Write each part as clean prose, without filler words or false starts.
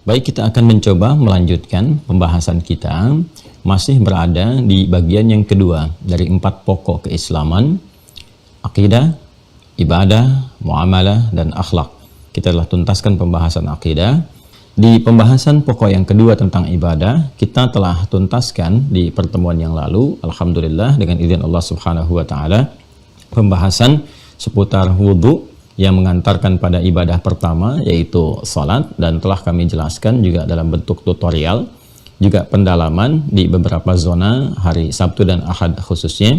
Baik, kita akan mencoba melanjutkan pembahasan kita, masih berada di bagian yang kedua dari 4 pokok keislaman: akidah, ibadah, muamalah, dan akhlak. Kita telah tuntaskan pembahasan akidah. Di pembahasan pokok yang kedua tentang ibadah, kita telah tuntaskan di pertemuan yang lalu, alhamdulillah, dengan izin Allah Subhanahu wa taala, pembahasan seputar wudhu yang mengantarkan pada ibadah pertama, yaitu salat, dan telah kami jelaskan juga dalam bentuk tutorial, juga pendalaman di beberapa zona hari Sabtu dan Ahad khususnya.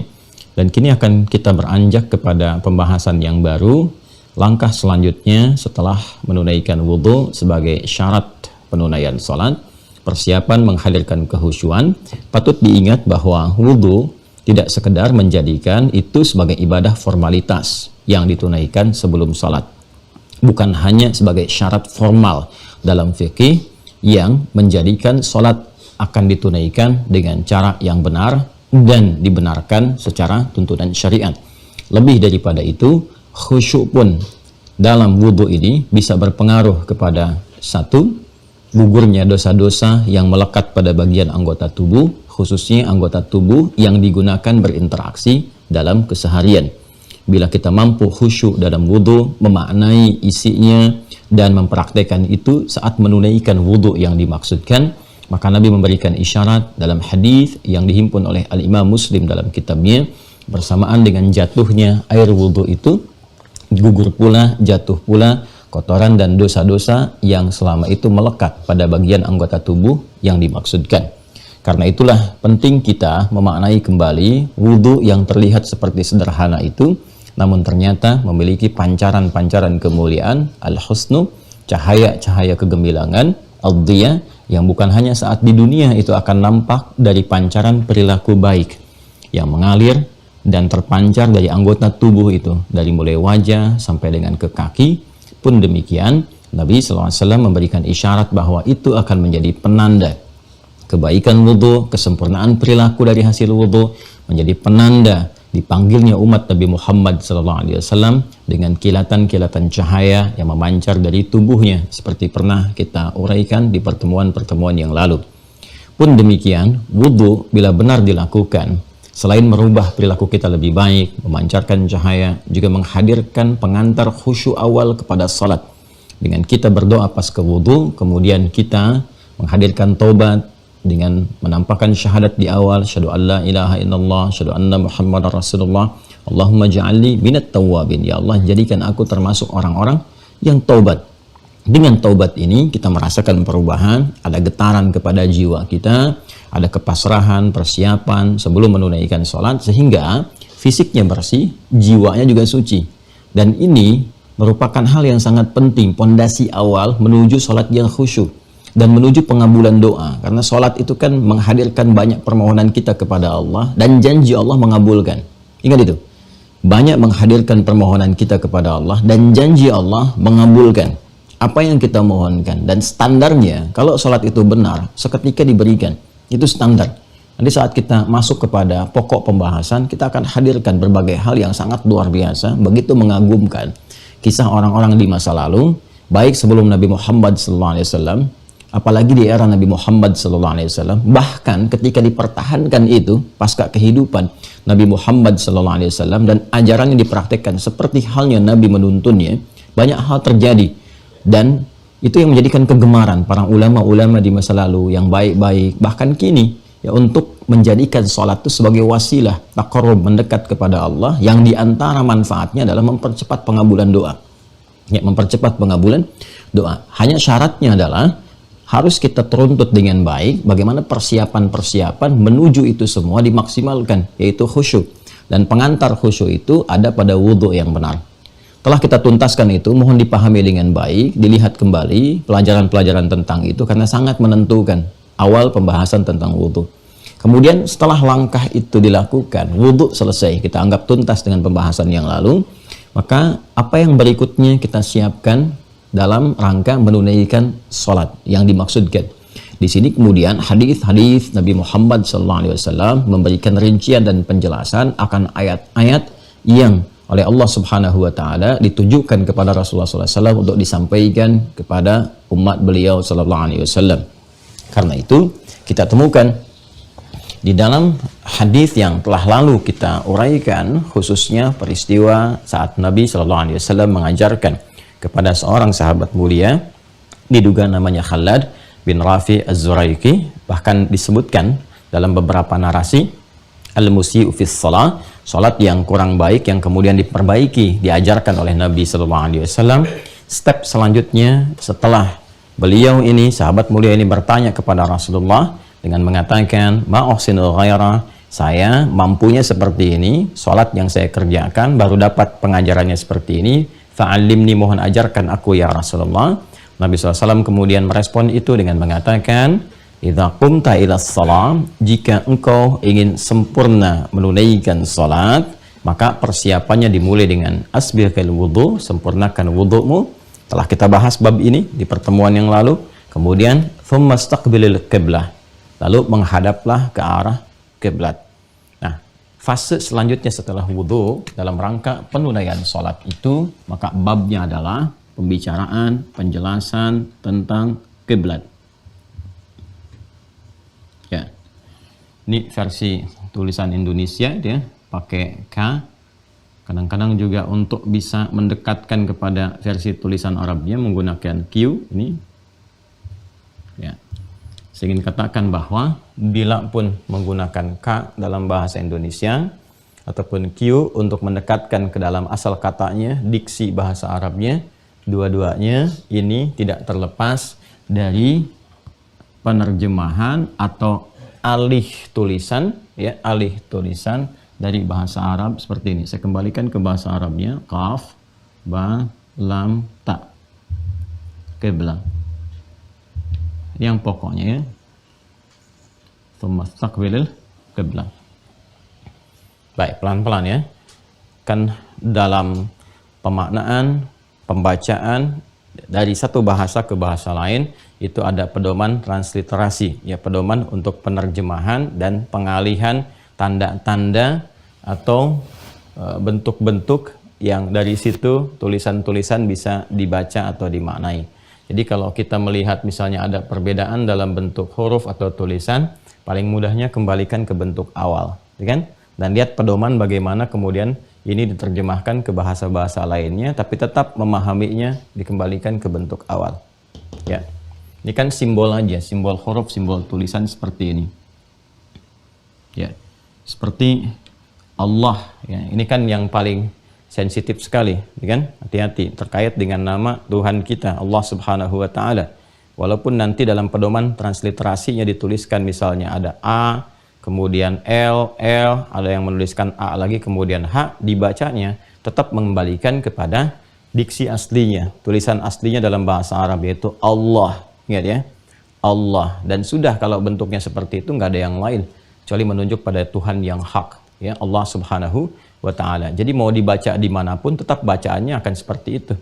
Dan kini akan kita beranjak kepada pembahasan yang baru, langkah selanjutnya setelah menunaikan wudhu sebagai syarat penunaian salat, persiapan menghadirkan kehusyuan. Patut diingat bahwa wudhu tidak sekedar menjadikan itu sebagai ibadah formalitas yang ditunaikan sebelum salat, bukan hanya sebagai syarat formal dalam fikih yang menjadikan salat akan ditunaikan dengan cara yang benar dan dibenarkan secara tuntunan syariat. Lebih daripada itu, khusyuk pun dalam wudhu ini bisa berpengaruh kepada satu, gugurnya dosa-dosa yang melekat pada bagian anggota tubuh, khususnya anggota tubuh yang digunakan berinteraksi dalam keseharian. Bila kita mampu khusyuk dalam wudhu, memaknai isinya dan mempraktekkan itu saat menunaikan wudhu yang dimaksudkan, maka Nabi memberikan isyarat dalam hadis yang dihimpun oleh Al-Imam Muslim dalam kitabnya, bersamaan dengan jatuhnya air wudhu itu, gugur pula, jatuh pula kotoran dan dosa-dosa yang selama itu melekat pada bagian anggota tubuh yang dimaksudkan. Karena itulah penting kita memaknai kembali wudhu yang terlihat seperti sederhana itu, namun ternyata memiliki pancaran-pancaran kemuliaan, al-husnu, cahaya-cahaya kegemilangan, al-dhiya, yang bukan hanya saat di dunia itu akan nampak dari pancaran perilaku baik yang mengalir dan terpancar dari anggota tubuh itu, dari mulai wajah sampai dengan ke kaki. Pun demikian, Nabi SAW memberikan isyarat bahwa itu akan menjadi penanda kebaikan wudhu, kesempurnaan perilaku dari hasil wudhu, menjadi penanda dipanggilnya umat Nabi Muhammad SAW dengan kilatan-kilatan cahaya yang memancar dari tubuhnya, seperti pernah kita uraikan di pertemuan-pertemuan yang lalu. Pun demikian, wudhu bila benar dilakukan, selain merubah perilaku kita lebih baik, memancarkan cahaya, juga menghadirkan pengantar khusyuk awal kepada salat. Dengan kita berdoa pas ke wudhu, kemudian kita menghadirkan taubat dengan menampakkan syahadat di awal, syahadu an la ilaha illallah, syahadu anna muhammadar rasulullah, Allahumma ja'alni minat tawwabin, ya Allah jadikan aku termasuk orang-orang yang taubat. Dengan taubat ini kita merasakan perubahan, ada getaran kepada jiwa kita, ada kepasrahan, persiapan sebelum menunaikan sholat, sehingga fisiknya bersih, jiwanya juga suci. Dan ini merupakan hal yang sangat penting, pondasi awal menuju sholat yang khusyuk dan menuju pengabulan doa, karena sholat itu kan menghadirkan banyak permohonan kita kepada Allah dan janji Allah mengabulkan. Ingat itu, banyak menghadirkan permohonan kita kepada Allah dan janji Allah mengabulkan apa yang kita mohonkan. Dan standarnya kalau sholat itu benar seketika diberikan, itu standar. Nanti saat kita masuk kepada pokok pembahasan, kita akan hadirkan berbagai hal yang sangat luar biasa, begitu mengagumkan kisah orang-orang di masa lalu, baik sebelum Nabi Muhammad SAW, apalagi di era Nabi Muhammad SAW. Bahkan ketika dipertahankan itu pasca kehidupan Nabi Muhammad SAW dan ajarannya dipraktekkan seperti halnya Nabi menuntunnya, banyak hal terjadi. Dan itu yang menjadikan kegemaran para ulama-ulama di masa lalu yang baik-baik, bahkan kini, ya, untuk menjadikan sholat itu sebagai wasilah taqarrub, mendekat kepada Allah, yang diantara manfaatnya adalah mempercepat pengabulan doa. Ya, mempercepat pengabulan doa. Hanya syaratnya adalah harus kita teruntut dengan baik bagaimana persiapan-persiapan menuju itu semua dimaksimalkan, yaitu khusyuk. Dan pengantar khusyuk itu ada pada wudhu yang benar. Telah kita tuntaskan itu, mohon dipahami dengan baik, dilihat kembali pelajaran-pelajaran tentang itu, karena sangat menentukan awal pembahasan tentang wudhu. Kemudian setelah langkah itu dilakukan, wudhu selesai, kita anggap tuntas dengan pembahasan yang lalu, maka apa yang berikutnya kita siapkan dalam rangka menunaikan sholat yang dimaksudkan. Di sini kemudian hadis-hadis Nabi Muhammad SAW memberikan rincian dan penjelasan akan ayat-ayat yang oleh Allah Subhanahu wa taala ditujukan kepada Rasulullah SAW untuk disampaikan kepada umat beliau sallallahu alaihi wasallam. Karena itu kita temukan di dalam hadis yang telah lalu kita uraikan, khususnya peristiwa saat Nabi sallallahu alaihi wasallam mengajarkan kepada seorang sahabat mulia diduga namanya Khalad bin Rafi Az-Zuraiki, bahkan disebutkan dalam beberapa narasi al-musi'u fis shalah, salat yang kurang baik yang kemudian diperbaiki, diajarkan oleh Nabi sallallahu alaihi wasallam. Step selanjutnya setelah beliau ini, sahabat mulia ini bertanya kepada Rasulullah dengan mengatakan, ma uhsinul ghaira, saya mampunya seperti ini, salat yang saya kerjakan baru dapat pengajarannya seperti ini, fa'allimni, mohon ajarkan aku ya Rasulullah. Nabi SAW kemudian merespon itu dengan mengatakan, idza qumta ila shalah, jika engkau ingin sempurna menunaikan salat, maka persiapannya dimulai dengan asbighil wudu, sempurnakan wudumu. Telah kita bahas bab ini di pertemuan yang lalu. Kemudian thumma istaqbilil qiblah, lalu menghadaplah ke arah kiblat. Nah, fase selanjutnya setelah wudu dalam rangka penunaian salat itu, maka babnya adalah pembicaraan, penjelasan tentang kiblat. Ya, ini versi tulisan Indonesia, dia pakai K. Kadang-kadang juga untuk bisa mendekatkan kepada versi tulisan Arabnya menggunakan Q ini. Ya, saya ingin katakan bahwa bila pun menggunakan K dalam bahasa Indonesia ataupun Q untuk mendekatkan ke dalam asal katanya, diksi bahasa Arabnya, dua-duanya ini tidak terlepas dari penerjemahan atau alih tulisan, ya, alih tulisan dari bahasa Arab seperti ini. Saya kembalikan ke bahasa Arabnya, qaf, ba, lam, ta, qiblah. Yang pokoknya ya, tsumma istaqbilil qiblah. Baik, pelan-pelan ya. Kan dalam pemaknaan, pembacaan dari satu bahasa ke bahasa lain itu ada pedoman transliterasi, ya, pedoman untuk penerjemahan dan pengalihan tanda-tanda atau bentuk-bentuk yang dari situ tulisan-tulisan bisa dibaca atau dimaknai. Jadi kalau kita melihat misalnya ada perbedaan dalam bentuk huruf atau tulisan, paling mudahnya kembalikan ke bentuk awal, ya kan? Dan lihat pedoman bagaimana kemudian ini diterjemahkan ke bahasa-bahasa lainnya, tapi tetap memahaminya dikembalikan ke bentuk awal. Ya, ini kan simbol aja, simbol huruf, simbol tulisan seperti ini. Ya, seperti Allah. Ya, ini kan yang paling sensitif sekali, ya kan? Hati-hati terkait dengan nama Tuhan kita, Allah Subhanahu wa taala. Walaupun nanti dalam pedoman transliterasinya dituliskan misalnya ada A, kemudian L, ada yang menuliskan A lagi, kemudian H, dibacanya tetap mengembalikan kepada diksi aslinya, tulisan aslinya dalam bahasa Arab, yaitu Allah. Ingat ya, Allah. Dan sudah, kalau bentuknya seperti itu nggak ada yang lain kecuali menunjuk pada Tuhan yang hak, ya, Allah Subhanahu wa ta'ala. Jadi mau dibaca dimanapun tetap bacaannya akan seperti itu.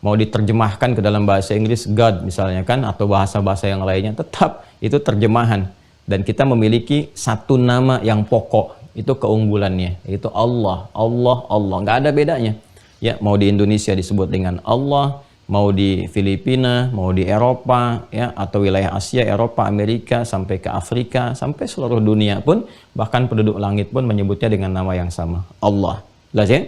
Mau diterjemahkan ke dalam bahasa Inggris God misalnya kan, atau bahasa-bahasa yang lainnya, tetap itu terjemahan. Dan kita memiliki satu nama yang pokok, itu keunggulannya, yaitu Allah, Allah, Allah, nggak ada bedanya. Ya, mau di Indonesia disebut dengan Allah, mau di Filipina, mau di Eropa, ya, atau wilayah Asia, Eropa, Amerika, sampai ke Afrika, sampai seluruh dunia pun, bahkan penduduk langit pun menyebutnya dengan nama yang sama, Allah. Jelas ya?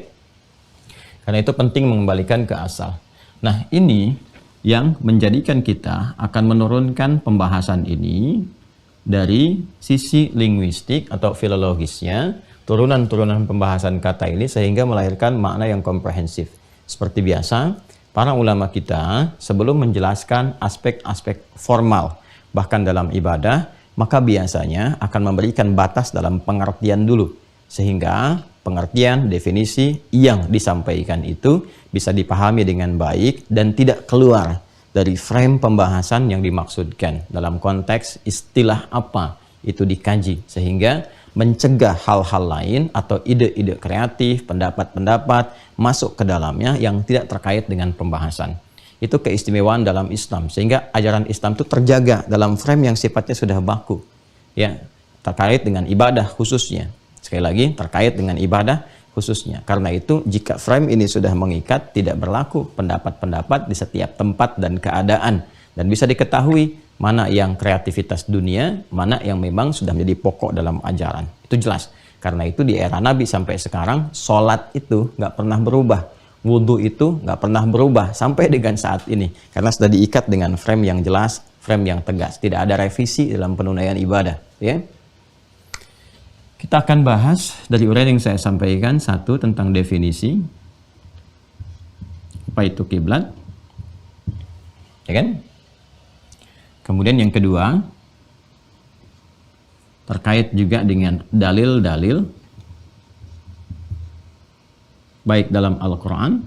Karena itu penting mengembalikan ke asal. Nah, ini yang menjadikan kita akan menurunkan pembahasan ini dari sisi linguistik atau filologisnya, turunan-turunan pembahasan kata ini, sehingga melahirkan makna yang komprehensif. Seperti biasa, para ulama kita sebelum menjelaskan aspek-aspek formal, bahkan dalam ibadah, maka biasanya akan memberikan batas dalam pengertian dulu, sehingga pengertian, definisi yang disampaikan itu bisa dipahami dengan baik dan tidak keluar dari frame pembahasan yang dimaksudkan. Dalam konteks istilah apa itu dikaji, sehingga mencegah hal-hal lain atau ide-ide kreatif, pendapat-pendapat masuk ke dalamnya yang tidak terkait dengan pembahasan. Itu keistimewaan dalam Islam, sehingga ajaran Islam itu terjaga dalam frame yang sifatnya sudah baku, ya, terkait dengan ibadah khususnya. Sekali lagi, terkait dengan ibadah khususnya. Karena itu jika frame ini sudah mengikat, tidak berlaku pendapat-pendapat di setiap tempat dan keadaan, dan bisa diketahui mana yang kreativitas dunia, mana yang memang sudah menjadi pokok dalam ajaran. Itu jelas. Karena itu di era Nabi sampai sekarang, sholat itu nggak pernah berubah. Wudhu itu nggak pernah berubah sampai dengan saat ini. Karena sudah diikat dengan frame yang jelas, frame yang tegas. Tidak ada revisi dalam penunaian ibadah. Ya. Kita akan bahas dari uraian yang saya sampaikan, satu tentang definisi. Apa itu kiblat? Ya kan? Kemudian yang kedua, terkait juga dengan dalil-dalil baik dalam Al-Quran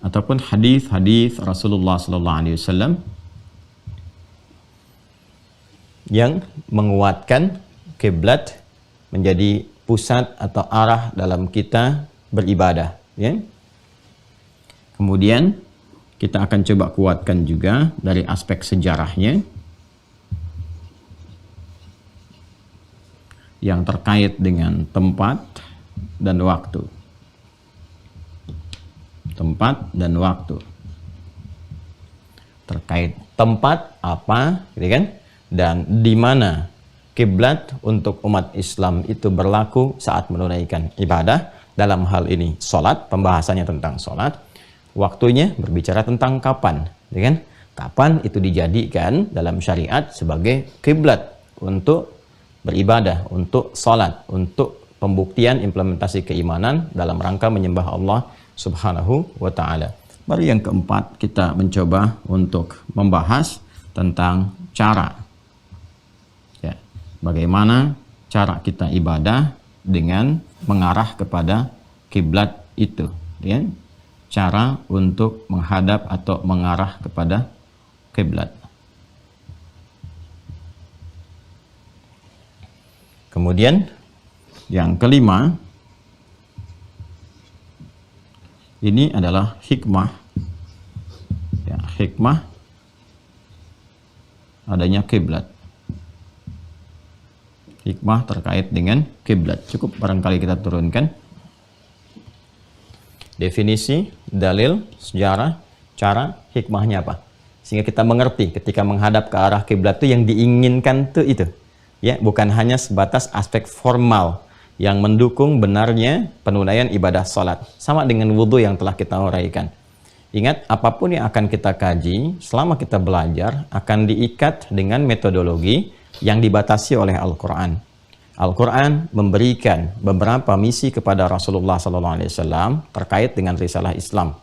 ataupun hadis-hadis Rasulullah SAW yang menguatkan kiblat menjadi pusat atau arah dalam kita beribadah. Ya. Kemudian kita akan coba kuatkan juga dari aspek sejarahnya yang terkait dengan tempat dan waktu. Tempat dan waktu. Terkait tempat apa, gitu kan? Dan di mana kiblat untuk umat Islam itu berlaku saat menunaikan ibadah. Dalam hal ini sholat, pembahasannya tentang sholat. Waktunya berbicara tentang kapan, gitu kan? Kapan itu dijadikan dalam syariat sebagai kiblat untuk beribadah, untuk sholat, untuk pembuktian implementasi keimanan dalam rangka menyembah Allah Subhanahu wa ta'ala. Baru yang keempat, kita mencoba untuk membahas tentang cara. Ya, bagaimana cara kita ibadah dengan mengarah kepada kiblat itu. Ya. Cara untuk menghadap atau mengarah kepada kiblat. Kemudian yang kelima, ini adalah hikmah. Ya, hikmah adanya kiblat. Hikmah terkait dengan kiblat. Cukup barangkali kita turunkan. Definisi, dalil, sejarah, cara, hikmahnya apa? Sehingga kita mengerti ketika menghadap ke arah kiblat itu yang diinginkan itu. Ya, bukan hanya sebatas aspek formal yang mendukung benarnya penunaian ibadah sholat. Sama dengan wudhu yang telah kita uraikan. Ingat, apapun yang akan kita kaji, selama kita belajar, akan diikat dengan metodologi yang dibatasi oleh Al-Quran. Al-Quran memberikan beberapa misi kepada Rasulullah SAW terkait dengan risalah Islam.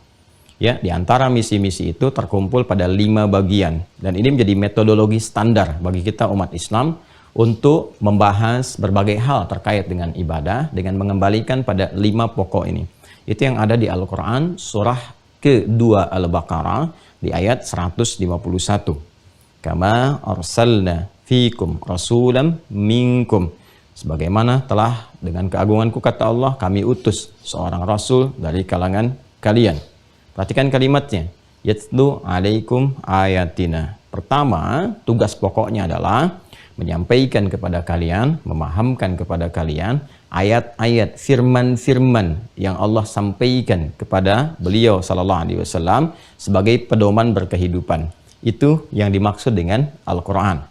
Ya, di antara misi-misi itu terkumpul pada 5 bagian. Dan ini menjadi metodologi standar bagi kita umat Islam untuk membahas berbagai hal terkait dengan ibadah dengan mengembalikan pada 5 pokok ini. Itu yang ada di Al-Quran surah ke-2 Al-Baqarah di ayat 151. Kama arsalna fikum rasulam minkum. Sebagaimana telah dengan keagunganku kata Allah, kami utus seorang rasul dari kalangan kalian. Perhatikan kalimatnya. Yatlu alaikum ayatina. Pertama, tugas pokoknya adalah menyampaikan kepada kalian, memahamkan kepada kalian ayat-ayat firman-firman yang Allah sampaikan kepada beliau sallallahu alaihi wasallam sebagai pedoman berkehidupan. Itu yang dimaksud dengan Al-Qur'an.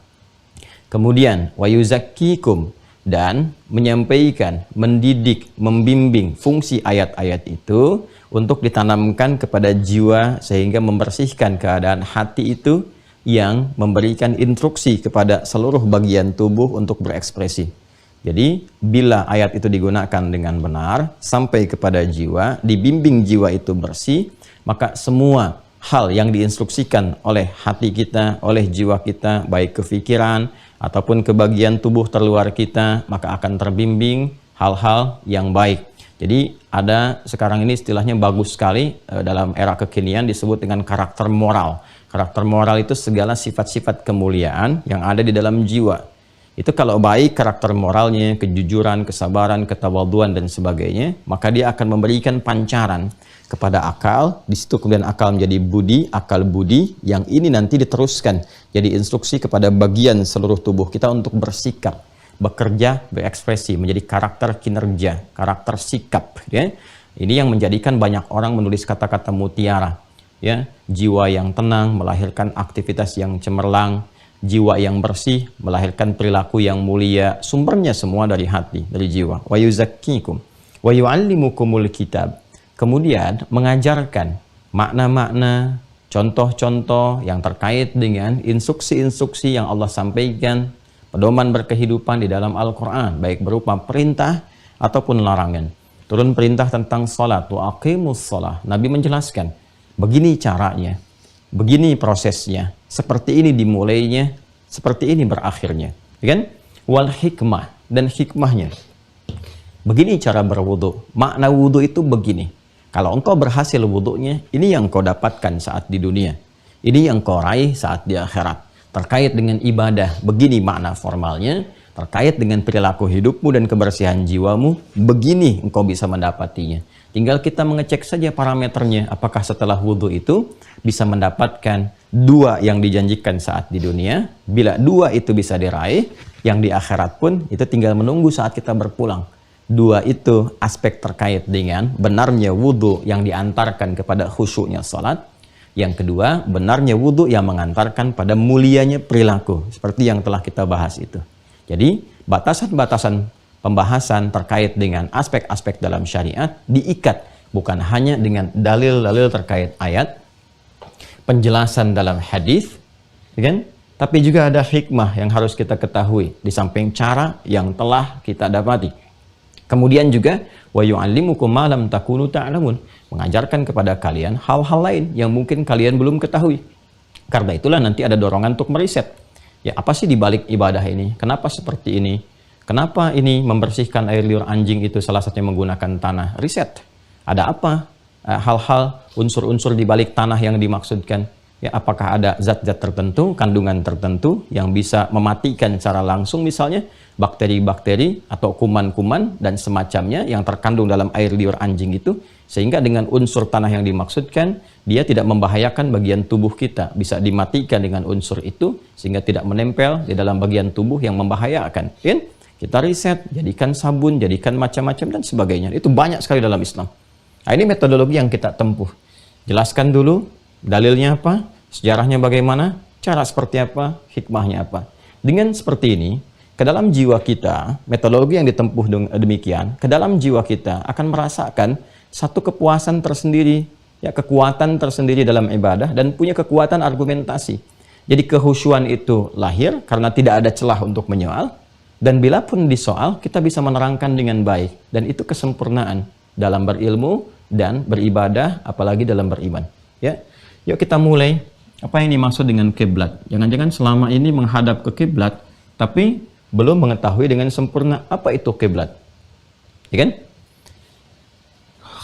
Kemudian wa yuzakkikum, dan menyampaikan, mendidik, membimbing fungsi ayat-ayat itu untuk ditanamkan kepada jiwa sehingga membersihkan keadaan hati itu yang memberikan instruksi kepada seluruh bagian tubuh untuk berekspresi. Jadi, bila ayat itu digunakan dengan benar, sampai kepada jiwa, dibimbing jiwa itu bersih, maka semua hal yang diinstruksikan oleh hati kita, oleh jiwa kita, baik kefikiran, ataupun ke bagian tubuh terluar kita, maka akan terbimbing hal-hal yang baik. Jadi, ada sekarang ini istilahnya bagus sekali dalam era kekinian disebut dengan karakter moral. Karakter moral itu segala sifat-sifat kemuliaan yang ada di dalam jiwa. Itu kalau baik karakter moralnya, kejujuran, kesabaran, ketawaduan dan sebagainya, maka dia akan memberikan pancaran kepada akal. Di situ kemudian akal menjadi budi, akal budi, yang ini nanti diteruskan jadi instruksi kepada bagian seluruh tubuh kita untuk bersikap. bekerja, berekspresi, menjadi karakter kinerja, karakter sikap. Ya. Ini yang menjadikan banyak orang menulis kata-kata mutiara. Ya, jiwa yang tenang melahirkan aktivitas yang cemerlang, jiwa yang bersih melahirkan perilaku yang mulia. Sumbernya semua dari hati, dari jiwa. Wa yuzakkikum wa yu'allimukumul kitab. Kemudian mengajarkan makna-makna, contoh-contoh yang terkait dengan instruksi-instruksi yang Allah sampaikan, pedoman berkehidupan di dalam Al-Quran, baik berupa perintah ataupun larangan. Turun perintah tentang salat, wa aqimus shalah. Nabi menjelaskan, begini caranya, begini prosesnya, seperti ini dimulainya, seperti ini berakhirnya. Kan? Wal hikmah, dan hikmahnya. Begini cara berwudu. Makna wudu itu begini. Kalau engkau berhasil wudunya, ini yang kau dapatkan saat di dunia. Ini yang kau raih saat di akhirat. Terkait dengan ibadah, begini makna formalnya. Terkait dengan perilaku hidupmu dan kebersihan jiwamu, begini engkau bisa mendapatinya. Tinggal kita mengecek saja parameternya. Apakah setelah wudu itu bisa mendapatkan dua yang dijanjikan saat di dunia. Bila dua itu bisa diraih, yang di akhirat pun itu tinggal menunggu saat kita berpulang. Dua itu aspek terkait dengan benarnya wudu yang diantarkan kepada khusyuknya salat. Yang kedua, benarnya wudu yang mengantarkan pada mulianya perilaku. Seperti yang telah kita bahas itu. Jadi, batasan-batasan pembahasan terkait dengan aspek-aspek dalam syariat diikat. Bukan hanya dengan dalil-dalil terkait ayat, penjelasan dalam hadis, kan? Tapi juga ada hikmah yang harus kita ketahui. Di samping cara yang telah kita dapati. Kemudian juga wa yu'allimukum ma lam takunu ta'lamun, mengajarkan kepada kalian hal-hal lain yang mungkin kalian belum ketahui. Karena itulah nanti ada dorongan untuk meriset. Ya, apa sih di balik ibadah ini? Kenapa seperti ini? Kenapa ini membersihkan air liur anjing itu salah satunya menggunakan tanah? Riset. Ada apa? Hal-hal unsur-unsur di balik tanah yang dimaksudkan. Ya, apakah ada zat-zat tertentu, kandungan tertentu yang bisa mematikan secara langsung misalnya bakteri-bakteri atau kuman-kuman dan semacamnya yang terkandung dalam air liur anjing itu, sehingga dengan unsur tanah yang dimaksudkan dia tidak membahayakan bagian tubuh kita, bisa dimatikan dengan unsur itu sehingga tidak menempel di dalam bagian tubuh yang membahayakan. Kan? Kita riset, jadikan sabun, jadikan macam-macam dan sebagainya. Itu banyak sekali dalam Islam. Nah, ini metodologi yang kita tempuh. Jelaskan dulu dalilnya apa, sejarahnya bagaimana, cara seperti apa, hikmahnya apa. Dengan seperti ini, ke dalam jiwa kita, metodologi yang ditempuh demikian, ke dalam jiwa kita akan merasakan satu kepuasan tersendiri, ya, kekuatan tersendiri dalam ibadah dan punya kekuatan argumentasi. Jadi kehusyuan itu lahir karena tidak ada celah untuk menyoal, dan bila pun disoal, kita bisa menerangkan dengan baik. Dan itu kesempurnaan dalam berilmu dan beribadah, apalagi dalam beriman. Ya. Yuk kita mulai. Apa yang dimaksud dengan kiblat? Jangan-jangan selama ini menghadap ke kiblat, tapi belum mengetahui dengan sempurna apa itu kiblat. Ya kan?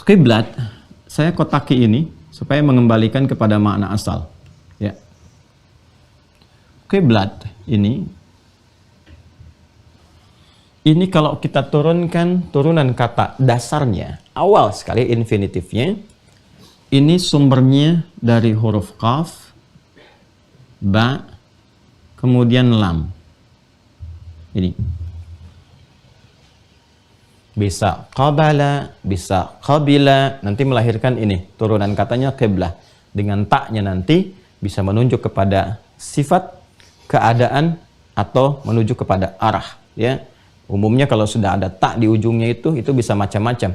Kiblat, saya kotaki ini supaya mengembalikan kepada makna asal. Ya. Kiblat ini kalau kita turunkan turunan kata dasarnya, awal sekali infinitifnya, ini sumbernya dari huruf qaf, ba, kemudian lam. Ini. Bisa qabala, bisa qabila, nanti melahirkan ini. Turunan katanya qiblah. Dengan taknya nanti bisa menunjuk kepada sifat, keadaan, atau menuju kepada arah. Ya. Umumnya kalau sudah ada tak di ujungnya itu bisa macam-macam.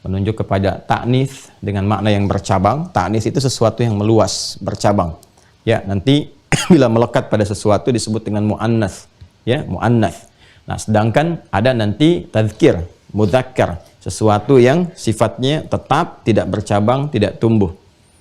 Menunjuk kepada ta'nis dengan makna yang bercabang. Ta'nis itu sesuatu yang meluas, bercabang. Ya, nanti bila melekat pada sesuatu disebut dengan mu'annas. Ya, mu'annas. Nah, sedangkan ada nanti tadzkir, mudzakkar, sesuatu yang sifatnya tetap, tidak bercabang, tidak tumbuh.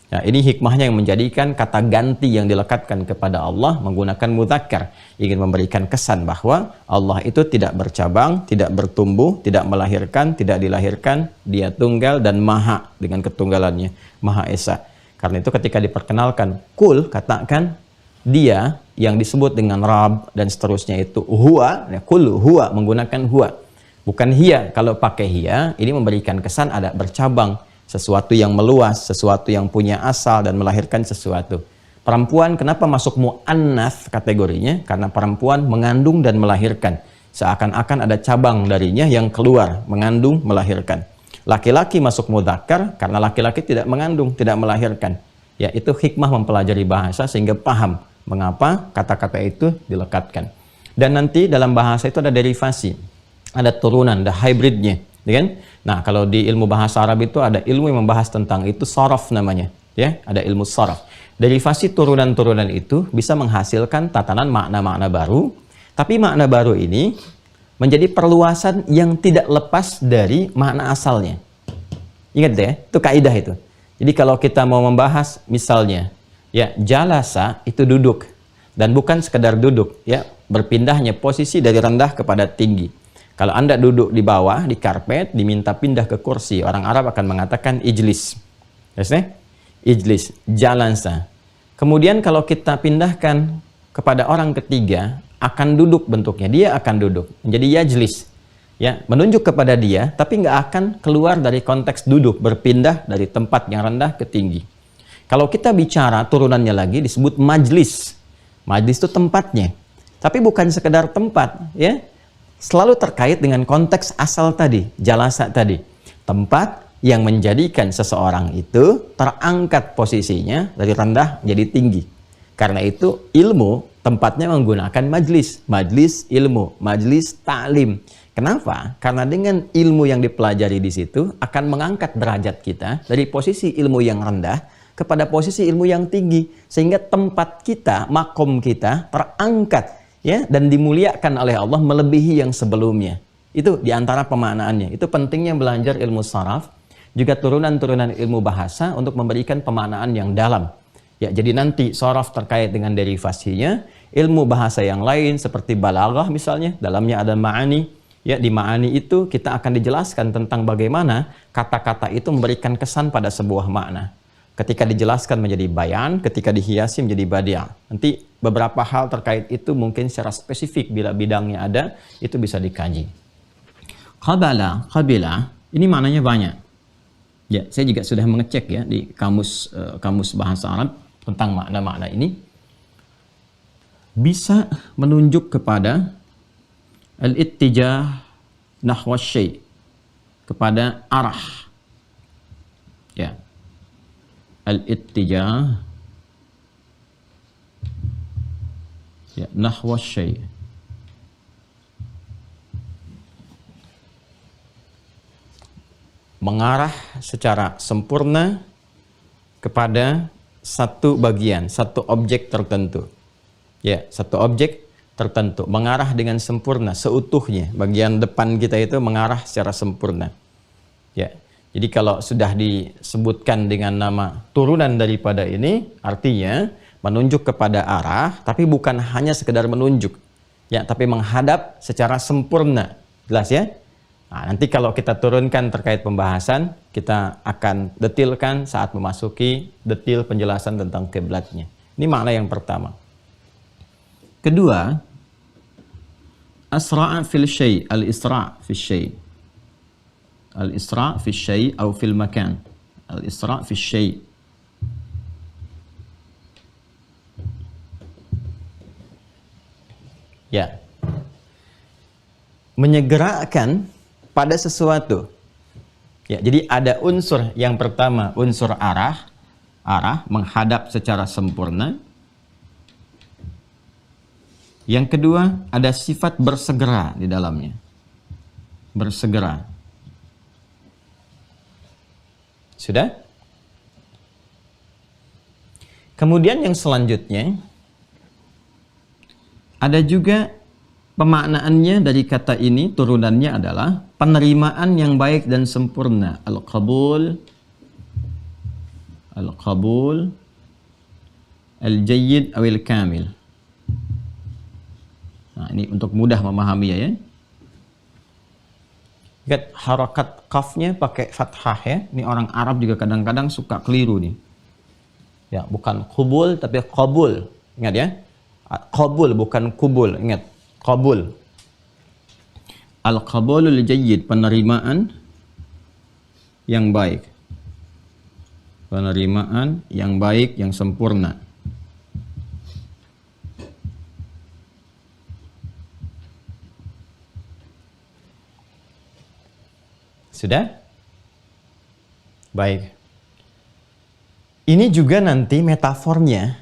Nah, ini hikmahnya yang menjadikan kata ganti yang dilekatkan kepada Allah menggunakan mudzakkar, ingin memberikan kesan bahwa Allah itu tidak bercabang, tidak bertumbuh, tidak melahirkan, tidak dilahirkan, dia tunggal dan maha dengan ketunggalannya, maha esa. Karena itu ketika diperkenalkan kul, katakan dia yang disebut dengan Rabb dan seterusnya itu huwa, ya, kul huwa, menggunakan huwa, bukan hiya. Kalau pakai hiya ini memberikan kesan ada bercabang, sesuatu yang meluas, sesuatu yang punya asal dan melahirkan sesuatu. Perempuan kenapa masuk mu'annas kategorinya? Karena perempuan mengandung dan melahirkan. seakan-akan ada cabang darinya yang keluar, mengandung, melahirkan. Laki-laki masuk mudzakkar karena laki-laki tidak mengandung, tidak melahirkan. Ya, itu hikmah mempelajari bahasa sehingga paham mengapa kata-kata itu dilekatkan. Dan nanti dalam bahasa itu ada derivasi, ada turunan, ada hybridnya, ya kan? Nah, kalau di ilmu bahasa Arab itu ada ilmu yang membahas tentang itu, sharaf namanya, ya, ada ilmu sharaf. Derivasi turunan-turunan itu bisa menghasilkan tatanan makna-makna baru, tapi makna baru ini menjadi perluasan yang tidak lepas dari makna asalnya. Ingat deh, itu kaidah itu. Jadi kalau kita mau membahas misalnya, ya, jalasa itu duduk, dan bukan sekedar duduk, ya, berpindahnya posisi dari rendah kepada tinggi. Kalau Anda duduk di bawah, di karpet, diminta pindah ke kursi, orang Arab akan mengatakan ijlis. Yes, ijlis, jalansa. Kemudian kalau kita pindahkan kepada orang ketiga, akan duduk bentuknya, dia akan duduk, menjadi yajlis. Ya, menunjuk kepada dia, tapi nggak akan keluar dari konteks duduk, berpindah dari tempat yang rendah ke tinggi. Kalau kita bicara turunannya lagi, disebut majlis. Majlis itu tempatnya, tapi bukan sekedar tempat, ya. Selalu terkait dengan konteks asal tadi, jalasa tadi. Tempat yang menjadikan seseorang itu terangkat posisinya dari rendah menjadi tinggi. Karena itu ilmu tempatnya menggunakan majlis. Majlis ilmu, majlis ta'lim. Kenapa? Karena dengan ilmu yang dipelajari di situ akan mengangkat derajat kita dari posisi ilmu yang rendah kepada posisi ilmu yang tinggi. Sehingga tempat kita, makom kita terangkat, ya, dan dimuliakan oleh Allah melebihi yang sebelumnya. Itu diantara pemaknaannya. Itu pentingnya belajar ilmu saraf, juga turunan-turunan ilmu bahasa untuk memberikan pemaknaan yang dalam. Ya, jadi nanti saraf terkait dengan derivasinya, ilmu bahasa yang lain seperti balaghah misalnya, dalamnya ada ma'ani. Ya, di ma'ani itu kita akan dijelaskan tentang bagaimana kata-kata itu memberikan kesan pada sebuah makna. Ketika dijelaskan menjadi bayan, ketika dihiasi menjadi badi'. Nanti beberapa hal terkait itu mungkin secara spesifik bila bidangnya ada, itu bisa dikaji. Qabala, qabila, ini maknanya banyak. Ya, saya juga sudah mengecek ya di kamus bahasa Arab tentang makna-makna ini. Bisa menunjuk kepada al-ittijah nahwa syai', kepada arah. Ya. Al-ittijah, ya, nahwa syai'. Mengarah secara sempurna kepada satu bagian, satu objek tertentu. Ya, satu objek tertentu. Mengarah dengan sempurna, seutuhnya. Bagian depan kita itu mengarah secara sempurna. Ya, jadi kalau sudah disebutkan dengan nama turunan daripada ini, artinya menunjuk kepada arah, tapi bukan hanya sekedar menunjuk. Ya, tapi menghadap secara sempurna. Jelas ya? Nah, nanti kalau kita turunkan terkait pembahasan, kita akan detilkan saat memasuki detil penjelasan tentang kiblatnya. Ini makna yang pertama. Kedua, asra'a fil syai', al-isra' fil syai'. Al-isra' fil syai' atau fil makan. Al-isra' fil syai'. Ya. Menyegerakan pada sesuatu. Ya, jadi ada unsur yang pertama, unsur arah, menghadap secara sempurna. Yang kedua, ada sifat bersegera di dalamnya. Bersegera. Sudah? Kemudian yang selanjutnya, ada juga pemaknaannya dari kata ini, turunannya adalah penerimaan yang baik dan sempurna. Al-qabul, al-qabul, al-jayyid awil kamil. Nah, ini untuk mudah memahami ya. Lihat harakat kafnya pakai fathah ya. Ini orang Arab juga kadang-kadang suka keliru nih. Ya, bukan kubul tapi qabul. Ingat ya. Qabul bukan kubul, ingat. Qabul. Al-qabulul jayyid, penerimaan yang baik. Penerimaan yang baik, yang sempurna. Sudah? Baik. Ini juga nanti metafornya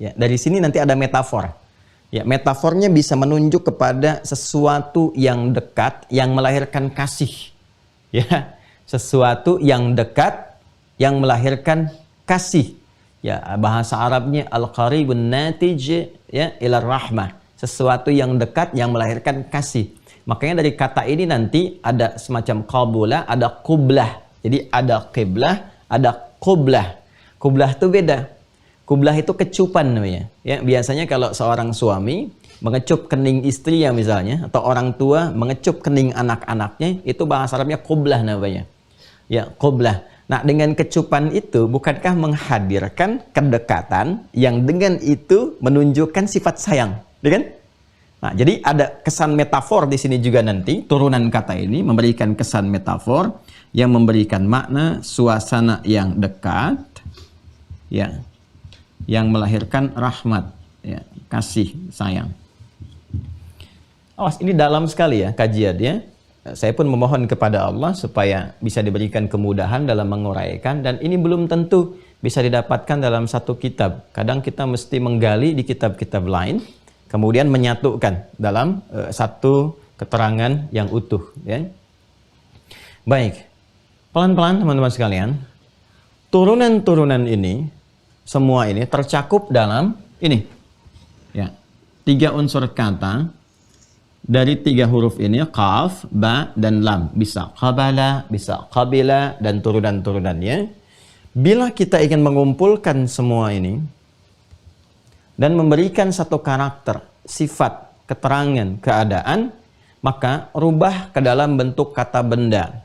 ya. Dari sini nanti ada metafor. Ya, metafornya bisa menunjuk kepada sesuatu yang dekat yang melahirkan kasih. Ya, sesuatu yang dekat yang melahirkan kasih. Ya, bahasa Arabnya al-qaribun natij ya ila rahmah. Sesuatu yang dekat yang melahirkan kasih. Makanya dari kata ini nanti ada semacam qabula, ada qublah. Jadi ada qiblah, ada qublah. Qublah itu beda. Qublah itu kecupan namanya. Ya, biasanya kalau seorang suami mengecup kening istrinya misalnya, atau orang tua mengecup kening anak-anaknya, itu bahasa Arabnya qublah namanya. Ya, qublah. Nah, dengan kecupan itu bukankah menghadirkan kedekatan yang dengan itu menunjukkan sifat sayang, ya kan? Nah, jadi ada kesan metafor di sini juga nanti, turunan kata ini memberikan kesan metafor yang memberikan makna suasana yang dekat, ya, yang melahirkan rahmat, ya, kasih sayang. Awas, ini dalam sekali ya kajiannya. Saya pun memohon kepada Allah supaya bisa diberikan kemudahan dalam menguraikan, dan ini belum tentu bisa didapatkan dalam satu kitab. Kadang kita mesti menggali di kitab-kitab lain, kemudian menyatukan dalam satu keterangan yang utuh. Ya. Baik, pelan-pelan teman-teman sekalian, turunan-turunan ini, semua ini tercakup dalam ini. Ya, 3 unsur kata. Dari 3 huruf ini, qaf, ba, dan lam. Bisa qabala, bisa qabila, dan turunan-turunannya. Bila kita ingin mengumpulkan semua ini, dan memberikan satu karakter, sifat, keterangan, keadaan, maka rubah ke dalam bentuk kata benda.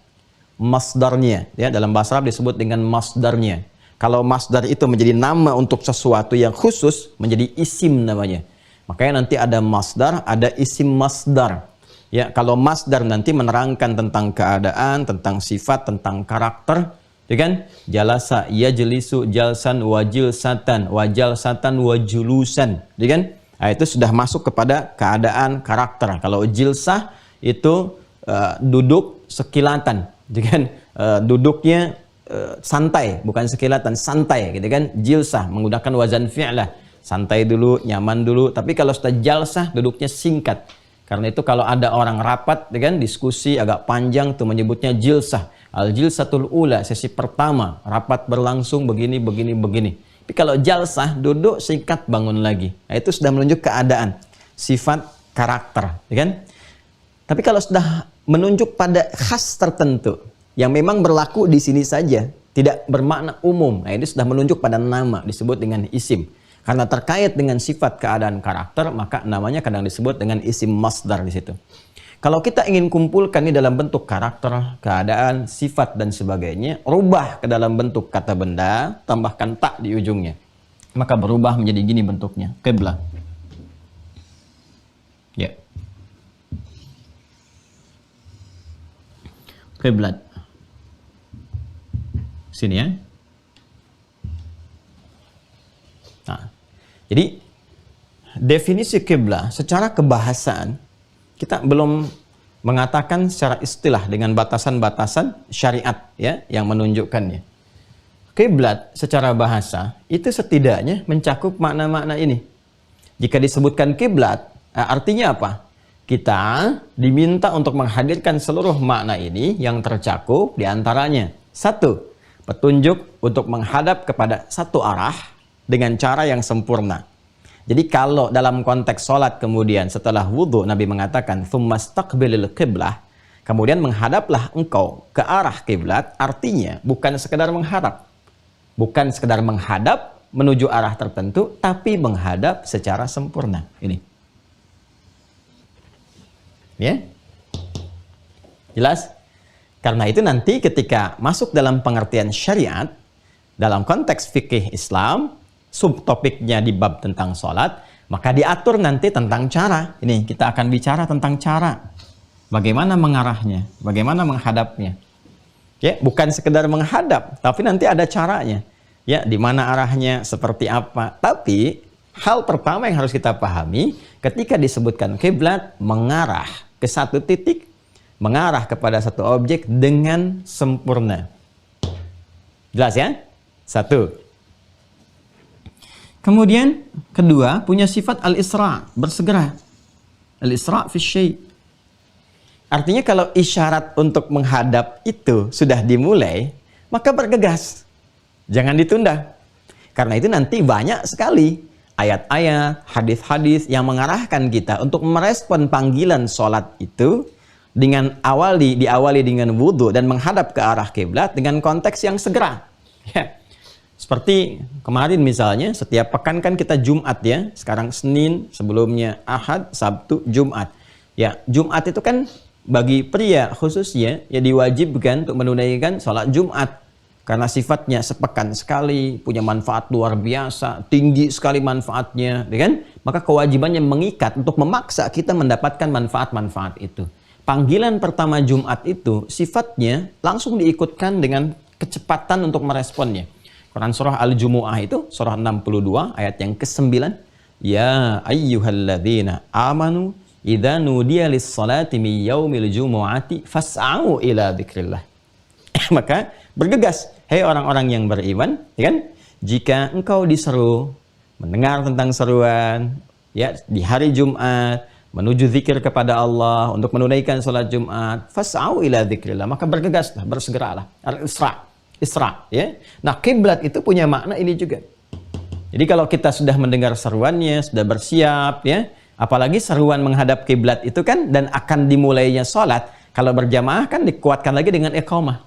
Masdarnya, ya, dalam bahasa Arab disebut dengan masdarnya. Kalau masdar itu menjadi nama untuk sesuatu yang khusus, menjadi isim namanya. Makanya nanti ada masdar, ada isim masdar. Ya, kalau masdar nanti menerangkan tentang keadaan, tentang sifat, tentang karakter, ya kan? Jalasa yajlisu jalsan wa jilsatan wa jalsatan wa julusan, ya kan? Nah, itu sudah masuk kepada keadaan karakter. Kalau jilsah itu duduk sekilatan, ya kan? Duduknya santai, bukan sekilatan, santai, gitu kan? Jilsah menggunakan wazan fi'lah. Santai dulu, nyaman dulu. Tapi kalau sudah jalsah, duduknya singkat. Karena itu kalau ada orang rapat, kan, diskusi agak panjang, tuh menyebutnya jilsah. Al-jilsatul ula, sesi pertama. Rapat berlangsung begini, begini, begini. Tapi kalau jalsah, duduk singkat, bangun lagi. Nah, itu sudah menunjuk keadaan, sifat, karakter. Kan? Tapi kalau sudah menunjuk pada khas tertentu, yang memang berlaku di sini saja, tidak bermakna umum. Nah, ini sudah menunjuk pada nama, disebut dengan isim. Karena terkait dengan sifat, keadaan, karakter, maka namanya kadang disebut dengan isim masdar di situ. Kalau kita ingin kumpulkan ini dalam bentuk karakter, keadaan, sifat, dan sebagainya, rubah ke dalam bentuk kata benda, tambahkan tak di ujungnya. Maka berubah menjadi gini bentuknya, qiblah. Ya. Qiblat. Sini ya. Nah, jadi definisi kiblah secara kebahasaan kita belum mengatakan secara istilah dengan batasan-batasan syariat ya yang menunjukkannya. Kiblat secara bahasa itu setidaknya mencakup makna-makna ini. Jika disebutkan kiblat, artinya apa? Kita diminta untuk menghadirkan seluruh makna ini yang tercakup diantaranya. 1. Petunjuk untuk menghadap kepada satu arah dengan cara yang sempurna. Jadi kalau dalam konteks sholat kemudian setelah wudhu Nabi mengatakan tsumastaqbilil qiblah, kemudian menghadaplah engkau ke arah kiblat, artinya bukan sekedar menghadap. Bukan sekedar menghadap menuju arah tertentu, tapi menghadap secara sempurna. Ini. Ya? Jelas? Karena itu nanti ketika masuk dalam pengertian syariat, dalam konteks fikih Islam, subtopiknya di bab tentang sholat, maka diatur nanti tentang cara. Ini kita akan bicara tentang cara. Bagaimana mengarahnya, bagaimana menghadapnya. Ya, bukan sekedar menghadap, tapi nanti ada caranya. Ya, di mana arahnya, seperti apa. Tapi hal pertama yang harus kita pahami, ketika disebutkan kiblat mengarah ke satu titik, mengarah kepada satu objek dengan sempurna. Jelas ya? Satu. Kemudian kedua, punya sifat al-isra, bersegera. Al-isra fi syai'. Artinya kalau isyarat untuk menghadap itu sudah dimulai, maka bergegas. Jangan ditunda. Karena itu nanti banyak sekali ayat-ayat, hadis-hadis yang mengarahkan kita untuk merespon panggilan sholat itu dengan diawali dengan wudhu dan menghadap ke arah kiblat dengan konteks yang segera. Ya. Seperti kemarin misalnya, setiap pekan kan kita Jumat ya. Sekarang Senin, sebelumnya Ahad, Sabtu, Jumat. Ya, Jumat itu kan bagi pria khususnya ya diwajibkan untuk menunaikan sholat Jumat. Karena sifatnya sepekan sekali, punya manfaat luar biasa, tinggi sekali manfaatnya, kan? Maka kewajibannya mengikat untuk memaksa kita mendapatkan manfaat-manfaat itu. Panggilan pertama Jumat itu sifatnya langsung diikutkan dengan kecepatan untuk meresponnya. Quran surah Al-Jumu'ah itu, surah 62, ayat yang ke-9. Ya ayyuhalladzina amanu idza nudiya lis-salati min yaumil jumu'ati fas'au ila dzikrillah. Maka bergegas, hei orang-orang yang beriman, ya kan? Jika engkau diseru mendengar tentang seruan ya di hari Jumat menuju zikir kepada Allah untuk menunaikan salat Jumat, fas'au ila dzikrillah, maka bergegaslah, bersegeralah. Isra, ya. Nah, kiblat itu punya makna ini juga. Jadi kalau kita sudah mendengar seruannya, sudah bersiap, ya, apalagi seruan menghadap kiblat itu kan dan akan dimulainya salat, kalau berjamaah kan dikuatkan lagi dengan iqamah.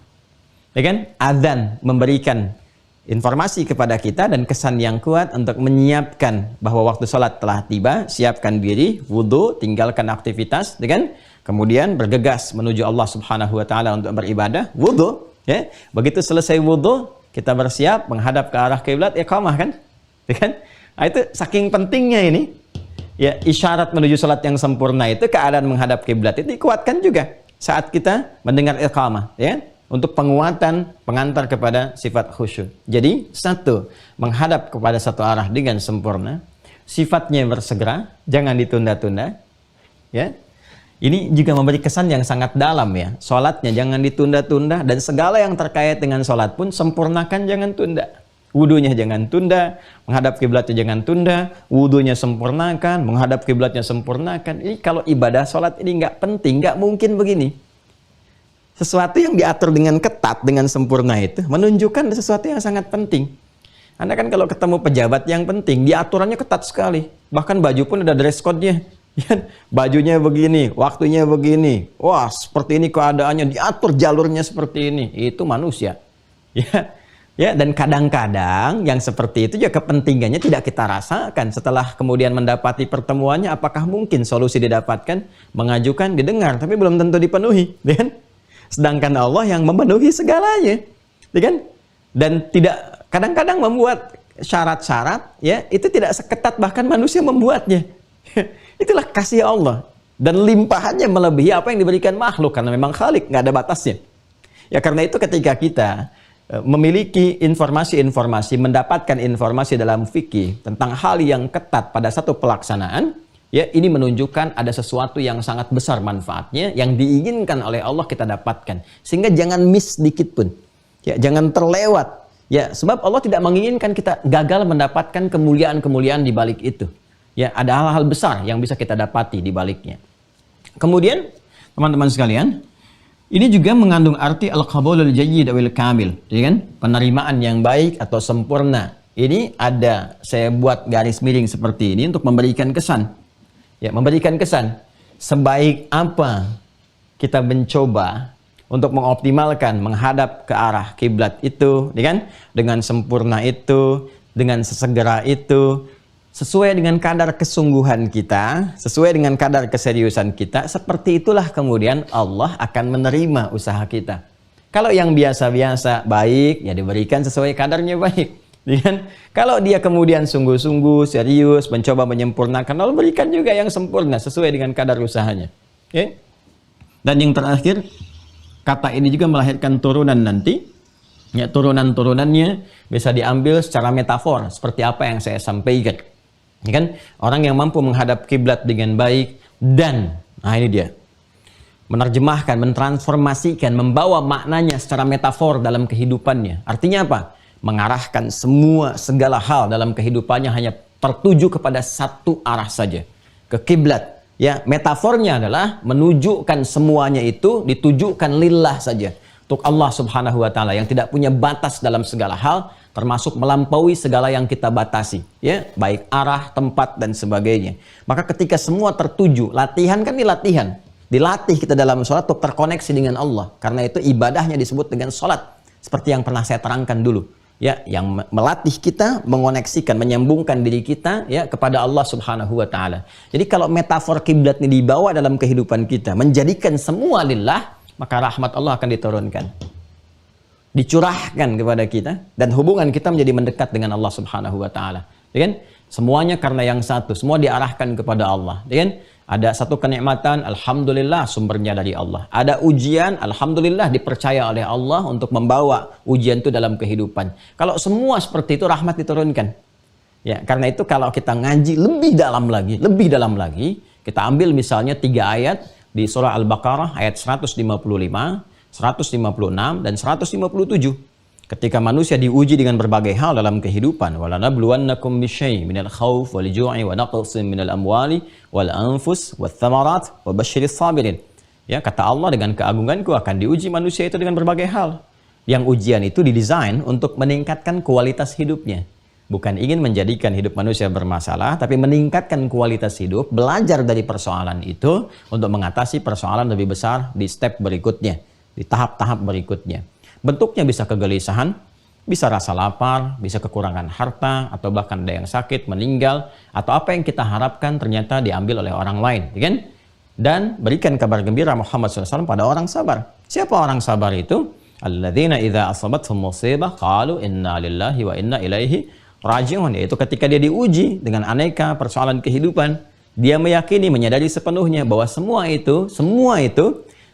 Ya kan? Adzan memberikan informasi kepada kita dan kesan yang kuat untuk menyiapkan bahwa waktu sholat telah tiba, siapkan diri, wudhu, tinggalkan aktivitas, ya kan? Kemudian bergegas menuju Allah Subhanahu wa taala untuk beribadah, wudhu, ya. Begitu selesai wudhu, kita bersiap menghadap ke arah kiblat, iqamah kan? Ya kan? Nah, itu saking pentingnya ini. Ya, isyarat menuju sholat yang sempurna itu keadaan menghadap kiblat itu dikuatkan juga saat kita mendengar iqamah, ya. Untuk penguatan pengantar kepada sifat khusyuk. Jadi, satu, menghadap kepada satu arah dengan sempurna, sifatnya bersegera, jangan ditunda-tunda. Ya. Ini juga memberi kesan yang sangat dalam ya. Salatnya jangan ditunda-tunda dan segala yang terkait dengan salat pun sempurnakan, jangan tunda. Wudunya jangan tunda, menghadap kiblatnya jangan tunda, wudunya sempurnakan, menghadap kiblatnya sempurnakan. Ini kalau ibadah salat ini nggak penting, nggak mungkin begini. Sesuatu yang diatur dengan ketat, dengan sempurna itu menunjukkan sesuatu yang sangat penting. Anda kan kalau ketemu pejabat yang penting, diaturannya ketat sekali. Bahkan baju pun ada dress code-nya. Bajunya begini, waktunya begini. Wah, seperti ini keadaannya, diatur jalurnya seperti ini. Itu manusia. Ya, dan kadang-kadang yang seperti itu juga kepentingannya tidak kita rasakan. Setelah kemudian mendapati pertemuannya, apakah mungkin solusi didapatkan? Mengajukan, didengar, tapi belum tentu dipenuhi. Kan? Sedangkan Allah yang memenuhi segalanya, ya kan? Dan tidak kadang-kadang membuat syarat-syarat, ya itu tidak seketat bahkan manusia membuatnya. Itulah kasih Allah dan limpahannya melebihi apa yang diberikan makhluk karena memang Khalik, nggak ada batasnya. Ya karena itu ketika kita memiliki informasi-informasi, mendapatkan informasi dalam fikih tentang hal yang ketat pada satu pelaksanaan. Ya, ini menunjukkan ada sesuatu yang sangat besar manfaatnya yang diinginkan oleh Allah kita dapatkan. Sehingga jangan miss sedikit pun. Ya, jangan terlewat. Ya, sebab Allah tidak menginginkan kita gagal mendapatkan kemuliaan-kemuliaan di balik itu. Ya, ada hal-hal besar yang bisa kita dapati di baliknya. Kemudian, teman-teman sekalian, ini juga mengandung arti al-qabulul jayyid awil kamil, ya kan? Penerimaan yang baik atau sempurna. Ini ada saya buat garis miring seperti ini untuk memberikan kesan. Ya, memberikan kesan sebaik apa kita mencoba untuk mengoptimalkan menghadap ke arah kiblat itu, ya kan? Dengan sempurna itu, dengan sesegera itu, sesuai dengan kadar kesungguhan kita, sesuai dengan kadar keseriusan kita, seperti itulah kemudian Allah akan menerima usaha kita. Kalau yang biasa-biasa baik, ya diberikan sesuai kadarnya baik. Dan kalau dia kemudian sungguh-sungguh, serius, mencoba menyempurnakan, Allah berikan juga yang sempurna sesuai dengan kadar usahanya. Okay? Dan yang terakhir, kata ini juga melahirkan turunan nanti. Ya, turunan-turunannya bisa diambil secara metafor, seperti apa yang saya sampaikan. Ya kan? Orang yang mampu menghadap kiblat dengan baik dan, nah ini dia, menerjemahkan, mentransformasikan, membawa maknanya secara metafor dalam kehidupannya. Artinya apa? Mengarahkan segala hal dalam kehidupannya hanya tertuju kepada satu arah saja, ke kiblat. Ya, metafornya adalah menunjukkan semuanya itu ditujukan lillah saja, untuk Allah Subhanahu wa taala yang tidak punya batas dalam segala hal, termasuk melampaui segala yang kita batasi, ya, baik arah, tempat dan sebagainya. Maka ketika semua tertuju, latihan kan latihan. Dilatih kita dalam sholat untuk terkoneksi dengan Allah. Karena itu ibadahnya disebut dengan sholat. Seperti yang pernah saya terangkan dulu. Ya, yang melatih kita, mengoneksikan, menyambungkan diri kita ya kepada Allah Subhanahu wa taala. Jadi kalau metafor kiblat ini dibawa dalam kehidupan kita, menjadikan semua lillah, maka rahmat Allah akan diturunkan. Dicurahkan kepada kita dan hubungan kita menjadi mendekat dengan Allah Subhanahu wa taala. Ya kan? Semuanya karena yang satu, semua diarahkan kepada Allah. Ya kan? Ada satu kenikmatan, alhamdulillah sumbernya dari Allah. Ada ujian, alhamdulillah dipercaya oleh Allah untuk membawa ujian itu dalam kehidupan. Kalau semua seperti itu, rahmat diturunkan. Ya, karena itu kalau kita ngaji lebih dalam lagi, kita ambil misalnya 3 ayat di surah Al-Baqarah ayat 155, 156 dan 157. Ketika manusia diuji dengan berbagai hal dalam kehidupan, walanabluwannakum bisyai' minal khauf wal ju'i wa naqsin minal amwali wal anfus wath thamarat wa basyiris sabirin. Ya, kata Allah, dengan keagunganku akan diuji manusia itu dengan berbagai hal. Yang ujian itu didesain untuk meningkatkan kualitas hidupnya. Bukan ingin menjadikan hidup manusia bermasalah, tapi meningkatkan kualitas hidup, belajar dari persoalan itu untuk mengatasi persoalan lebih besar di step berikutnya, di tahap-tahap berikutnya. Bentuknya bisa kegelisahan, bisa rasa lapar, bisa kekurangan harta, atau bahkan ada yang sakit, meninggal, atau apa yang kita harapkan ternyata diambil oleh orang lain, ya kan? Dan berikan kabar gembira Muhammad SAW pada orang sabar. Siapa orang sabar itu? Alladzina idza asabathum musibah qalu inna lillahi wa inna ilaihi raji'un. Yaitu ketika dia diuji dengan aneka persoalan kehidupan, dia meyakini, menyadari sepenuhnya bahwa semua itu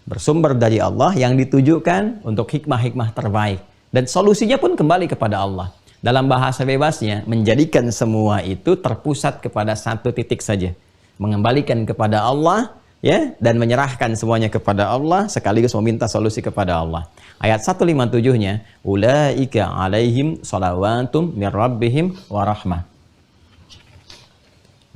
bersumber dari Allah yang ditujukan untuk hikmah-hikmah terbaik. Dan solusinya pun kembali kepada Allah. Dalam bahasa bebasnya, menjadikan semua itu terpusat kepada satu titik saja. Mengembalikan kepada Allah, ya, dan menyerahkan semuanya kepada Allah, sekaligus meminta solusi kepada Allah. Ayat 157-nya, ulaika alaihim salawatum mir rabbihim wa rahmah.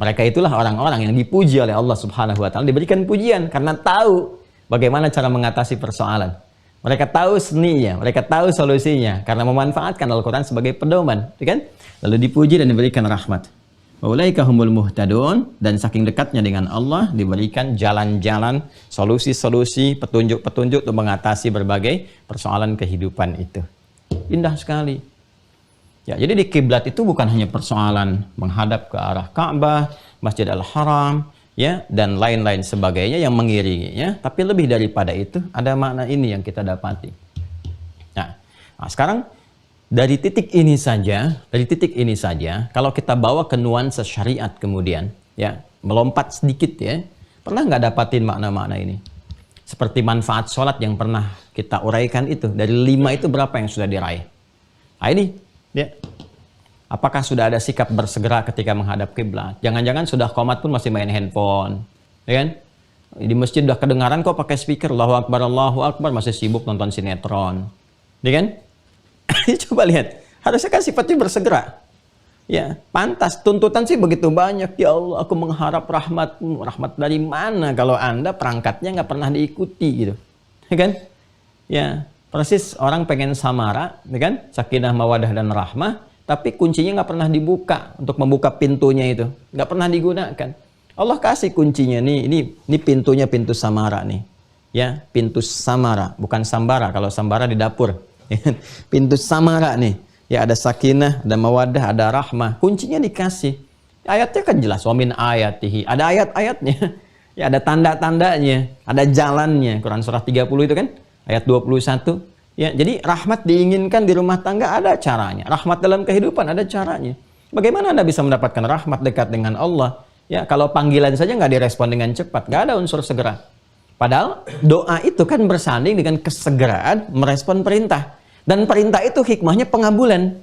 Mereka itulah orang-orang yang dipuji oleh Allah Subhanahu wa taala, diberikan pujian karena tahu bagaimana cara mengatasi persoalan. Mereka tahu seninya, mereka tahu solusinya karena memanfaatkan Al-Quran sebagai pedoman, kan? Lalu dipuji dan diberikan rahmat. Ulaika humul muhtadun, dan saking dekatnya dengan Allah diberikan jalan-jalan, solusi-solusi, petunjuk-petunjuk untuk mengatasi berbagai persoalan kehidupan itu. Indah sekali. Ya, jadi di kiblat itu bukan hanya persoalan menghadap ke arah Ka'bah, Masjid Al-Haram, ya, dan lain-lain sebagainya yang mengiringinya, tapi lebih daripada itu ada makna ini yang kita dapati. Nah, sekarang dari titik ini saja, kalau kita bawa ke nuansa syariat kemudian, ya, melompat sedikit, ya, pernah nggak dapatin makna-makna ini? Seperti manfaat sholat yang pernah kita uraikan itu, dari 5 itu berapa yang sudah diraih? Nah, ini, ya. Apakah sudah ada sikap bersegera ketika menghadap kiblat? Jangan-jangan sudah qomat pun masih main handphone, ya kan? Di masjid udah kedengaran kok pakai speaker, Allahu Akbar, masih sibuk nonton sinetron, ya kan? Coba lihat, harusnya kan sifatnya bersegera. Ya, pantas, tuntutan sih begitu banyak. Ya Allah, aku mengharap rahmatmu. Rahmat dari mana kalau Anda perangkatnya nggak pernah diikuti, gitu, ya kan? Ya, persis orang pengen samara, ya kan? Sakinah, mawadah dan rahmah. Tapi kuncinya nggak pernah dibuka untuk membuka pintunya itu, nggak pernah digunakan. Allah kasih kuncinya nih, ini pintunya, pintu samara nih, ya, pintu samara, bukan sambara. Kalau sambara di dapur, pintu samara nih, ya, ada sakinah, ada mawadah, ada rahmah. Kuncinya dikasih. Ayatnya kan jelas, wa min ayatihi, ada ayat-ayatnya, ya, ada tanda-tandanya, ada jalannya. Quran surah 30 itu kan, ayat 21. Ya, jadi rahmat diinginkan di rumah tangga ada caranya. Rahmat dalam kehidupan ada caranya. Bagaimana Anda bisa mendapatkan rahmat dekat dengan Allah? Ya, kalau panggilan saja nggak direspon dengan cepat, nggak ada unsur segera. Padahal doa itu kan bersanding dengan kesegeraan merespon perintah. Dan perintah itu hikmahnya pengabulan.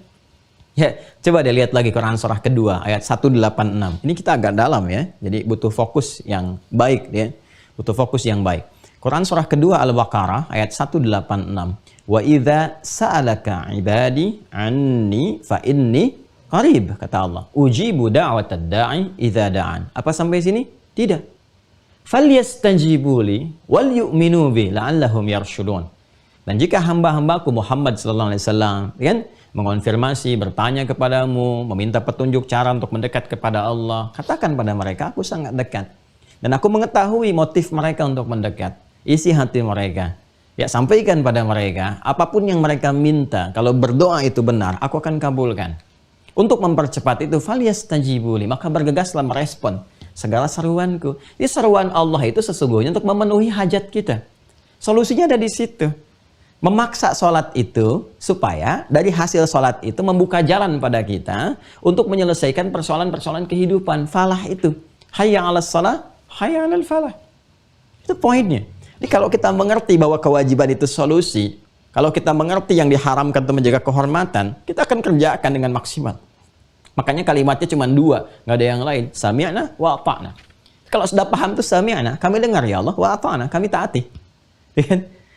Ya, coba deh lihat lagi Quran surah kedua ayat 186. Ini kita agak dalam, ya. Jadi butuh fokus yang baik, ya. Butuh fokus yang baik. Quran surah kedua Al-Baqarah ayat 186. Wa idza sa'alaka ibadi anni fa inni qarib, kata Allah. Ujibu da'watad da'i idza da'an. Apa sampai sini? Tidak. Falyastajibu li wal yu'minu bi la'allahum yarshudun. Dan jika hamba-hambaku Muhammad sallallahu alaihi wasallam kan mengonfirmasi, bertanya kepadamu, meminta petunjuk cara untuk mendekat kepada Allah, katakan pada mereka, aku sangat dekat. Dan aku mengetahui motif mereka untuk mendekat, isi hati mereka. Ya, sampaikan pada mereka, apapun yang mereka minta, kalau berdoa itu benar, aku akan kabulkan. Untuk mempercepat itu, falyastajibu li, maka bergegaslah merespon segala seruanku. Jadi seruan Allah itu sesungguhnya untuk memenuhi hajat kita. Solusinya ada di situ. Memaksa sholat itu supaya dari hasil sholat itu membuka jalan pada kita untuk menyelesaikan persoalan-persoalan kehidupan. Falah itu. Hayya 'alas shalah, hayya 'alal falah. Itu poinnya. Jadi kalau kita mengerti bahwa kewajiban itu solusi, kalau kita mengerti yang diharamkan untuk menjaga kehormatan, kita akan kerjakan dengan maksimal. Makanya kalimatnya cuma dua, nggak ada yang lain. Sami'na wa ata'na. Kalau sudah paham tuh sami'na, kami dengar ya Allah, wa ata'na, kami taati.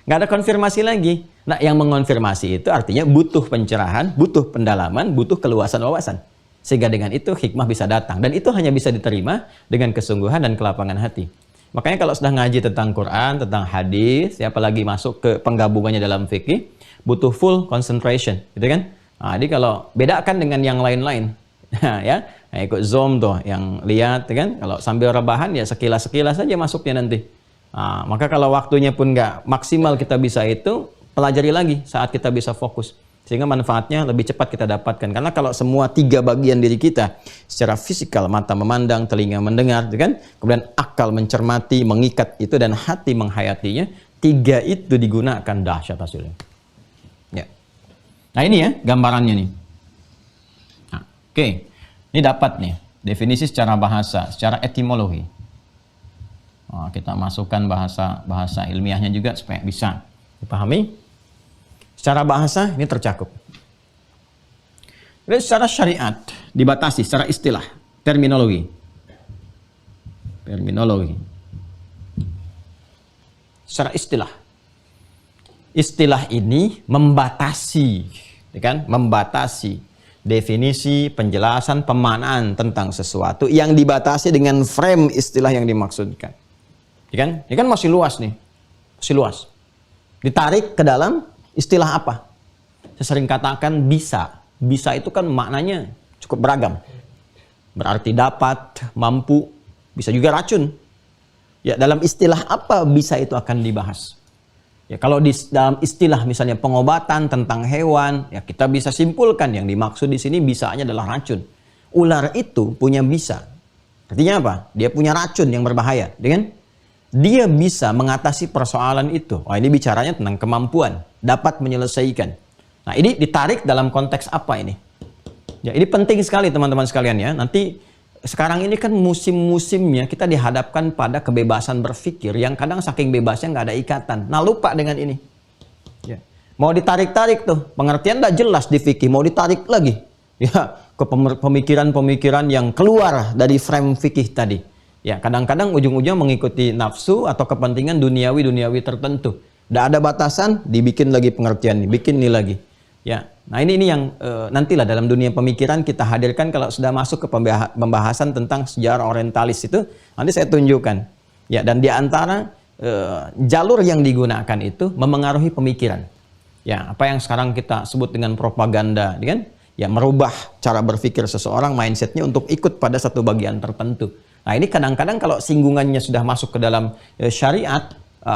Nggak ada konfirmasi lagi. Nah, yang mengonfirmasi itu artinya butuh pencerahan, butuh pendalaman, butuh keluasan wawasan. Sehingga dengan itu hikmah bisa datang. Dan itu hanya bisa diterima dengan kesungguhan dan kelapangan hati. Makanya kalau sudah ngaji tentang Quran, tentang hadis, apalagi masuk ke penggabungannya dalam fikih, butuh full concentration, gitu kan? Nah, jadi kalau bedakan dengan yang lain-lain, ya, nah, ikut Zoom tuh, yang lihat, kan? Kalau sambil rebahan ya sekilas-sekilas saja masuknya nanti. Nah, maka kalau waktunya pun nggak maksimal kita bisa itu, pelajari lagi saat kita bisa fokus. Sehingga manfaatnya lebih cepat kita dapatkan. Karena kalau semua tiga bagian diri kita, secara fisikal, mata memandang, telinga mendengar, kan? Kemudian akal mencermati, mengikat itu, dan hati menghayatinya, tiga itu digunakan, dahsyat hasilnya. Ya. Nah ini ya gambarannya nih. Nah, oke. Ini dapat nih, definisi secara bahasa, secara etimologi. Nah, kita masukkan bahasa ilmiahnya juga supaya bisa dipahami. Secara bahasa ini tercakup. Jadi secara syariat dibatasi, secara istilah, terminologi. Secara istilah. Istilah ini membatasi, kan? Membatasi definisi, penjelasan, pemaknaan tentang sesuatu yang dibatasi dengan frame istilah yang dimaksudkan. Kan? Ini kan masih luas nih. Masih luas. Ditarik ke dalam istilah apa? Saya sering katakan bisa. Bisa itu kan maknanya cukup beragam. Berarti dapat, mampu, bisa juga racun. Ya, dalam istilah apa bisa itu akan dibahas. Ya, kalau dalam istilah misalnya pengobatan tentang hewan, ya kita bisa simpulkan yang dimaksud di sini bisanya adalah racun. Ular itu punya bisa. Artinya apa? Dia punya racun yang berbahaya, kan? Dia bisa mengatasi persoalan itu. Wah, ini bicaranya tentang kemampuan, dapat menyelesaikan. Nah, ini ditarik dalam konteks apa ini? Ya, ini penting sekali teman-teman sekalian ya. Nanti sekarang ini kan musim-musimnya kita dihadapkan pada kebebasan berpikir yang kadang saking bebasnya nggak ada ikatan. Nah, lupa dengan ini. Ya. Mau ditarik-tarik tuh, pengertian nggak jelas di fikih, mau ditarik lagi. Ya, ke pemikiran-pemikiran yang keluar dari frame fikih tadi. Ya, kadang-kadang ujung-ujung mengikuti nafsu atau kepentingan duniawi tertentu. Tidak ada batasan, dibikin lagi pengertian, bikin ini lagi. Ya, nah ini yang nantilah dalam dunia pemikiran kita hadirkan kalau sudah masuk ke pembahasan tentang sejarah orientalis itu, nanti saya tunjukkan. Ya, dan di antara jalur yang digunakan itu memengaruhi pemikiran. Ya, apa yang sekarang kita sebut dengan propaganda, kan? Ya, merubah cara berpikir seseorang, mindsetnya untuk ikut pada satu bagian tertentu. Nah, ini kadang-kadang kalau singgungannya sudah masuk ke dalam syariat,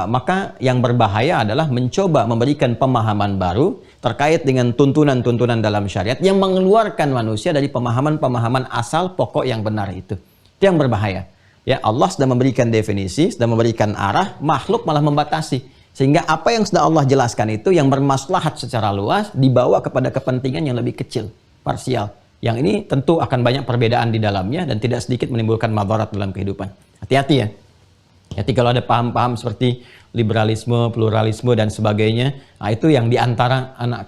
maka yang berbahaya adalah mencoba memberikan pemahaman baru terkait dengan tuntunan-tuntunan dalam syariat yang mengeluarkan manusia dari pemahaman-pemahaman asal pokok yang benar itu. Itu yang berbahaya. Ya, Allah sudah memberikan definisi, sudah memberikan arah, makhluk malah membatasi. Sehingga apa yang sudah Allah jelaskan itu yang bermaslahat secara luas dibawa kepada kepentingan yang lebih kecil, parsial. Yang ini tentu akan banyak perbedaan di dalamnya dan tidak sedikit menimbulkan madarat dalam kehidupan. Hati-hati ya. Hati kalau ada paham-paham seperti liberalisme, pluralisme dan sebagainya, nah itu yang diantara anak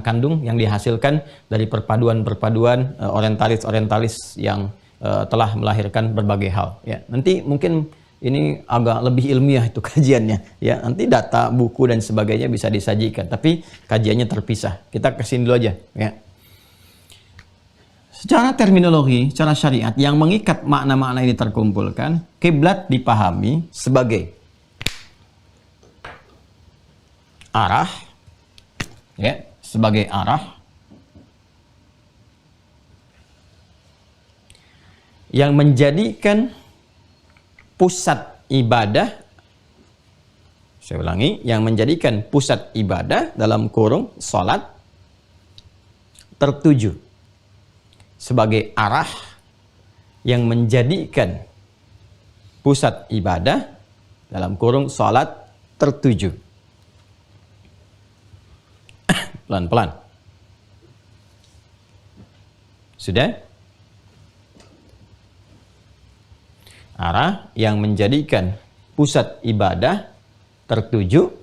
kandung yang dihasilkan dari perpaduan-perpaduan orientalis yang telah melahirkan berbagai hal. Ya, nanti mungkin ini agak lebih ilmiah itu kajiannya. Ya, nanti data, buku dan sebagainya bisa disajikan, tapi kajiannya terpisah. Kita kesini dulu aja. Ya. Secara terminologi, secara syariat yang mengikat makna-makna ini terkumpulkan, kiblat dipahami sebagai arah, ya, sebagai arah yang menjadikan pusat ibadah, saya ulangi, yang menjadikan pusat ibadah dalam kurung salat tertuju, sebagai arah yang menjadikan pusat ibadah dalam kurung salat tertuju. Pelan-pelan. Sudah? Arah yang menjadikan pusat ibadah tertuju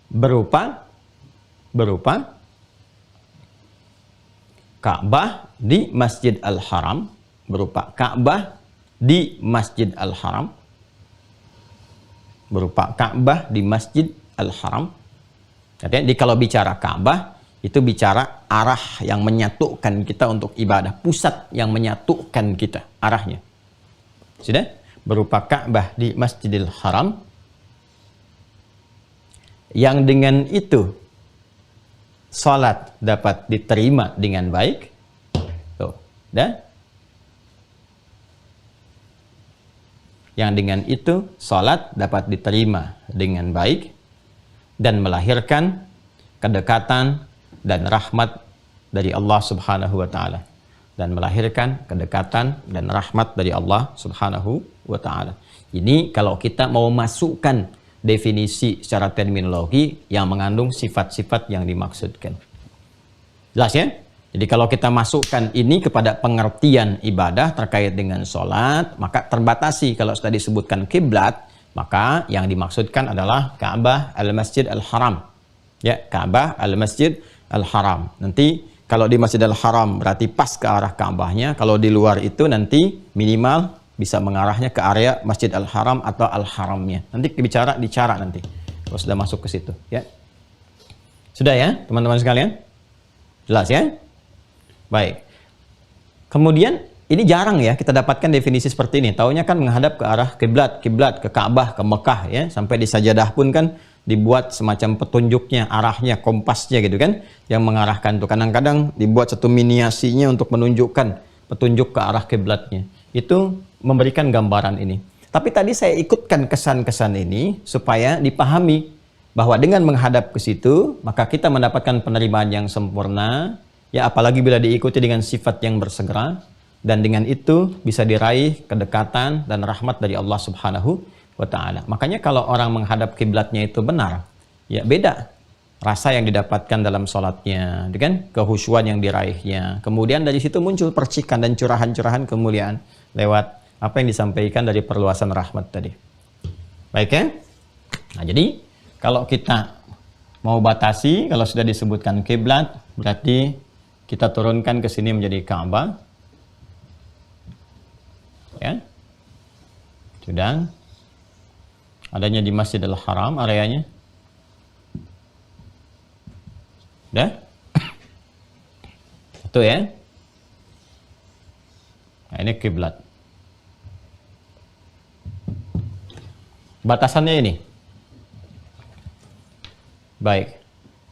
berupa Ka'bah di Masjid Al-Haram, berupa Ka'bah di Masjid Al-Haram, berupa Ka'bah di Masjid Al-Haram. Artinya kalau bicara Ka'bah itu bicara arah yang menyatukan kita untuk ibadah, pusat yang menyatukan kita, arahnya. Sudah? Berupa Ka'bah di Masjidil Haram, yang dengan itu salat dapat diterima dengan baik. Tuh, dah? Yang dengan itu salat dapat diterima dengan baik dan melahirkan kedekatan dan rahmat dari Allah Subhanahu wa taala, dan melahirkan kedekatan dan rahmat dari Allah Subhanahu wa taala. Ini kalau kita mau masukkan definisi secara terminologi yang mengandung sifat-sifat yang dimaksudkan. Jelas ya? Jadi kalau kita masukkan ini kepada pengertian ibadah terkait dengan sholat, maka terbatasi. Kalau sudah disebutkan kiblat, maka yang dimaksudkan adalah Ka'bah al-Masjid al-Haram. Ya, Ka'bah al-Masjid Al-Haram. Nanti kalau di Masjid Al-Haram berarti pas ke arah Ka'bahnya. Kalau di luar itu nanti minimal bisa mengarahnya ke area Masjid Al-Haram atau Al-Haramnya. Nanti bicara di cara nanti. Kalau sudah masuk ke situ, ya. Sudah ya, teman-teman sekalian? Jelas ya? Baik. Kemudian ini jarang ya kita dapatkan definisi seperti ini. Taunya kan menghadap ke arah kiblat, ke Ka'bah, ke Mekah ya. Sampai di sajadah pun kan dibuat semacam petunjuknya, arahnya, kompasnya gitu kan, yang mengarahkan tuh. Kadang-kadang dibuat satu miniasinya untuk menunjukkan petunjuk ke arah kiblatnya. Itu memberikan gambaran ini. Tapi tadi saya ikutkan kesan-kesan ini supaya dipahami bahwa dengan menghadap ke situ, maka kita mendapatkan penerimaan yang sempurna, ya, apalagi bila diikuti dengan sifat yang bersegera, dan dengan itu bisa diraih kedekatan dan rahmat dari Allah Subhanahu wa ta'ala. Makanya kalau orang menghadap kiblatnya itu benar, ya beda rasa yang didapatkan dalam sholatnya, kan? Kehusyuan yang diraihnya. Kemudian dari situ muncul percikan dan curahan-curahan kemuliaan lewat apa yang disampaikan dari perluasan rahmat tadi. Baik ya? Nah, jadi kalau kita mau batasi, kalau sudah disebutkan kiblat, berarti kita turunkan ke sini menjadi Ka'bah. Ya. Sudah. Adanya di Masjidil Haram areanya. Udah? Itu ya. Nah, ini kiblat. Batasannya ini. Baik.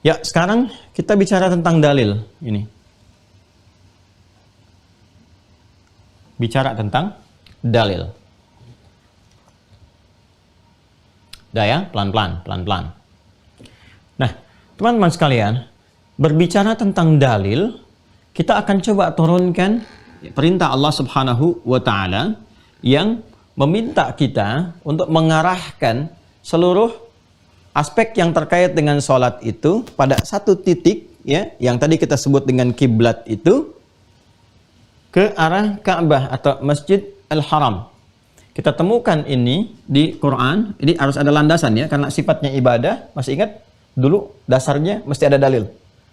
Ya, sekarang kita bicara tentang dalil ini. Bicara tentang dalil. Udah ya, pelan-pelan. Nah, teman-teman sekalian, berbicara tentang dalil, kita akan coba turunkan perintah Allah Subhanahu wa ta'ala yang meminta kita untuk mengarahkan seluruh aspek yang terkait dengan sholat itu pada satu titik, ya, yang tadi kita sebut dengan kiblat itu, ke arah Ka'bah atau Masjid Al-Haram. Kita temukan ini di Quran. Ini harus ada landasan ya, karena sifatnya ibadah. Masih ingat dulu dasarnya mesti ada dalil.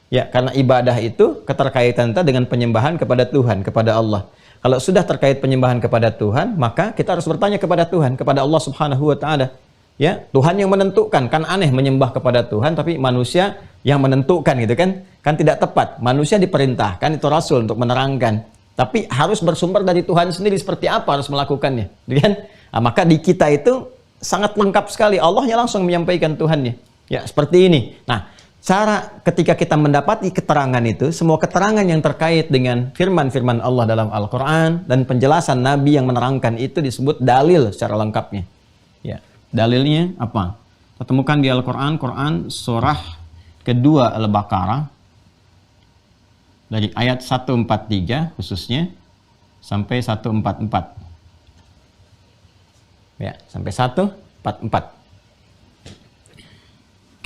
Ya, karena ibadah itu keterkaitan dengan penyembahan kepada Tuhan, kepada Allah. Kalau sudah terkait penyembahan kepada Tuhan, maka kita harus bertanya kepada Tuhan, kepada Allah Subhanahu wa taala. Ya, Tuhan yang menentukan. Kan aneh menyembah kepada Tuhan tapi manusia yang menentukan gitu kan? Kan tidak tepat. Manusia diperintahkan itu rasul untuk menerangkan. Tapi harus bersumber dari Tuhan sendiri seperti apa harus melakukannya, gitu kan? Nah, maka di kita itu sangat lengkap sekali. Allahnya langsung menyampaikan Tuhannya. Ya, seperti ini. Nah, cara ketika kita mendapati keterangan itu, semua keterangan yang terkait dengan firman-firman Allah dalam Al-Quran dan penjelasan Nabi yang menerangkan itu disebut dalil secara lengkapnya. Ya, dalilnya apa? Kita temukan di Al-Quran, surah kedua Al-Baqarah, dari ayat 143 khususnya, sampai 144. Ya, sampai 144.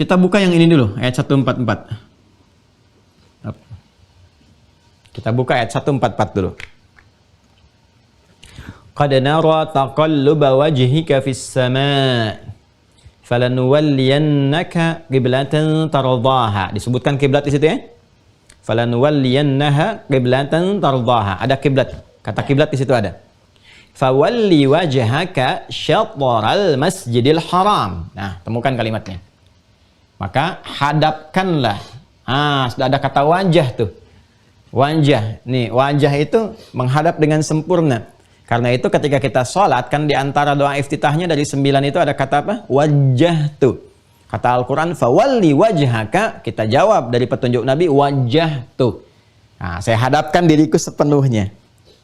Kita buka yang ini dulu, ayat 144. Kita buka ayat 144 dulu. Qad nara taqalluba wajhika fis sama' falanuwalliyannaka qiblatan tardaha. Disebutkan kiblat di situ ya. Falanuwalliyannaha qiblatan tardaha. Ada kiblat. Kata kiblat di situ ada. Fawalli wajhaka syatral masjidil haram. Nah, temukan kalimatnya. Maka hadapkanlah. Sudah ada kata wajah tuh. Wajah. Nih, wajah itu menghadap dengan sempurna. Karena itu ketika kita sholat, kan di antara doa iftitahnya dari 9 itu ada kata apa? Wajah tuh. Kata Al-Quran, fawalli wajhaka. Kita jawab dari petunjuk Nabi, wajah tuh. Nah, saya hadapkan diriku sepenuhnya.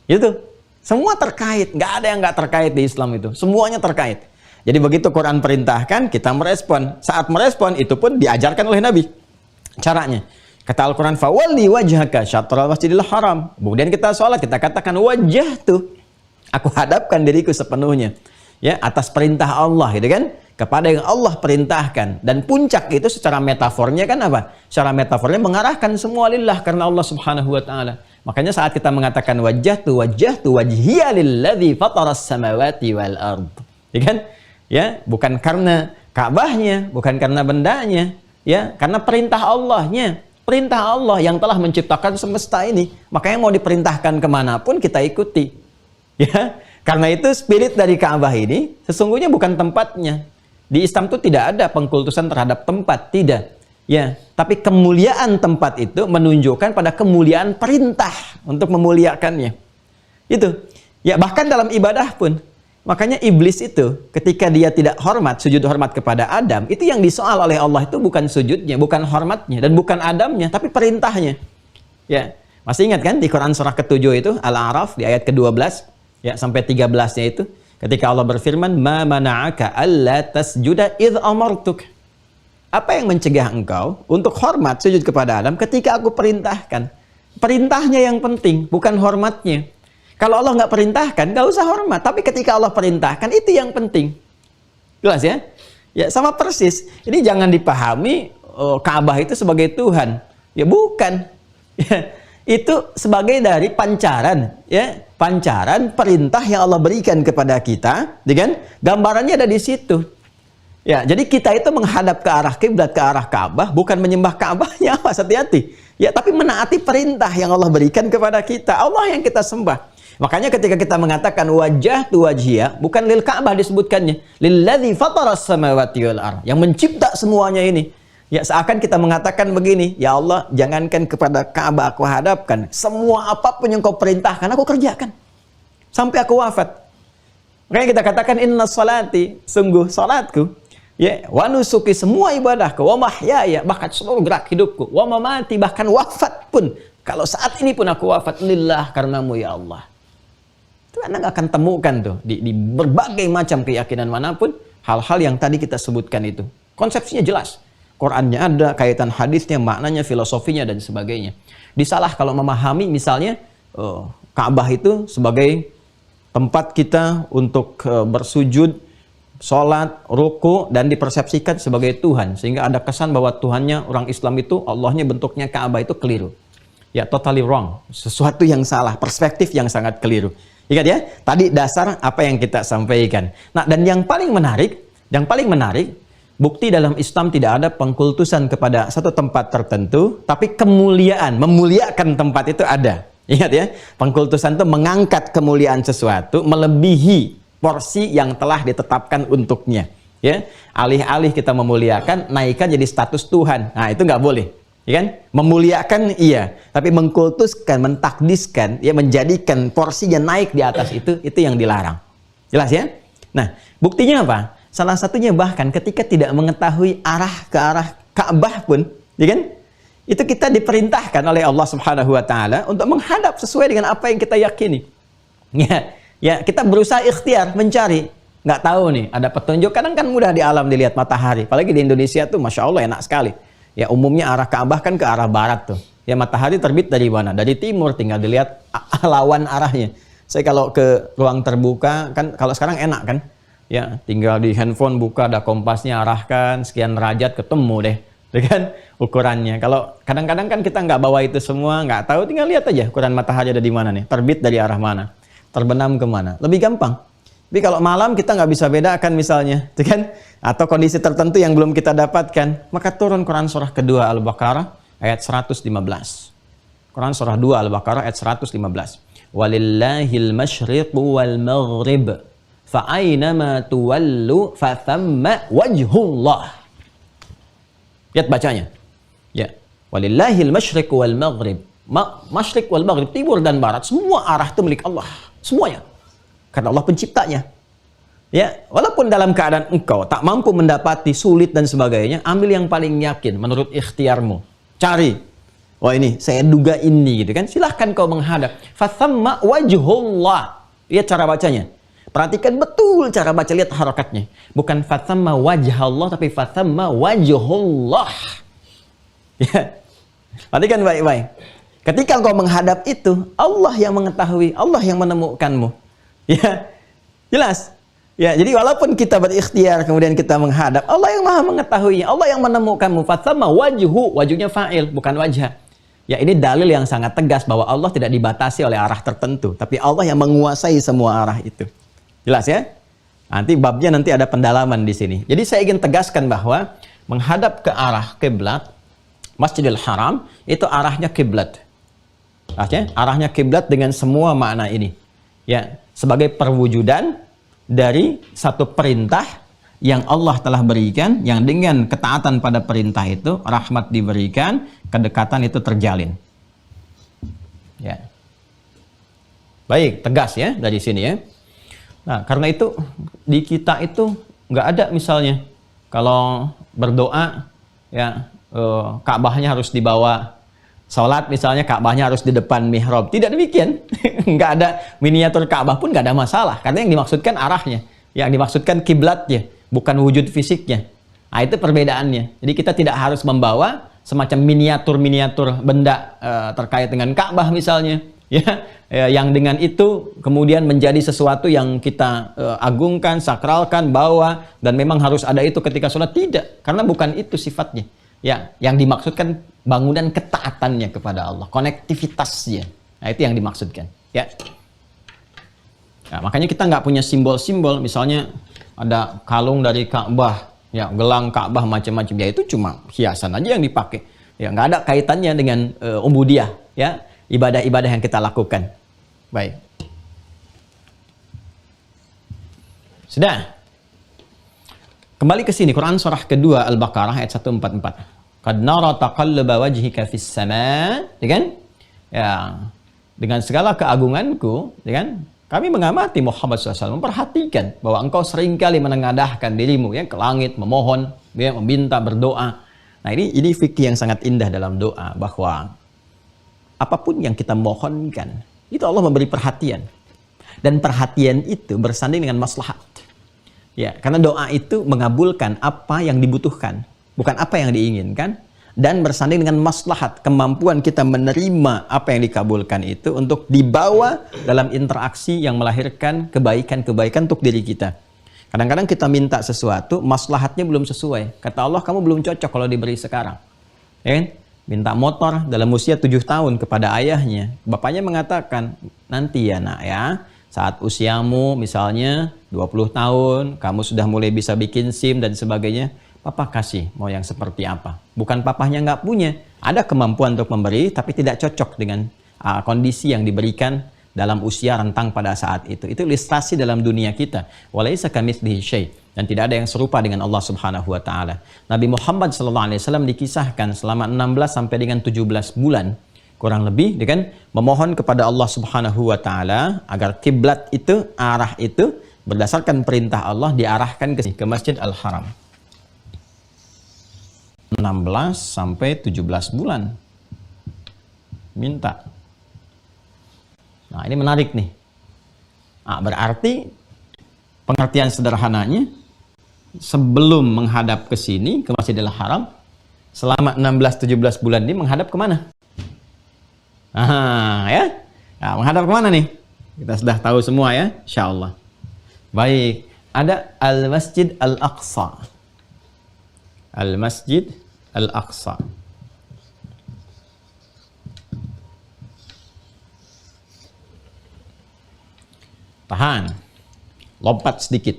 Itu. Semua terkait. Nggak ada yang nggak terkait di Islam itu. Semuanya terkait. Jadi begitu Quran perintahkan, kita merespon. Saat merespon, itu pun diajarkan oleh Nabi. Caranya. Kata Al-Quran, fawalli wajhaka syatral masjidil haram. Kemudian kita sholat, kita katakan wajah tuh. Aku hadapkan diriku sepenuhnya. Ya, atas perintah Allah, gitu kan? Kepada yang Allah perintahkan. Dan puncak itu secara metafornya kan apa? Secara metafornya mengarahkan semua lillah karena Allah Subhanahu wa taala. Makanya saat kita mengatakan wajhtu wajhiya lilladzi fataras samawati wal ard. Ya kan? Ya, bukan karena Ka'bahnya, bukan karena bendanya, ya, karena perintah Allahnya. Perintah Allah yang telah menciptakan semesta ini. Makanya mau diperintahkan kemanapun kita ikuti. Ya, karena itu spirit dari Ka'bah ini sesungguhnya bukan tempatnya. Di Islam itu tidak ada pengkultusan terhadap tempat, tidak. Ya, tapi kemuliaan tempat itu menunjukkan pada kemuliaan perintah untuk memuliakannya. Itu. Ya, bahkan dalam ibadah pun. Makanya iblis itu ketika dia tidak hormat, sujud hormat kepada Adam, itu yang disoal oleh Allah itu bukan sujudnya, bukan hormatnya dan bukan Adamnya, tapi perintahnya. Ya, masih ingat kan di Quran surah ke-7 itu Al-A'raf di ayat ke-12 ya sampai 13-nya itu. Ketika Allah berfirman, "Ma mana'aka alla tasjuda idh amartuk." Apa yang mencegah engkau untuk hormat sujud kepada Adam ketika aku perintahkan? Perintahnya yang penting, bukan hormatnya. Kalau Allah nggak perintahkan, nggak usah hormat. Tapi ketika Allah perintahkan, itu yang penting. Jelas ya? Ya, sama persis. Ini jangan dipahami Ka'bah itu sebagai Tuhan. Ya, bukan. Ya, itu sebagai dari pancaran, ya. Pancaran perintah yang Allah berikan kepada kita, kan? Gambarannya ada di situ. Ya, jadi kita itu menghadap ke arah kiblat, ke arah Ka'bah, bukan menyembah Ka'bahnya, awas hati-hati. Ya, tapi menaati perintah yang Allah berikan kepada kita. Allah yang kita sembah. Makanya ketika kita mengatakan wajhtu wajhiya, bukan lil Ka'bah disebutkannya, lilladzi fataras samawati wal ardh, yang mencipta semuanya ini. Ya, seakan kita mengatakan begini, ya Allah, jangankan kepada Ka'bah aku hadapkan, semua apapun yang kau perintahkan, aku kerjakan. Sampai aku wafat. Makanya kita katakan, inna salati, sungguh salatku, ya, wa nusuki, semua ibadahku, wa mahyaya, bahkan seluruh gerak hidupku, wa mamati, bahkan wafat pun, kalau saat ini pun aku wafat, lillah, karenamu ya Allah. Itu Anda nggak akan temukan tuh, di berbagai macam keyakinan manapun, hal-hal yang tadi kita sebutkan itu. Konsepsinya jelas. Qurannya ada, kaitan hadisnya, maknanya, filosofinya, dan sebagainya. Disalah kalau memahami misalnya Ka'bah itu sebagai tempat kita untuk bersujud, sholat, ruku, dan dipersepsikan sebagai Tuhan. Sehingga ada kesan bahwa Tuhannya orang Islam itu, Allahnya bentuknya Ka'bah itu keliru. Ya, totally wrong. Sesuatu yang salah, perspektif yang sangat keliru. Ingat ya, tadi dasar apa yang kita sampaikan. Nah, dan yang paling menarik, bukti dalam Islam tidak ada pengkultusan kepada satu tempat tertentu, tapi kemuliaan, memuliakan tempat itu ada. Ingat ya, pengkultusan itu mengangkat kemuliaan sesuatu melebihi porsi yang telah ditetapkan untuknya. Ya, alih-alih kita memuliakan, naikkan jadi status Tuhan. Nah, itu nggak boleh. Ya kan? Memuliakan iya, tapi mengkultuskan, mentakdiskan, ya menjadikan porsinya naik di atas itu yang dilarang. Jelas ya? Nah, buktinya apa? Salah satunya bahkan ketika tidak mengetahui arah ke arah Ka'bah pun, ya kan? Itu kita diperintahkan oleh Allah Subhanahu wa taala untuk menghadap sesuai dengan apa yang kita yakini. Ya, kita berusaha ikhtiar mencari. Nggak tahu nih, ada petunjuk. Kadang kan mudah di alam dilihat matahari. Apalagi di Indonesia tuh, Masya Allah enak sekali. Ya, umumnya arah Ka'bah kan ke arah barat tuh. Ya, matahari terbit dari mana? Dari timur, tinggal dilihat lawan arahnya. Saya kalau ke ruang terbuka, kan kalau sekarang enak kan? Ya, tinggal di handphone buka, ada kompasnya, arahkan, sekian derajat, ketemu deh. Dengan ukurannya. Kalau kadang-kadang kan kita nggak bawa itu semua, nggak tahu, tinggal lihat aja ukuran matahari ada di mana nih. Terbit dari arah mana? Terbenam kemana? Lebih gampang. Tapi kalau malam kita nggak bisa bedakan misalnya, kan? Atau kondisi tertentu yang belum kita dapatkan, maka turun Quran surah kedua Al-Baqarah ayat 115. Quran surah 2 Al-Baqarah ayat 115. Walillahil masyriqu wal maghrib fa aynama tuwallu fa thamma wajhullah. Lihat bacanya. Ya. Walillahil masyriqu wal maghrib. Masyriq wal maghrib, timur dan barat, semua arah itu milik Allah. Semuanya. Karena Allah penciptanya. Ya, walaupun dalam keadaan engkau tak mampu mendapati, sulit dan sebagainya, ambil yang paling yakin menurut ikhtiarmu. Cari. Wah, ini saya duga ini gitu kan. Silahkan kau menghadap. Fathamma wajhullah. Lihat cara bacanya. Perhatikan betul cara baca, lihat harakatnya. Bukan fathamma wajhallah, tapi fathamma wajhullah. Ya. Perhatikan baik-baik. Ketika kau menghadap itu, Allah yang mengetahui, Allah yang menemukanmu. Ya, jelas. Ya, jadi walaupun kita berikhtiar kemudian kita menghadap, Allah yang Maha mengetahui, Allah yang menemukanmu. Fathamma wajhu, wajhunya fa'il, bukan wajah. Ya, ini dalil yang sangat tegas bahwa Allah tidak dibatasi oleh arah tertentu, tapi Allah yang menguasai semua arah itu. Jelas ya? Nanti babnya nanti ada pendalaman di sini. Jadi saya ingin tegaskan bahwa menghadap ke arah kiblat Masjidil Haram itu arahnya kiblat. Arahnya kiblat dengan semua makna ini. Ya, sebagai perwujudan dari satu perintah yang Allah telah berikan, yang dengan ketaatan pada perintah itu rahmat diberikan, kedekatan itu terjalin. Ya. Baik, tegas ya dari sini ya. Nah, karena itu di kita itu nggak ada misalnya kalau berdoa ya Ka'bahnya harus dibawa. Salat misalnya Ka'bahnya harus di depan mihrab. Tidak demikian. Nggak ada miniatur Ka'bah pun nggak ada masalah. Karena yang dimaksudkan arahnya. Yang dimaksudkan kiblatnya. Bukan wujud fisiknya. Nah, itu perbedaannya. Jadi kita tidak harus membawa semacam miniatur-miniatur benda terkait dengan Ka'bah misalnya. Ya, yang dengan itu kemudian menjadi sesuatu yang kita agungkan, sakralkan, bawa. Dan memang harus ada itu ketika sholat. Tidak. Karena bukan itu sifatnya. Ya, yang dimaksudkan bangunan ketaatannya kepada Allah, konektivitasnya. Nah, itu yang dimaksudkan. Ya. Nah, makanya kita nggak punya simbol-simbol, misalnya ada kalung dari Ka'bah, ya, gelang Ka'bah macam-macam. Ya, itu cuma hiasan aja yang dipakai. Ya, nggak ada kaitannya dengan ubudiyah, ya, ibadah-ibadah yang kita lakukan. Baik. Sudah. Kembali ke sini, Quran surah kedua Al-Baqarah ayat 144. Qad nara taqallaba wajhika fis sama, ya kan? Ya, dengan segala keagunganku, ya kan? Kami mengamati Muhammad SAW, memperhatikan bahwa engkau seringkali menengadahkan dirimu ya ke langit, memohon, ya, meminta, berdoa. Nah, ini fikih yang sangat indah dalam doa, bahwa apapun yang kita mohonkan, itu Allah memberi perhatian. Dan perhatian itu bersanding dengan maslahat. Ya, karena doa itu mengabulkan apa yang dibutuhkan, bukan apa yang diinginkan, dan bersanding dengan maslahat, kemampuan kita menerima apa yang dikabulkan itu untuk dibawa dalam interaksi yang melahirkan kebaikan-kebaikan untuk diri kita. Kadang-kadang kita minta sesuatu, maslahatnya belum sesuai. Kata Allah, kamu belum cocok kalau diberi sekarang. Ya kan? Minta motor dalam usia 7 tahun kepada ayahnya. Bapaknya mengatakan, nanti ya nak ya, saat usiamu misalnya 20 tahun, kamu sudah mulai bisa bikin SIM dan sebagainya, papa kasih mau yang seperti apa. Bukan papahnya nggak punya, ada kemampuan untuk memberi, tapi tidak cocok dengan kondisi yang diberikan dalam usia rentang pada saat itu. Itu ilustrasi dalam dunia kita. Walaisa kamitslihi syai', dan tidak ada yang serupa dengan Allah Subhanahu wa taala. Nabi Muhammad sallallahu alaihi wasallam dikisahkan selama 16 sampai dengan 17 bulan kurang lebih dengan memohon kepada Allah Subhanahu wa taala agar kiblat itu, arah itu berdasarkan perintah Allah diarahkan ke Masjid Al-Haram. 16 sampai 17 bulan minta. Nah, ini menarik nih. Nah, berarti pengertian sederhananya, sebelum menghadap ke sini, ke Masjidil Haram, selama 16-17 bulan ini menghadap kemana? Ya. Nah, menghadap kemana nih? Kita sudah tahu semua ya, insya Allah. Baik, ada Al-Masjid Al-Aqsa. Al-Masjid Al-Aqsa. Tahan, lompat sedikit.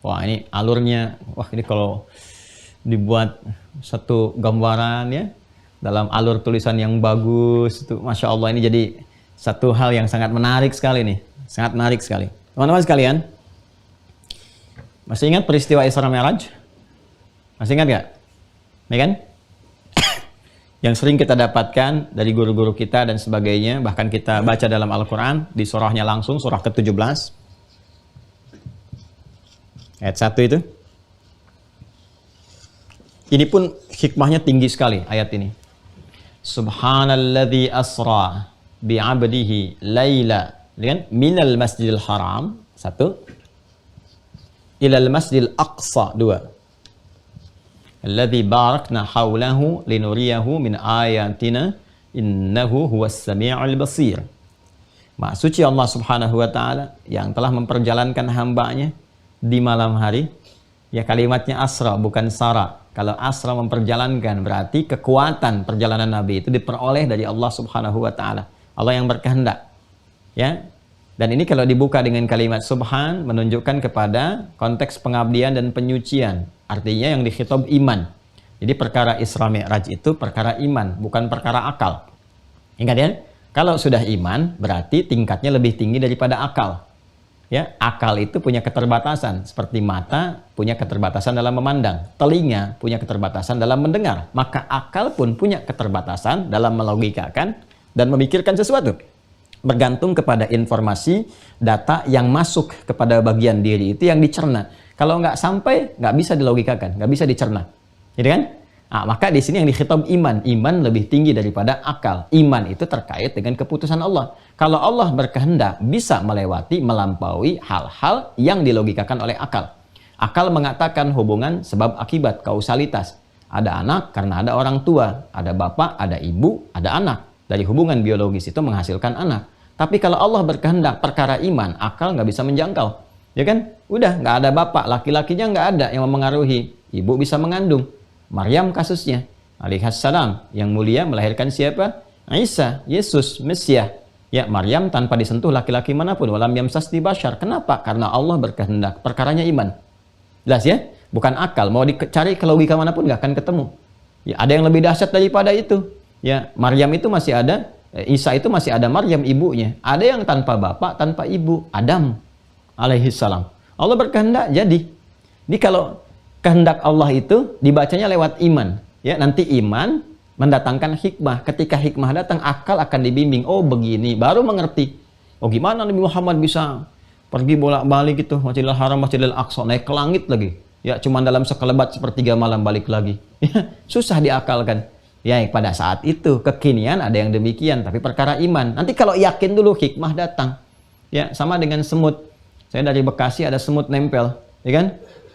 Wah, ini alurnya, wah ini kalau dibuat satu gambaran ya, dalam alur tulisan yang bagus, itu Masya Allah, ini jadi satu hal yang sangat menarik sekali nih. Sangat menarik sekali. Teman-teman sekalian, masih ingat peristiwa Isra Mi'raj? Masih ingat nggak? Ya kan? Yang sering kita dapatkan dari guru-guru kita dan sebagainya, bahkan kita baca dalam Al-Quran, di surahnya langsung, surah ke-17. Ayat 1 itu. Ini pun hikmahnya tinggi sekali, ayat ini. Subhanalladzi asra bi'abdihi layla, minal masjidil haram, 1. Ilal masjidil aqsa, 2. Alladzi barakna haulahu linuriyahu min ayatina innahu huwas sami'ul basir. Maha suci Allah Subhanahu wa taala yang telah memperjalankan hambanya di malam hari. Ya, kalimatnya asra bukan sara. Kalau asra memperjalankan, berarti kekuatan perjalanan Nabi itu diperoleh dari Allah Subhanahu wa taala. Allah yang berkehendak. Ya. Dan ini kalau dibuka dengan kalimat subhan, menunjukkan kepada konteks pengabdian dan penyucian. Artinya yang dikhitab iman. Jadi perkara Isra Mi'raj itu perkara iman, bukan perkara akal. Ingat ya, kalau sudah iman berarti tingkatnya lebih tinggi daripada akal. Ya, akal itu punya keterbatasan, seperti mata punya keterbatasan dalam memandang, telinga punya keterbatasan dalam mendengar, maka akal pun punya keterbatasan dalam melogikakan dan memikirkan sesuatu. Bergantung kepada informasi, data yang masuk kepada bagian diri itu yang dicerna. Kalau nggak sampai, nggak bisa dilogikakan, nggak bisa dicerna. Gitu kan? Nah, maka di sini yang dikhitab iman. Iman lebih tinggi daripada akal. Iman itu terkait dengan keputusan Allah. Kalau Allah berkehendak, bisa melewati, melampaui hal-hal yang dilogikakan oleh akal. Akal mengatakan hubungan sebab akibat, kausalitas. Ada anak karena ada orang tua. Ada bapak, ada ibu, ada anak. Dari hubungan biologis itu menghasilkan anak. Tapi kalau Allah berkehendak, perkara iman, akal nggak bisa menjangkau. Ya kan? Udah, nggak ada bapak, laki-lakinya nggak ada yang memengaruhi. Ibu bisa mengandung. Maryam kasusnya, alaihassalam, yang mulia melahirkan siapa? Isa, Yesus, Mesias. Ya, Maryam tanpa disentuh laki-laki manapun. Walam yamsasni bashar. Kenapa? Karena Allah berkehendak. Perkaranya iman. Jelas ya? Bukan akal. Mau dicari ke logika manapun nggak akan ketemu. Ya, ada yang lebih dahsyat daripada itu. Ya, Maryam itu masih ada, Isa itu masih ada Maryam ibunya. Ada yang tanpa bapak, tanpa ibu, Adam alaihissalam. Allah berkehendak jadi. Jadi kalau kehendak Allah itu dibacanya lewat iman. Ya, nanti iman mendatangkan hikmah. Ketika hikmah datang, akal akan dibimbing. Oh begini, baru mengerti. Oh gimana Nabi Muhammad bisa pergi bolak-balik gitu, Masjidil Haram, Masjidil Aqsa, naik ke langit lagi. Ya, cuma dalam sekelebat sepertiga malam balik lagi. Ya, susah diakalkan. Ya, pada saat itu kekinian ada yang demikian, tapi perkara iman. Nanti kalau yakin dulu, hikmah datang. Ya, sama dengan semut. Saya dari Bekasi ada semut nempel, ya kan?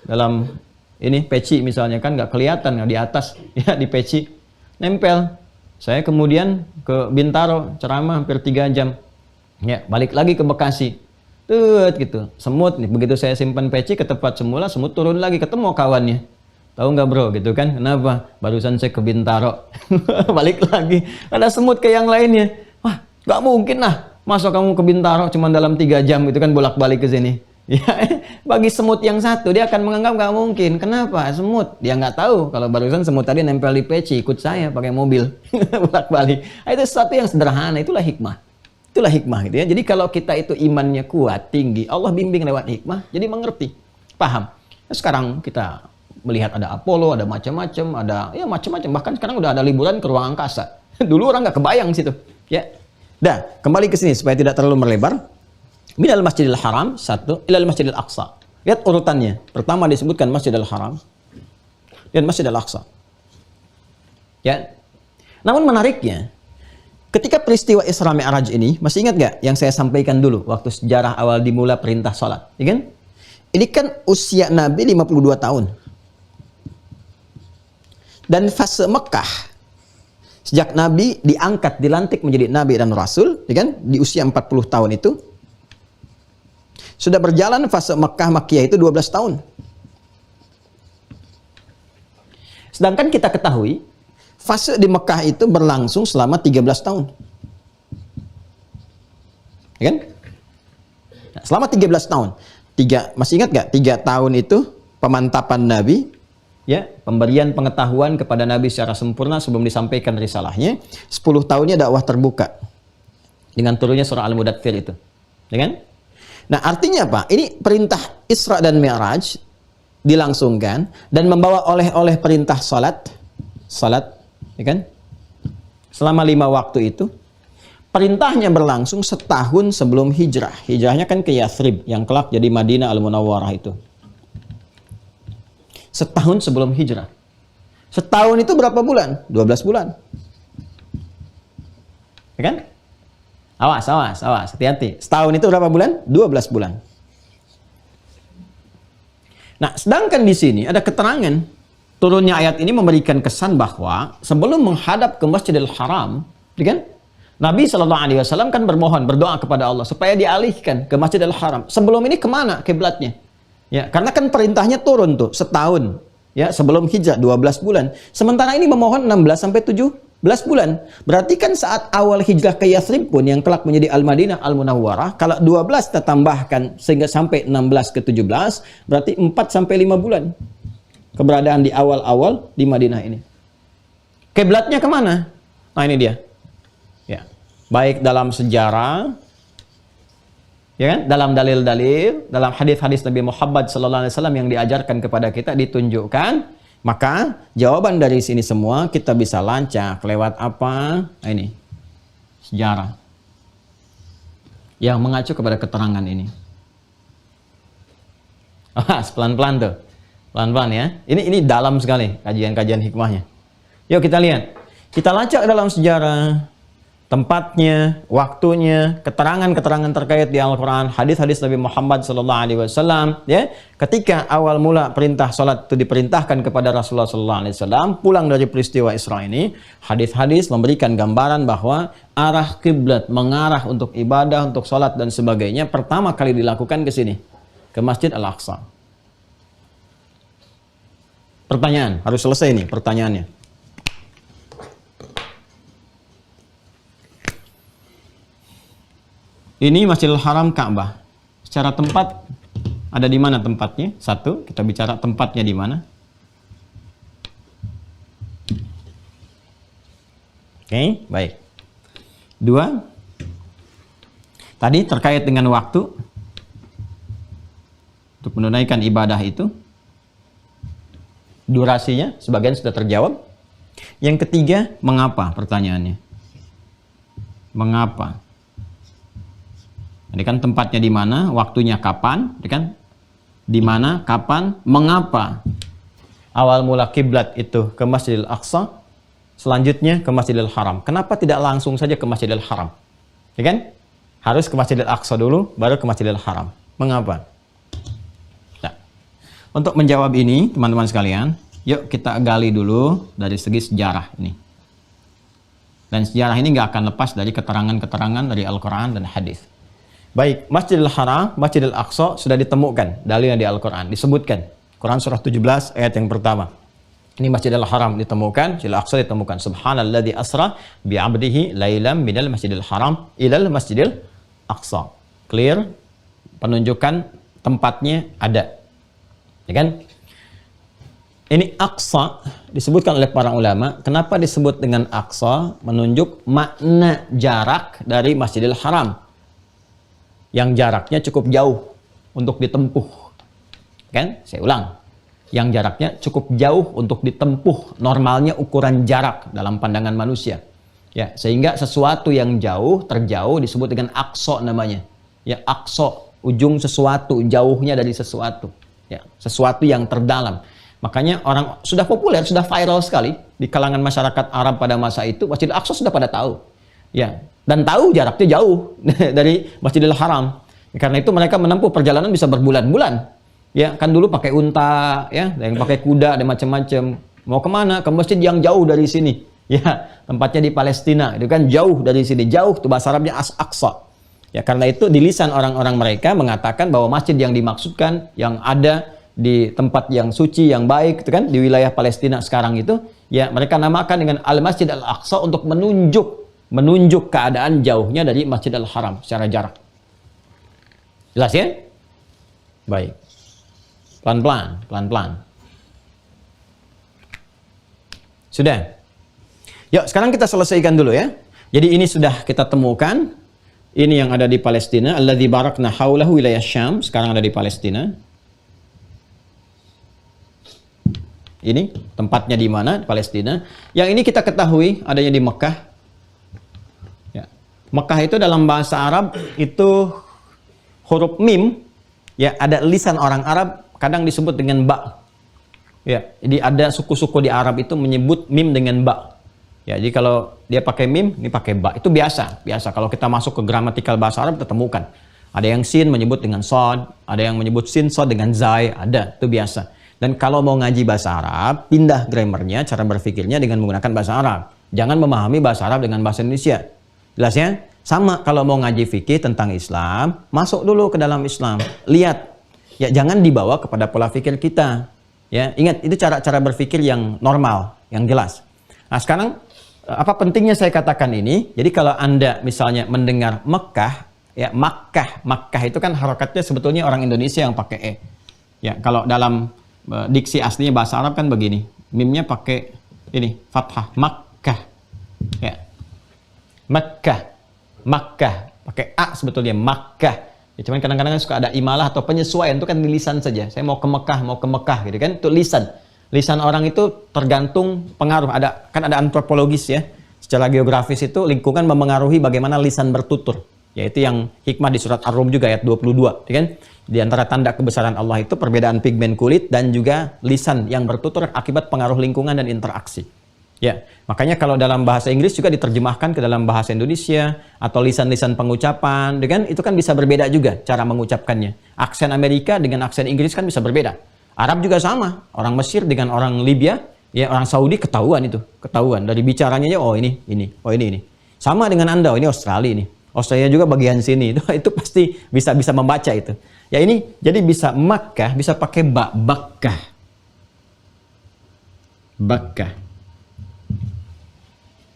Dalam ini peci misalnya kan nggak kelihatan, nggak di atas, ya di peci nempel. Saya kemudian ke Bintaro ceramah hampir 3 jam. Ya, balik lagi ke Bekasi. Tut gitu. Semut nih, begitu saya simpan peci ke tempat semula, semut turun lagi, ketemu kawannya. Tahu nggak bro, gitu kan? Kenapa? Barusan saya ke Bintaro. Balik lagi. Ada semut ke yang lainnya. Wah, nggak mungkin lah. Masa kamu ke Bintaro cuma dalam 3 jam, itu kan bolak-balik ke sini. Ya, bagi semut yang satu dia akan menganggap nggak mungkin. Kenapa? Semut. Dia nggak tahu kalau barusan semut tadi nempel di peci, ikut saya pakai mobil bolak-balik. Itu sesuatu yang sederhana. Itulah hikmah. Itulah hikmah gitu ya. Jadi kalau kita itu imannya kuat, tinggi, Allah bimbing lewat hikmah, jadi mengerti, paham. Nah, sekarang kita melihat ada Apollo, ada macam-macam, ada ya macam-macam. Bahkan sekarang udah ada liburan ke ruang angkasa. Dulu orang nggak kebayang situ. Ya. Dah, kembali ke sini supaya tidak terlalu melebar. Minal Masjidil Haram, satu, ilal Masjidil Aqsa. Lihat urutannya. Pertama disebutkan Masjidil Haram dan Masjidil Aqsa. Ya. Namun menariknya, ketika peristiwa Isra Mi'raj ini, masih ingat nggak yang saya sampaikan dulu waktu sejarah awal dimulai perintah salat, ya kan? Ini kan usia Nabi 52 tahun. Dan fase Mekah sejak Nabi diangkat, dilantik menjadi Nabi dan Rasul, ya kan? Di usia 40 tahun itu sudah berjalan fase Makkiyah itu 12 tahun. Sedangkan kita ketahui fase di Mekah itu berlangsung selama 13 tahun. Ya kan? Nah, selama 13 tahun. Masih ingat gak? 3 tahun itu pemantapan Nabi, ya, pemberian pengetahuan kepada Nabi secara sempurna sebelum disampaikan risalahnya. 10 tahunnya dakwah terbuka dengan turunnya surah Al-Mudaththir itu. Ya kan? Nah, artinya apa? Ini perintah Isra dan Mi'raj dilangsungkan dan membawa oleh perintah salat, ya kan? Selama 5 waktu itu, perintahnya berlangsung setahun sebelum hijrah. Hijrahnya kan ke Yathrib, yang kelak jadi Madinah Al-Munawwarah itu. Setahun sebelum hijrah. Setahun itu berapa bulan? 12 bulan. Ya kan? Awas, hati-hati. Setahun itu berapa bulan? 12 bulan. Nah, sedangkan di sini ada keterangan turunnya ayat ini memberikan kesan bahwa sebelum menghadap ke Masjidil Haram, kan? Nabi SAW kan berdoa kepada Allah supaya dialihkan ke Masjidil Haram. Sebelum ini kemana kiblatnya? Ya, karena kan perintahnya turun tuh setahun, ya, sebelum hijrah 12 bulan. Sementara ini memohon 16 sampai 17 bulan. Berarti kan saat awal hijrah ke Yathrib pun yang kelak menjadi Al-Madinah Al-Munawwarah, kalau 12 kita tambahkan sehingga sampai 16 ke 17, berarti 4 sampai 5 bulan keberadaan di awal-awal di Madinah ini. Kiblatnya kemana? Nah, ini dia. Ya. Baik dalam sejarah, ya kan? Dalam dalil-dalil, dalam hadis-hadis Nabi Muhammad SAW yang diajarkan kepada kita ditunjukkan. Maka jawaban dari sini semua kita bisa lancak lewat apa? Nah, ini sejarah yang mengacu kepada keterangan ini. Pelan-pelan tuh, pelan-pelan ya. Ini dalam sekali kajian-kajian hikmahnya. Yuk kita lihat, kita lacak dalam sejarah, tempatnya, waktunya, keterangan-keterangan terkait di Al-Quran, hadis-hadis Nabi Muhammad SAW, ya, ketika awal mula perintah salat itu diperintahkan kepada Rasulullah SAW, pulang dari peristiwa Isra ini, hadis-hadis memberikan gambaran bahwa arah kiblat mengarah untuk ibadah, untuk salat dan sebagainya, pertama kali dilakukan ke sini, ke Masjid Al-Aqsa. Pertanyaan, harus selesai nih pertanyaannya. Ini Masjidil Haram Ka'bah. Secara tempat ada di mana tempatnya? Satu, kita bicara tempatnya di mana. Oke, baik. Dua, tadi terkait dengan waktu untuk menunaikan ibadah itu, durasinya sebagian sudah terjawab. Yang ketiga, mengapa? Pertanyaannya, mengapa? Ini kan tempatnya di mana, waktunya kapan, kan? Di mana, kapan, mengapa? Awal mula kiblat itu ke Masjidil Aqsa, selanjutnya ke Masjidil Haram. Kenapa tidak langsung saja ke Masjidil Haram? Ya kan? Harus ke Masjidil Aqsa dulu, baru ke Masjidil Haram. Mengapa? Nah, untuk menjawab ini, teman-teman sekalian, yuk kita gali dulu dari segi sejarah ini. Dan sejarah ini nggak akan lepas dari keterangan-keterangan dari Al-Quran dan hadis. Baik, Masjidil Haram, Masjidil Aqsa sudah ditemukan dalilnya di Al-Quran, disebutkan. Quran surah 17 ayat yang pertama. Ini Masjidil Haram ditemukan, Masjidil Aqsa ditemukan. Subhanalladzi asra bi'abdihi lailam minal Masjidil Haram ilal Masjidil Aqsa. Clear? Penunjukan tempatnya ada. Ya kan? Ini Aqsa disebutkan oleh para ulama. Kenapa disebut dengan Aqsa? Menunjuk makna jarak dari Masjidil Haram. Yang jaraknya cukup jauh untuk ditempuh. Kan? Saya ulang. Yang jaraknya cukup jauh untuk ditempuh. Normalnya ukuran jarak dalam pandangan manusia. Ya, sehingga sesuatu yang jauh, terjauh disebut dengan Aqsa namanya. Ya, Aqsa, ujung sesuatu, jauhnya dari sesuatu. Ya, sesuatu yang terdalam. Makanya orang sudah populer, sudah viral sekali di kalangan masyarakat Arab pada masa itu. Masjidil Aqsa sudah pada tahu, ya, dan tahu jaraknya jauh dari Masjidil Haram. Karena itu mereka menempuh perjalanan bisa berbulan-bulan. Ya, kan dulu pakai unta, ya, dan pakai kuda dan macam-macam. Mau kemana? Ke masjid yang jauh dari sini. Ya, tempatnya di Palestina. Itu kan jauh dari sini, jauh. Tuh bahasa Arabnya Aqsa. Ya, karena itu di lisan orang-orang mereka mengatakan bahwa masjid yang dimaksudkan yang ada di tempat yang suci, yang baik, itu kan di wilayah Palestina sekarang itu, ya mereka namakan dengan Al-Masjid Al-Aqsa untuk menunjuk keadaan jauhnya dari Masjid Al-Haram secara jarak. Jelas ya? Baik. Pelan-pelan. Sudah. Yuk, sekarang kita selesaikan dulu ya. Jadi ini sudah kita temukan. Ini yang ada di Palestina, alladzi barakna haulahu wilayah Syam, sekarang ada di Palestina. Ini tempatnya di mana? Di Palestina. Yang ini kita ketahui adanya di Mekah. Ya. Mekah itu dalam bahasa Arab itu huruf mim. Ya, ada lisan orang Arab kadang disebut dengan ba. Ya, jadi ada suku-suku di Arab itu menyebut mim dengan ba. Ya, jadi kalau dia pakai mim, ini pakai ba. Itu biasa. Kalau kita masuk ke gramatikal bahasa Arab kita temukan. Ada yang sin menyebut dengan sod, ada yang menyebut sin sod dengan zai, ada. Itu biasa. Dan kalau mau ngaji bahasa Arab, pindah grammarnya, cara berpikirnya dengan menggunakan bahasa Arab. Jangan memahami bahasa Arab dengan bahasa Indonesia. Jelas ya? Sama kalau mau ngaji fikih tentang Islam, masuk dulu ke dalam Islam. Lihat. Ya, jangan dibawa kepada pola pikir kita. Ya, ingat, itu cara berpikir yang normal, yang jelas. Nah, sekarang apa pentingnya saya katakan ini? Jadi kalau Anda misalnya mendengar Mekah, ya Makkah itu kan harokatnya sebetulnya orang Indonesia yang pakai e. Ya, kalau dalam diksi aslinya bahasa Arab kan begini. Mimnya pakai ini, fathah, Makkah. Ya. Makkah. Pakai a sebetulnya, Makkah. Ya, cuman kadang-kadang suka ada imalah atau penyesuaian, itu kan di lisan saja. Saya mau ke Mekah gitu kan. Itu lisan. Lisan orang itu tergantung pengaruh. Ada antropologis ya. Secara geografis itu lingkungan memengaruhi bagaimana lisan bertutur. Yaitu yang hikmah di surat Ar-Rum juga ayat 22, ya kan? Di antara tanda kebesaran Allah itu perbedaan pigmen kulit dan juga lisan yang bertutur akibat pengaruh lingkungan dan interaksi. Ya, makanya kalau dalam bahasa Inggris juga diterjemahkan ke dalam bahasa Indonesia atau lisan-lisan pengucapan, kan itu kan bisa berbeda juga cara mengucapkannya. Aksen Amerika dengan aksen Inggris kan bisa berbeda. Arab juga sama. Orang Mesir dengan orang Libya, ya orang Saudi ketahuan dari bicaranya ya, oh ini. Sama dengan Anda, oh ini Australia ini. Australia juga bagian sini. Itu pasti bisa membaca itu. Ya ini jadi bisa Makkah, bisa pakai ba, Bakkah.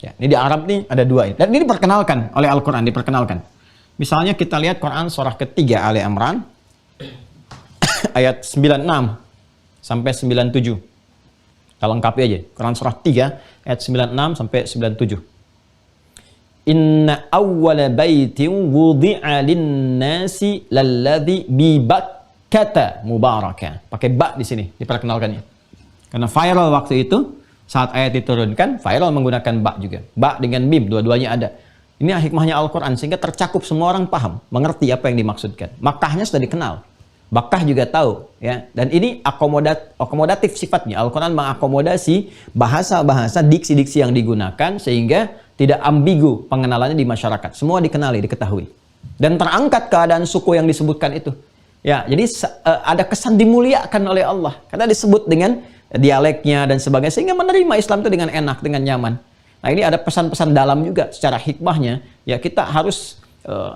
Ya, ini di Arab nih ada dua ini. Dan ini diperkenalkan oleh Al-Qur'an, diperkenalkan. Misalnya kita lihat Quran surah ketiga Ali Imran ayat 96 sampai 97. Kita lengkapi aja. Quran surah 3 ayat 96 sampai 97. Inna awwala baitin wudi'a lin-nasi lalladzi bi Bakkata mubaraka. Pakai ba di sini diperkenalkannya. Karena viral waktu itu saat ayat diturunkan, viral menggunakan ba juga. Ba dengan mim, dua-duanya ada. Ini hikmahnya Al-Qur'an sehingga tercakup semua orang paham, mengerti apa yang dimaksudkan. Makkahnya sudah dikenal. Bakkah juga tahu, ya. Dan ini akomodatif sifatnya. Al-Qur'an mengakomodasi bahasa-bahasa, diksi-diksi yang digunakan sehingga tidak ambigu pengenalannya di masyarakat. Semua dikenali, diketahui. Dan terangkat keadaan suku yang disebutkan itu. Ya, jadi ada kesan dimuliakan oleh Allah karena disebut dengan dialeknya dan sebagainya sehingga menerima Islam itu dengan enak, dengan nyaman. Nah, ini ada pesan-pesan dalam juga secara hikmahnya. Ya, kita harus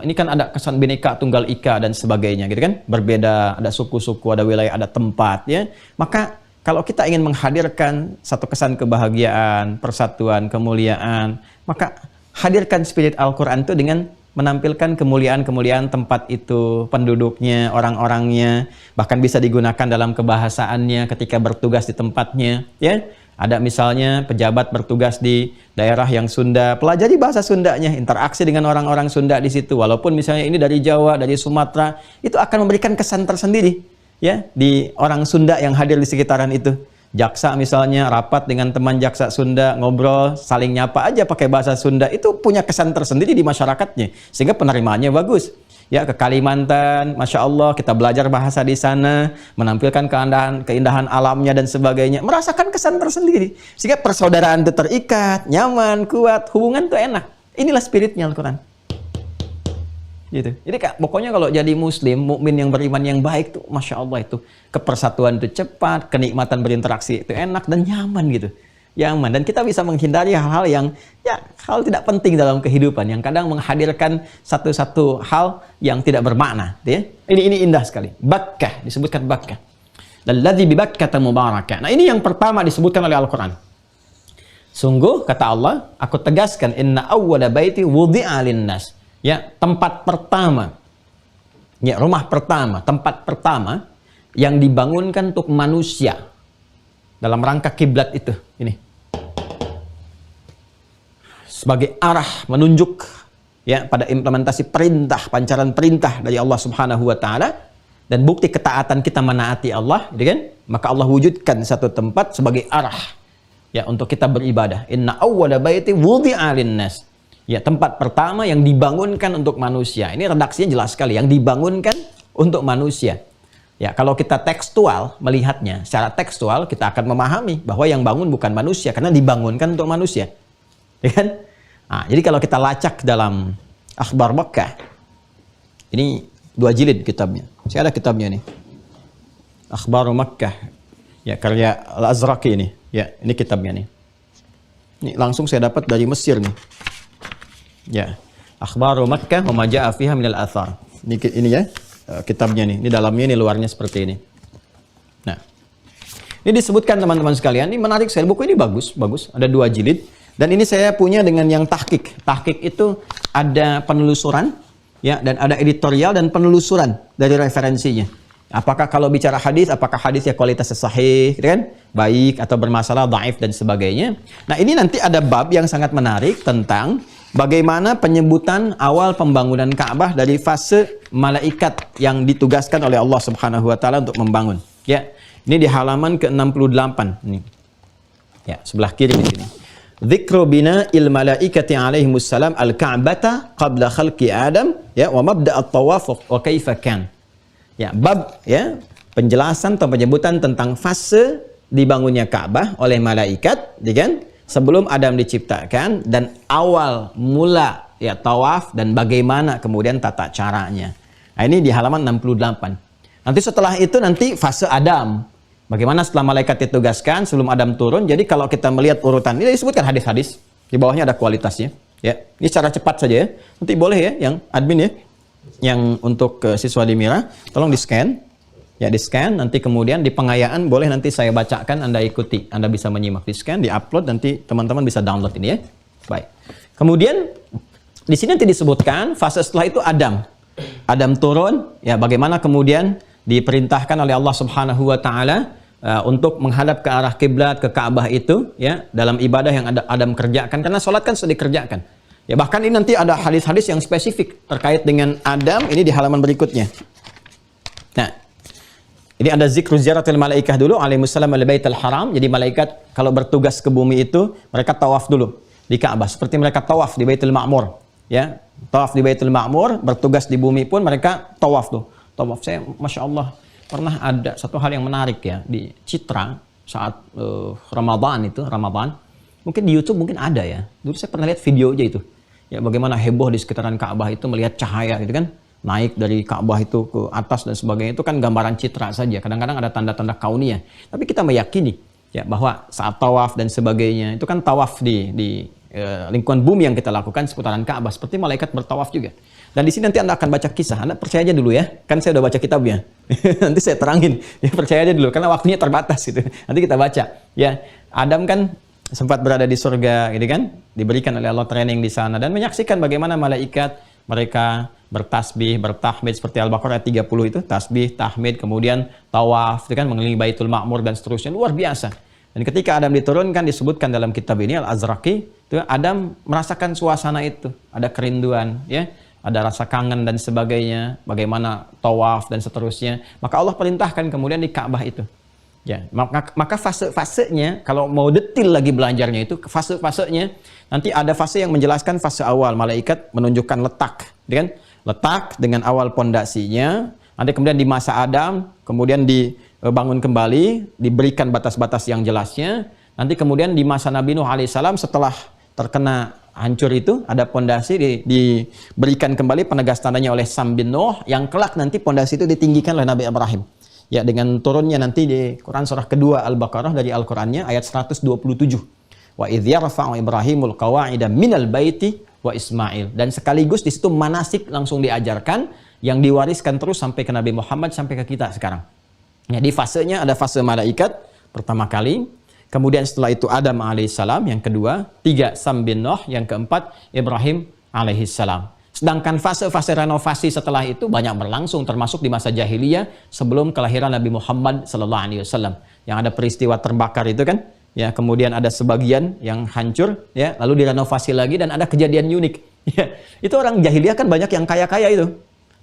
ini kan ada kesan Bhinneka Tunggal Ika dan sebagainya gitu kan. Berbeda, ada suku-suku, ada wilayah, ada tempat ya. Maka kalau kita ingin menghadirkan satu kesan kebahagiaan, persatuan, kemuliaan, maka hadirkan spirit Al-Qur'an itu dengan menampilkan kemuliaan-kemuliaan tempat itu, penduduknya, orang-orangnya, bahkan bisa digunakan dalam kebahasaannya ketika bertugas di tempatnya, ya. Ada misalnya pejabat bertugas di daerah yang Sunda, pelajari bahasa Sundanya, interaksi dengan orang-orang Sunda di situ. Walaupun misalnya ini dari Jawa, dari Sumatera, itu akan memberikan kesan tersendiri, ya, di orang Sunda yang hadir di sekitaran itu. Jaksa misalnya rapat dengan teman jaksa Sunda, ngobrol, saling nyapa aja pakai bahasa Sunda, itu punya kesan tersendiri di masyarakatnya, sehingga penerimaannya bagus. Ya, ke Kalimantan, Masya Allah, kita belajar bahasa di sana, menampilkan keindahan alamnya dan sebagainya, merasakan kesan tersendiri. Sehingga persaudaraan itu terikat, nyaman, kuat, hubungan itu enak. Inilah spiritnya Al-Quran. Gitu. Jadi pokoknya kalau jadi muslim, mukmin yang beriman yang baik tuh, Masya Allah itu, kepersatuan itu cepat, kenikmatan berinteraksi itu enak dan nyaman gitu. Nyaman, dan kita bisa menghindari hal-hal yang ya hal tidak penting dalam kehidupan yang kadang menghadirkan satu-satu hal yang tidak bermakna, ya. Ini indah sekali. Bakkah, disebutkan Bakkah. Alladzi bi Bakkata mubarakah. Nah, ini yang pertama disebutkan oleh Al-Qur'an. Sungguh kata Allah, aku tegaskan inna awwala baiti wudi'a lin-nas. Ya, tempat pertama. Ya, rumah pertama, tempat pertama yang dibangunkan untuk manusia dalam rangka kiblat itu. Ini sebagai arah menunjuk ya pada implementasi perintah, pancaran perintah dari Allah Subhanahu wa taala dan bukti ketaatan kita menaati Allah, gitu kan? Maka Allah wujudkan satu tempat sebagai arah ya untuk kita beribadah. Inna awwala baiti wudi'a lin-nas. Ya, tempat pertama yang dibangunkan untuk manusia. Ini redaksinya jelas sekali, yang dibangunkan untuk manusia. Ya, kalau kita tekstual melihatnya, secara tekstual kita akan memahami bahwa yang bangun bukan manusia karena dibangunkan untuk manusia. Ya kan? Nah, jadi kalau kita lacak dalam Akhbar Makkah, ini 2 jilid kitabnya. Saya ada kitabnya nih. Akhbar Makkah. Ya, karya Al-Azraqi ini. Ya, ini kitabnya nih. Ini langsung saya dapat dari Mesir nih. Ya. Akhbar Makkah wa ma jaa'a fiha minal athar. Ini ya, kitabnya nih. Ini dalamnya, ini luarnya seperti ini. Nah. Ini disebutkan teman-teman sekalian, ini menarik sekali. Buku ini bagus. Ada 2 jilid. Dan ini saya punya dengan yang tahqiq. Tahqiq itu ada penelusuran, ya, dan ada editorial dan penelusuran dari referensinya. Apakah kalau bicara hadis, apakah hadisnya kualitasnya sahih, gitu kan? Baik atau bermasalah, dhaif dan sebagainya. Nah, ini nanti ada bab yang sangat menarik tentang bagaimana penyebutan awal pembangunan Ka'bah dari fase malaikat yang ditugaskan oleh Allah Subhanahu wa taala untuk membangun. Ya. Ini di halaman ke-68 ini. Ya, sebelah kiri di sini. Dzikru bina'il malaikati alaihimussalam al-Ka'bata qabla khalqi Adam, ya, wa mabda' at-tawaf wa kaifa kan. Ya, bab ya, penjelasan atau penyebutan tentang fase dibangunnya Ka'bah oleh malaikat, ya kan? Sebelum Adam diciptakan dan awal mula ya tawaf dan bagaimana kemudian tata caranya. Nah, ini di halaman 68. Nanti setelah itu nanti fase Adam. Bagaimana setelah malaikat ditugaskan sebelum Adam turun. Jadi kalau kita melihat urutan ini disebutkan hadis-hadis, di bawahnya ada kualitasnya, ya. Ini secara cepat saja ya. Nanti boleh ya yang admin ya, yang untuk siswa di Mira, tolong di-scan. Ya, di-scan, nanti kemudian di pengayaan boleh nanti saya bacakan, Anda ikuti. Anda bisa menyimak, di-scan, di-upload, nanti teman-teman bisa download ini ya. Baik. Kemudian di sini nanti disebutkan fase setelah itu Adam. Adam turun, ya, bagaimana kemudian diperintahkan oleh Allah Subhanahu wa taala untuk menghadap ke arah kiblat, ke Ka'bah itu, ya, dalam ibadah yang Adam kerjakan, karena sholat kan sudah dikerjakan. Ya, bahkan ini nanti ada hadis-hadis yang spesifik terkait dengan Adam, ini di halaman berikutnya. Nah, ini ada zikru ziaratil malaikah dulu alaihissalam al baitul haram. Jadi malaikat kalau bertugas ke bumi itu mereka tawaf dulu di Ka'bah seperti mereka tawaf di Baitul Ma'mur, ya. Tawaf di Baitul Ma'mur, bertugas di bumi pun mereka tawaf tuh. Tawaf. Saya Masya Allah pernah ada satu hal yang menarik ya di Citra saat Ramadan itu, mungkin di YouTube mungkin ada ya. Dulu saya pernah lihat video aja itu, ya, bagaimana heboh di sekitaran Ka'bah itu melihat cahaya gitu kan, naik dari Ka'bah itu ke atas dan sebagainya. Itu kan gambaran citra saja, kadang-kadang ada tanda-tanda kauniyah. Tapi kita meyakini ya bahwa saat tawaf dan sebagainya itu kan tawaf di lingkungan bumi yang kita lakukan seputaran Ka'bah, seperti malaikat bertawaf juga. Dan di sini nanti Anda akan baca kisah. Anda percaya aja dulu ya. Kan saya udah baca kitabnya. Nanti saya terangin. Ya, percaya aja dulu karena waktunya terbatas gitu. Nanti kita baca. Ya, Adam kan sempat berada di surga gitu kan, diberikan oleh Allah training di sana dan menyaksikan bagaimana malaikat mereka bertasbih, bertahmid seperti Al-Baqarah 30 itu, tasbih, tahmid, kemudian tawaf, itu kan mengelilingi Baitul Ma'mur dan seterusnya, luar biasa. Dan ketika Adam diturunkan, disebutkan dalam kitab ini Al-Azraqi, itu Adam merasakan suasana itu, ada kerinduan, ya, ada rasa kangen dan sebagainya, bagaimana tawaf dan seterusnya. Maka Allah perintahkan kemudian di Ka'bah itu. Ya, maka fase-fasenya, kalau mau detil lagi belajarnya itu, fase-fasenya, nanti ada fase yang menjelaskan fase awal, malaikat menunjukkan letak, kan? Letak dengan awal pondasinya, nanti kemudian di masa Adam, kemudian dibangun kembali, diberikan batas-batas yang jelasnya, nanti kemudian di masa Nabi Nuh alaihissalam setelah terkena hancur itu, ada pondasi diberikan kembali penegas tandanya oleh Sam bin Nuh, yang kelak nanti pondasi itu ditinggikan oleh Nabi Ibrahim. Ya, dengan turunnya nanti di Quran surah kedua Al-Baqarah dari Al-Qur'annya ayat 127. Wa idh yarfa'u Ibrahimul qawa'ida minal baiti wa Ismail. Dan sekaligus di situ manasik langsung diajarkan yang diwariskan terus sampai ke Nabi Muhammad sampai ke kita sekarang. Ya, di fasenya ada fase malaikat pertama kali, kemudian setelah itu Adam alaihissalam yang kedua, 3 Sam bin Nuh yang keempat Ibrahim alaihissalam. Sedangkan fase-fase renovasi setelah itu banyak berlangsung, termasuk di masa jahiliyah sebelum kelahiran Nabi Muhammad SAW. Yang ada peristiwa terbakar itu kan, ya, kemudian ada sebagian yang hancur, ya, lalu direnovasi lagi dan ada kejadian unik. Ya, itu orang jahiliyah kan banyak yang kaya-kaya itu.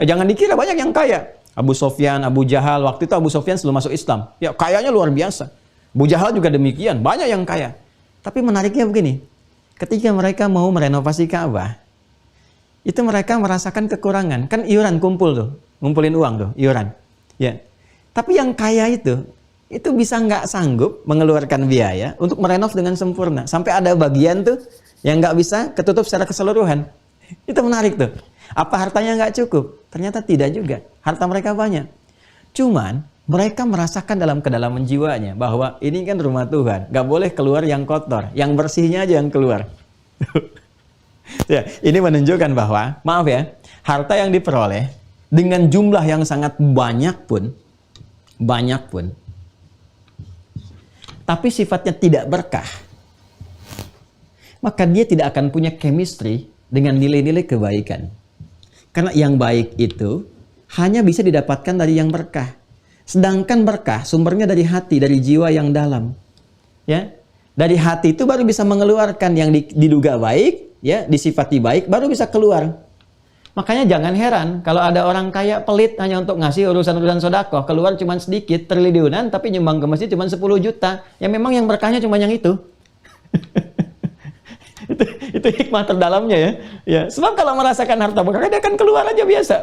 Jangan dikira banyak yang kaya. Abu Sofyan, Abu Jahal, waktu itu Abu Sofyan sebelum masuk Islam, ya, kayanya luar biasa. Abu Jahal juga demikian, banyak yang kaya. Tapi menariknya begini, ketika mereka mau merenovasi Ka'bah, itu mereka merasakan kekurangan. Kan iuran kumpul tuh, ngumpulin uang tuh, iuran. Ya. Tapi yang kaya itu bisa nggak sanggup mengeluarkan biaya untuk merenov dengan sempurna. Sampai ada bagian tuh yang nggak bisa ketutup secara keseluruhan. Itu menarik tuh. Apa hartanya nggak cukup? Ternyata tidak juga. Harta mereka banyak. Cuman mereka merasakan dalam kedalaman jiwanya bahwa ini kan rumah Tuhan. Nggak boleh keluar yang kotor. Yang bersihnya aja yang keluar. Ya, ini menunjukkan bahwa, maaf ya, harta yang diperoleh dengan jumlah yang sangat banyak pun, tapi sifatnya tidak berkah, maka dia tidak akan punya chemistry dengan nilai-nilai kebaikan. Karena yang baik itu hanya bisa didapatkan dari yang berkah. Sedangkan berkah sumbernya dari hati, dari jiwa yang dalam. Ya, dari hati itu baru bisa mengeluarkan yang diduga baik, ya, disifati baik, baru bisa keluar. Makanya jangan heran kalau ada orang kaya pelit hanya untuk ngasih urusan-urusan sedekah, keluar cuma sedikit, triliunan, tapi nyumbang ke masjid cuma 10 juta. Ya memang yang berkahnya cuma yang itu. itu hikmah terdalamnya ya. Ya, sebab kalau merasakan harta berkah dia akan keluar aja biasa.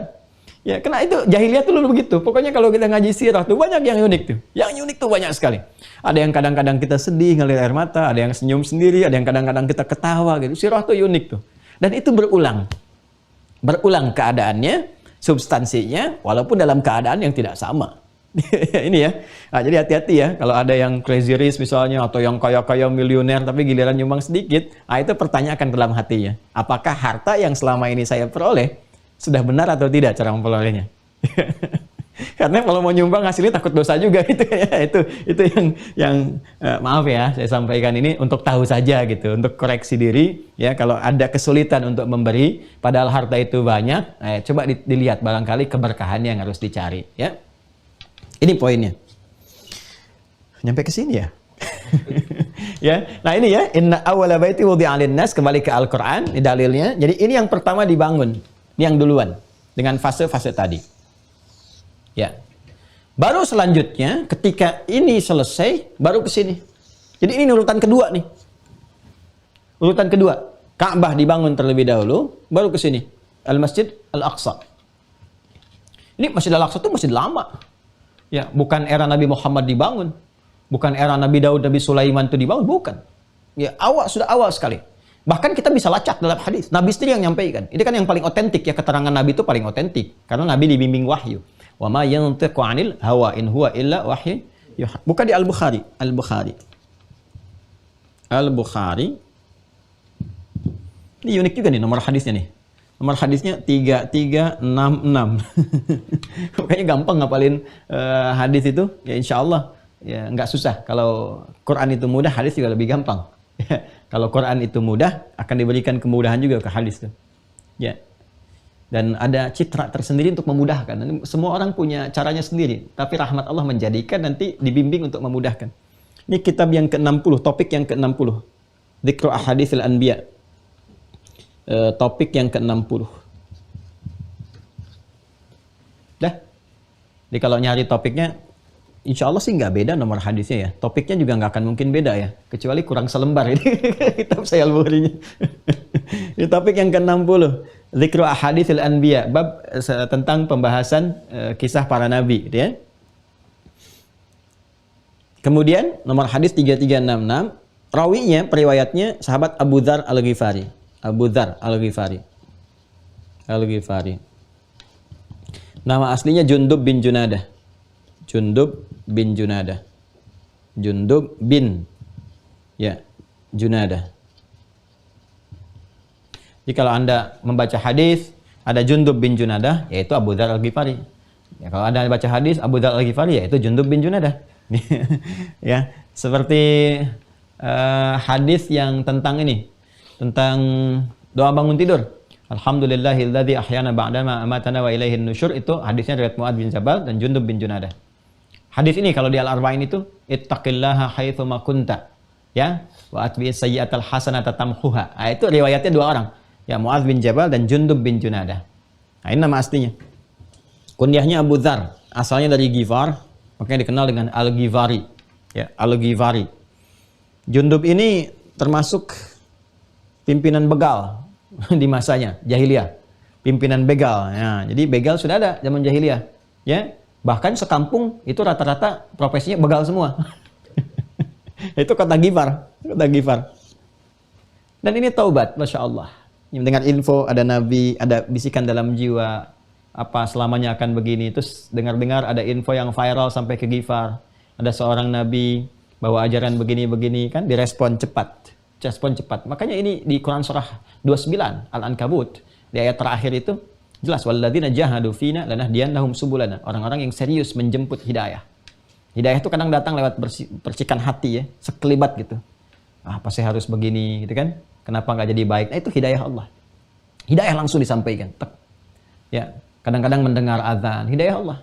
Ya, karena itu jahiliyah tuh dulu begitu. Pokoknya kalau kita ngaji sirah tuh banyak yang unik tuh. Yang unik tuh banyak sekali. Ada yang kadang-kadang kita sedih ngalir air mata, ada yang senyum sendiri, ada yang kadang-kadang kita ketawa gitu. Sirah tuh unik tuh. Dan itu berulang. Berulang keadaannya, substansinya, walaupun dalam keadaan yang tidak sama. Ini ya. Nah, jadi hati-hati ya kalau ada yang crazy rich misalnya atau yang kaya-kaya miliuner tapi giliran nyumbang sedikit. Nah, itu pertanyakan dalam hatinya. Apakah harta yang selama ini saya peroleh sudah benar atau tidak cara memperolehnya? Karena kalau mau nyumbang hasilnya takut dosa juga gitu ya. Itu yang maaf ya saya sampaikan ini untuk tahu saja gitu, untuk koreksi diri ya. Kalau ada kesulitan untuk memberi padahal harta itu banyak, coba dilihat barangkali keberkahannya yang harus dicari ya. Ini poinnya. Nyampe ke sini ya. Ya. Nah, ini ya, inna awwala baiti wudi'a lin-nas, kembali ke Al-Qur'an, ini dalilnya. Jadi ini yang pertama dibangun, ini yang duluan dengan fase-fase tadi. Ya. Baru selanjutnya ketika ini selesai baru ke sini. Jadi ini urutan kedua nih. Urutan kedua. Ka'bah dibangun terlebih dahulu, baru ke sini. Al-Masjid Al-Aqsa. Ini Masjid Al-Aqsa itu masjid lama. Ya, bukan era Nabi Muhammad dibangun. Bukan era Nabi Daud, Nabi Sulaiman itu dibangun, bukan. Ya, sudah awal sekali. Bahkan kita bisa lacak dalam hadis. Nabi sendiri yang nyampaikan. Ini kan yang paling otentik ya, keterangan Nabi itu paling otentik karena Nabi dibimbing wahyu. Wa ma yantiqu 'anil hawa in huwa illa wahyu. Bukan di Al-Bukhari. Ini unik juga nih nomor hadisnya nih. Nomor hadisnya 3366. Kayaknya gampang ngapalin hadis itu. Ya insya Allah ya nggak susah. Kalau Quran itu mudah, hadis juga lebih gampang. Kalau Quran itu mudah, akan diberikan kemudahan juga ke hadis tuh. Ya. dan ada citra tersendiri untuk memudahkan. Dan semua orang punya caranya sendiri, tapi rahmat Allah menjadikan nanti dibimbing untuk memudahkan. Ini kitab yang ke-60, topik yang ke-60. Dzikru Ahaditsil Anbiya. Topik yang ke-60. Dah. Jadi kalau nyari topiknya, insya Allah sih nggak beda nomor hadisnya ya. Topiknya juga nggak akan mungkin beda ya. Kecuali kurang selembar ini kitab Sahih Al-Bukhari-nya. Ini topik yang ke-60. Dzikru Ahaditsil Anbiya. Bab tentang pembahasan kisah para nabi. Gitu ya. Kemudian nomor hadis 3366. Rawinya, periwayatnya sahabat Abu Dzar Al-Ghifari. Abu Dzar Al-Ghifari. Al-Ghifari. Nama aslinya Jundub bin Junadah. Jundub bin Junadah. Jundub bin Junadah. Jadi kalau Anda membaca hadis ada Jundub bin Junadah, yaitu Abu Dzar Al-Ghifari. Ya, kalau Anda baca hadis Abu Dzar Al-Ghifari, yaitu Jundub bin Junadah. Ya, seperti hadis yang tentang ini, tentang doa bangun tidur. Alhamdulillahilladzi ahyana ba'dama amatana wa ilaihin nusyur, itu hadisnya riwayat Mu'adz bin Jabal dan Jundub bin Junadah. Hadis ini kalau di Al-Arba'in itu ittaqillaha haitsu ma kunta, ya, wa atbi'is sayyi'atal hasanata tamhuha. Nah, itu riwayatnya dua orang, ya, Mu'adz bin Jabal dan Jundub bin Junadah. Nah, ini nama aslinya. Kunyahnya Abu Dzar, asalnya dari Ghifar, makanya dikenal dengan Al-Ghifari, ya, Al-Ghifari. Jundub ini termasuk pimpinan begal di masanya jahiliyah, pimpinan begal. Ya, jadi begal sudah ada zaman jahiliyah, ya. Bahkan sekampung itu rata-rata profesinya begal semua. Itu kota Ghifar, kota Ghifar. Dan ini taubat, masya Allah. Mendengar info ada nabi, ada bisikan dalam jiwa, apa selamanya akan begini. Terus dengar-dengar ada info yang viral sampai ke Ghifar. Ada seorang nabi bawa ajaran begini-begini, kan direspon cepat. Respon cepat. Makanya ini di Quran surah 29 Al-Ankabut di ayat terakhir itu jelas, walladzina jahadu fina lanahdiyannahum subulana. Orang-orang yang serius menjemput hidayah. Hidayah itu kadang datang lewat percikan hati, ya, sekelibat gitu. Ah, apa saya harus begini gitu kan? Kenapa nggak jadi baik? Nah, itu hidayah Allah. Hidayah langsung disampaikan. Tek. Ya, kadang-kadang mendengar azan, hidayah Allah.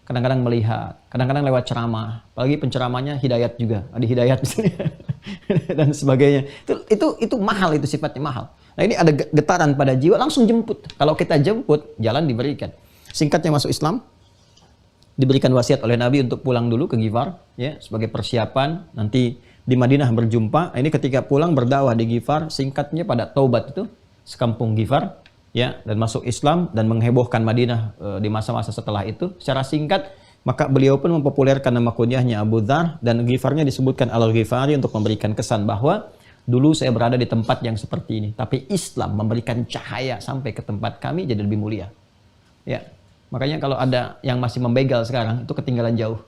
Kadang-kadang melihat, kadang-kadang lewat ceramah, apalagi penceramahnya hidayat juga, ada hidayat misalnya dan sebagainya. Itu mahal, itu sifatnya mahal. Nah, ini ada getaran pada jiwa, langsung jemput. Kalau kita jemput, jalan diberikan. Singkatnya masuk Islam, diberikan wasiat oleh Nabi untuk pulang dulu ke Ghifar, ya, sebagai persiapan nanti di Madinah berjumpa. Nah, ini ketika pulang berdakwah di Ghifar, singkatnya pada taubat itu sekampung Ghifar, ya, dan masuk Islam dan menghebohkan Madinah di masa-masa setelah itu. Secara singkat, maka beliau pun mempopulerkan nama kunyahnya Abu Dzar, dan Ghifarnya disebutkan Al-Ghifari untuk memberikan kesan bahwa dulu saya berada di tempat yang seperti ini, tapi Islam memberikan cahaya sampai ke tempat kami jadi lebih mulia. Ya, makanya kalau ada yang masih membegal sekarang, itu ketinggalan jauh.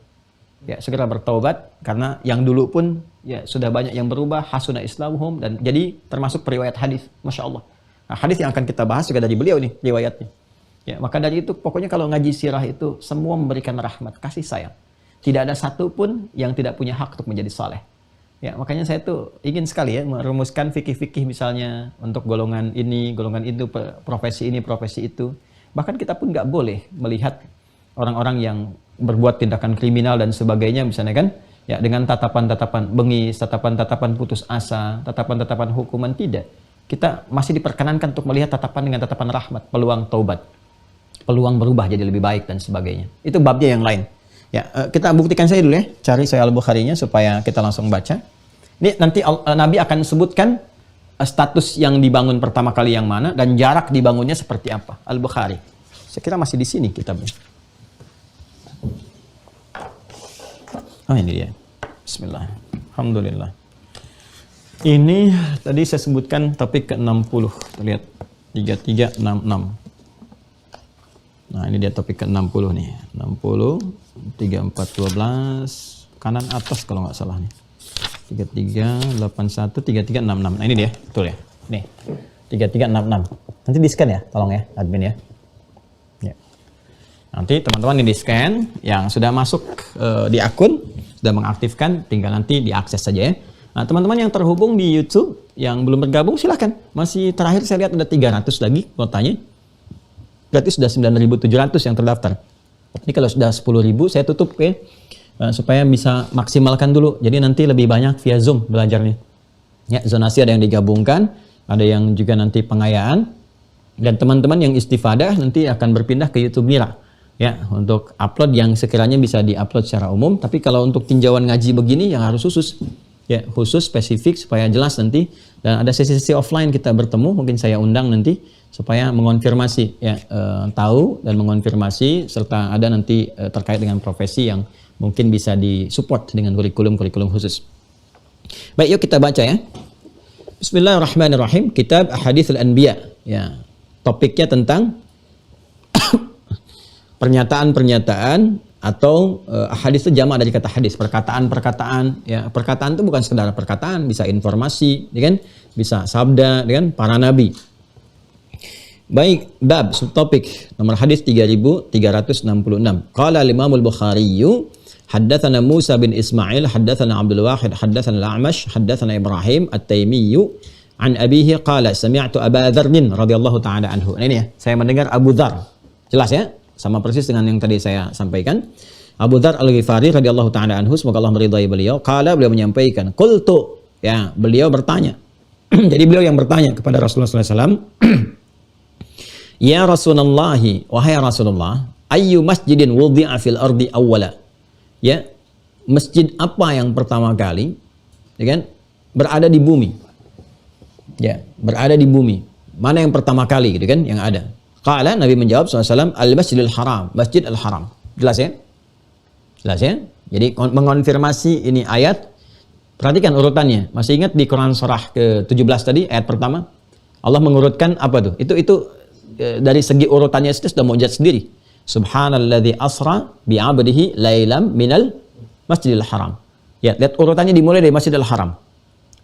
Ya, segera bertaubat, karena yang dulu pun ya sudah banyak yang berubah, hasuna islamuhum, dan jadi termasuk periwayat hadis, masya Allah. Nah, hadis yang akan kita bahas juga dari beliau nih, riwayatnya. Ya, maka dari itu pokoknya kalau ngaji sirah itu semua memberikan rahmat, kasih sayang. Tidak ada satu pun yang tidak punya hak untuk menjadi saleh. Ya, makanya saya tuh ingin sekali ya merumuskan fikih-fikih misalnya untuk golongan ini, golongan itu, profesi ini, profesi itu. Bahkan kita pun nggak boleh melihat orang-orang yang berbuat tindakan kriminal dan sebagainya misalnya kan, ya, dengan tatapan-tatapan bengis, tatapan-tatapan putus asa, tatapan-tatapan hukuman, tidak. Kita masih diperkenankan untuk melihat tatapan dengan tatapan rahmat, peluang taubat, peluang berubah jadi lebih baik dan sebagainya. Itu babnya yang lain. Ya, kita buktikan saya dulu ya, cari Sahih Al-Bukhari-nya supaya kita langsung baca. Ini nanti Nabi akan sebutkan status yang dibangun pertama kali yang mana dan jarak dibangunnya seperti apa. Al-Bukhari. Saya kira masih di sini kitabnya. Oh, ini dia. Bismillah. Alhamdulillah. Ini tadi saya sebutkan topik ke-60. Kita lihat 3366. Nah, ini dia topik ke-60 nih. 60 3412 kanan atas kalau nggak salah nih. 3381 3366. Nah, ini dia, betul ya. Nih. 3366. Nanti di-scan ya, tolong ya, admin ya. Ya. Nanti teman-teman ini di-scan yang sudah masuk di akun, sudah mengaktifkan, tinggal nanti diakses saja ya. Nah, teman-teman yang terhubung di YouTube, yang belum bergabung silahkan. Masih terakhir saya lihat ada 300 lagi kuotanya. berarti sudah 9.700 yang terdaftar. Ini kalau sudah 10.000 saya tutup ya, supaya bisa maksimalkan dulu. Jadi nanti lebih banyak via Zoom belajarnya. Ya, zonasi ada yang digabungkan, ada yang juga nanti pengayaan, dan teman-teman yang istifadah nanti akan berpindah ke YouTube Mira. Ya, untuk upload yang sekiranya bisa diupload secara umum, tapi kalau untuk tinjauan ngaji begini yang harus khusus. Ya, khusus spesifik supaya jelas nanti, dan ada sesi-sesi offline kita bertemu, mungkin saya undang nanti supaya mengonfirmasi ya, tahu dan mengonfirmasi, serta ada nanti terkait dengan profesi yang mungkin bisa disupport dengan kurikulum khusus. Baik, yuk kita baca ya. Bismillahirrahmanirrahim. Kitab Ahaditsul Anbiya. Ya, topiknya tentang pernyataan-pernyataan atau hadis itu jamak dari kata hadis, perkataan-perkataan. Ya, perkataan itu bukan sekedar perkataan, bisa informasi, ya kan? Bisa sabda, ya kan? Para nabi. Baik, bab subtopik nomor hadis 3366. Qala al-Imam al-Bukhari, haddatsana Musa bin Ismail, haddatsana Abdul Wahid, haddatsana al-A'mash, haddatsana Ibrahim at-Taimi an abihi qala sami'tu Aba Dzar radhiyallahu taala anhu. Nah, ini ya, saya mendengar Abu Dzar. Jelas ya? Sama persis dengan yang tadi saya sampaikan. Abu Dzar Al-Ghifari radhiyallahu taala anhu, semoga Allah meridai beliau. Qala, beliau menyampaikan, qultu, ya, beliau bertanya. Jadi beliau yang bertanya kepada Rasulullah sallallahu alaihi wasallam, ya Rasulullah, wahai Rasulullah, ayyu masjidin wudi'a fil ardi awwala. Ya, masjid apa yang pertama kali, ya kan, berada di bumi? Ya, berada di bumi. Mana yang pertama kali gitu kan yang ada? Qala, Nabi menjawab SAW, Al-Masjidil Haram, Masjid Al-Haram. Jelas ya? Jelas ya? Jadi mengonfirmasi ini ayat. Perhatikan urutannya. Masih ingat di Quran surah ke-17 tadi, ayat pertama? Allah mengurutkan apa tuh? Itu dari segi urutannya itu sudah mukjizat sendiri. Subhanalladzi asra bi'abdihi lailam minal Masjidil Haram. Ya, lihat urutannya dimulai dari Masjidil Haram.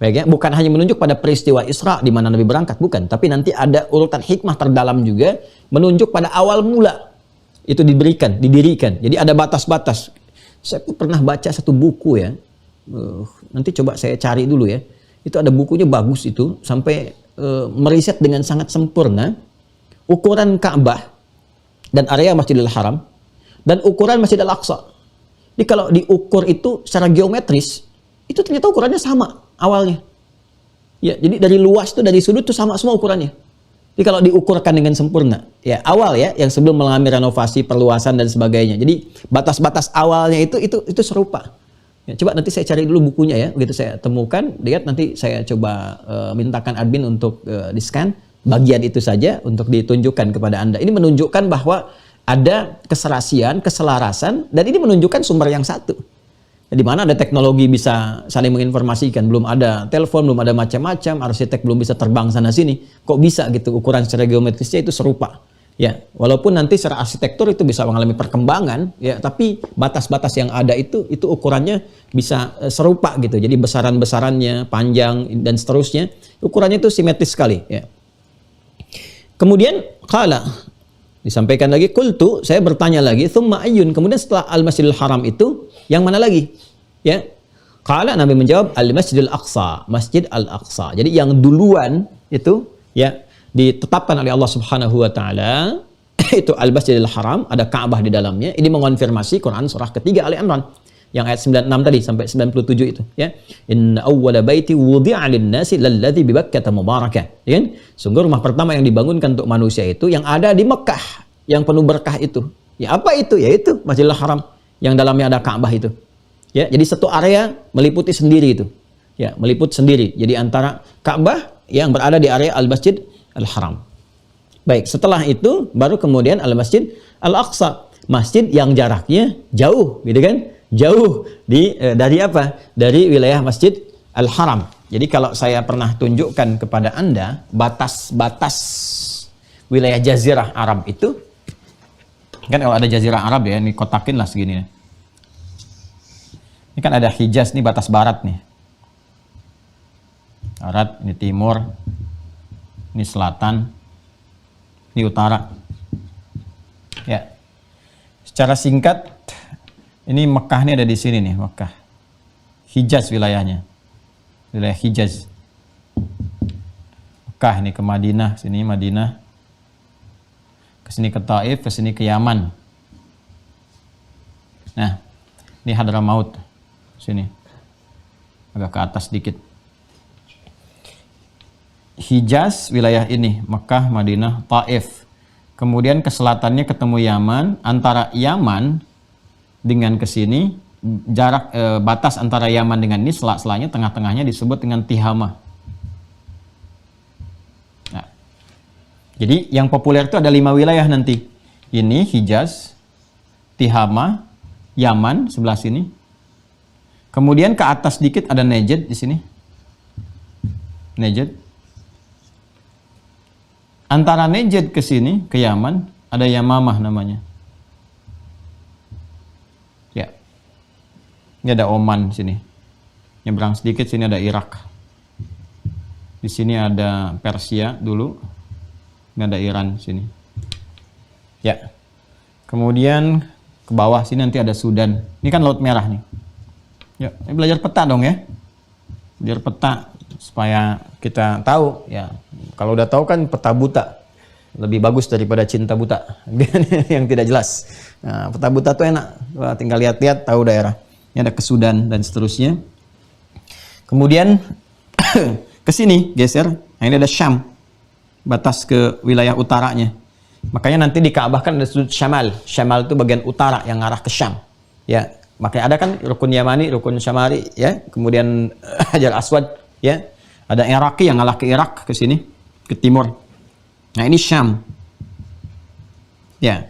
Baik ya, bukan hanya menunjuk pada peristiwa Isra di mana Nabi berangkat, bukan, tapi nanti ada urutan hikmah terdalam juga menunjuk pada awal mula itu didirikan. Jadi ada batas-batas. Saya pernah baca satu buku ya. Nanti coba saya cari dulu ya. Itu ada bukunya bagus itu, sampai meriset dengan sangat sempurna ukuran Ka'bah dan area Masjidil Haram dan ukuran Masjid Al-Aqsa. Jadi kalau diukur itu secara geometris, itu ternyata ukurannya sama awalnya. Ya, jadi dari luas tuh, dari sudut tuh sama semua ukurannya. Jadi kalau diukurkan dengan sempurna, ya awal ya, yang sebelum mengalami renovasi, perluasan dan sebagainya. Jadi batas-batas awalnya itu serupa. Ya, coba nanti saya cari dulu bukunya ya, begitu saya temukan, lihat nanti saya coba mintakan admin untuk di-scan bagian itu saja untuk ditunjukkan kepada Anda. Ini menunjukkan bahwa ada keserasian, keselarasan, dan ini menunjukkan sumber yang satu. Di mana ada teknologi bisa saling menginformasikan, belum ada telepon, belum ada macam-macam, arsitek belum bisa terbang sana sini, kok bisa gitu ukuran secara geometrisnya itu serupa. Ya, walaupun nanti secara arsitektur itu bisa mengalami perkembangan, ya, tapi batas-batas yang ada itu ukurannya bisa serupa gitu. Jadi besaran-besarannya, panjang dan seterusnya, ukurannya itu simetris sekali. Ya. Kemudian qala, disampaikan lagi, qultu, saya bertanya lagi, tsumma ayyun, kemudian setelah Al-Masjidil Haram itu yang mana lagi? Ya. Qala, Nabi menjawab, Al-Masjidil Aqsa, Masjid Al-Aqsa. Jadi yang duluan itu ya ditetapkan oleh Allah Subhanahu wa taala itu Al-Masjidil Haram, ada Ka'bah di dalamnya. Ini mengonfirmasi Quran surah ketiga Ali Imran yang ayat 96 tadi sampai 97 itu ya. Inna awwala baiti wudi'a lin-nasi lalladzi bi Bakkah mubarakah. Ya kan? Sungguh rumah pertama yang dibangunkan untuk manusia itu yang ada di Mekah, yang penuh berkah itu. Ya apa itu? Yaitu Masjidil Haram yang dalamnya ada Ka'bah itu. Ya, jadi satu area meliputi sendiri itu. Ya, meliput sendiri. Jadi antara Ka'bah yang berada di area Al-Masjid Al-Haram. Baik, setelah itu baru kemudian Al-Masjid Al-Aqsa, masjid yang jaraknya jauh, gitu kan? Jauh dari apa? Dari wilayah Masjid Al-Haram. Jadi kalau saya pernah tunjukkan kepada Anda batas-batas wilayah Jazirah Arab itu, kan kalau ada Jazirah Arab ya, ini kotakin lah segini. Ini kan ada Hijaz nih, batas barat nih. Barat, ini timur, ini selatan, ini utara. Ya. Secara singkat, ini Mekah ini ada di sini nih, Mekah. Hijaz wilayahnya. Wilayah Hijaz. Mekah ini ke Madinah, sini Madinah. Ke ke sini ke Taif, ke sini ke Yaman. Nah, ini Hadramaut sini. Agak ke atas dikit. Hijaz wilayah ini, Mekah, Madinah, Taif. Kemudian ke selatannya ketemu Yaman, antara Yaman dengan ke sini jarak batas antara Yaman dengan ini sela-selanya tengah-tengahnya disebut dengan Tihama. Nah, jadi yang populer itu ada 5 wilayah nanti. Ini Hijaz, Tihama, Yaman sebelah sini. Kemudian ke atas dikit ada Najd di sini. Najd. Antara Najd ke sini, ke Yaman, ada Yamamah namanya. Ya. Ini ada Oman sini. Nyebrang sedikit, sini ada Irak. Di sini ada Persia dulu. Ini ada Iran sini. Ya. Kemudian ke bawah sini nanti ada Sudan. Ini kan Laut Merah nih. Ya, ini belajar peta dong ya. Belajar peta supaya kita tahu ya. Kalau udah tahu kan peta buta lebih bagus daripada cinta buta yang tidak jelas. Nah, peta buta tuh enak, wah, tinggal lihat-lihat tahu daerah. Ini ada ke Sudan dan seterusnya. Kemudian ke sini geser. Nah, ini ada Syam, batas ke wilayah utaranya. Makanya nanti di Ka'bah kan ada sudut Syamal. Syamal itu bagian utara yang arah ke Syam. Ya, makanya ada kan rukun Yamani, rukun Syamari, ya. Kemudian Hajar Aswad, ya. Ada Iraqi yang ngalah ke Irak ke sini, ke timur. Nah, ini Syam. Ya.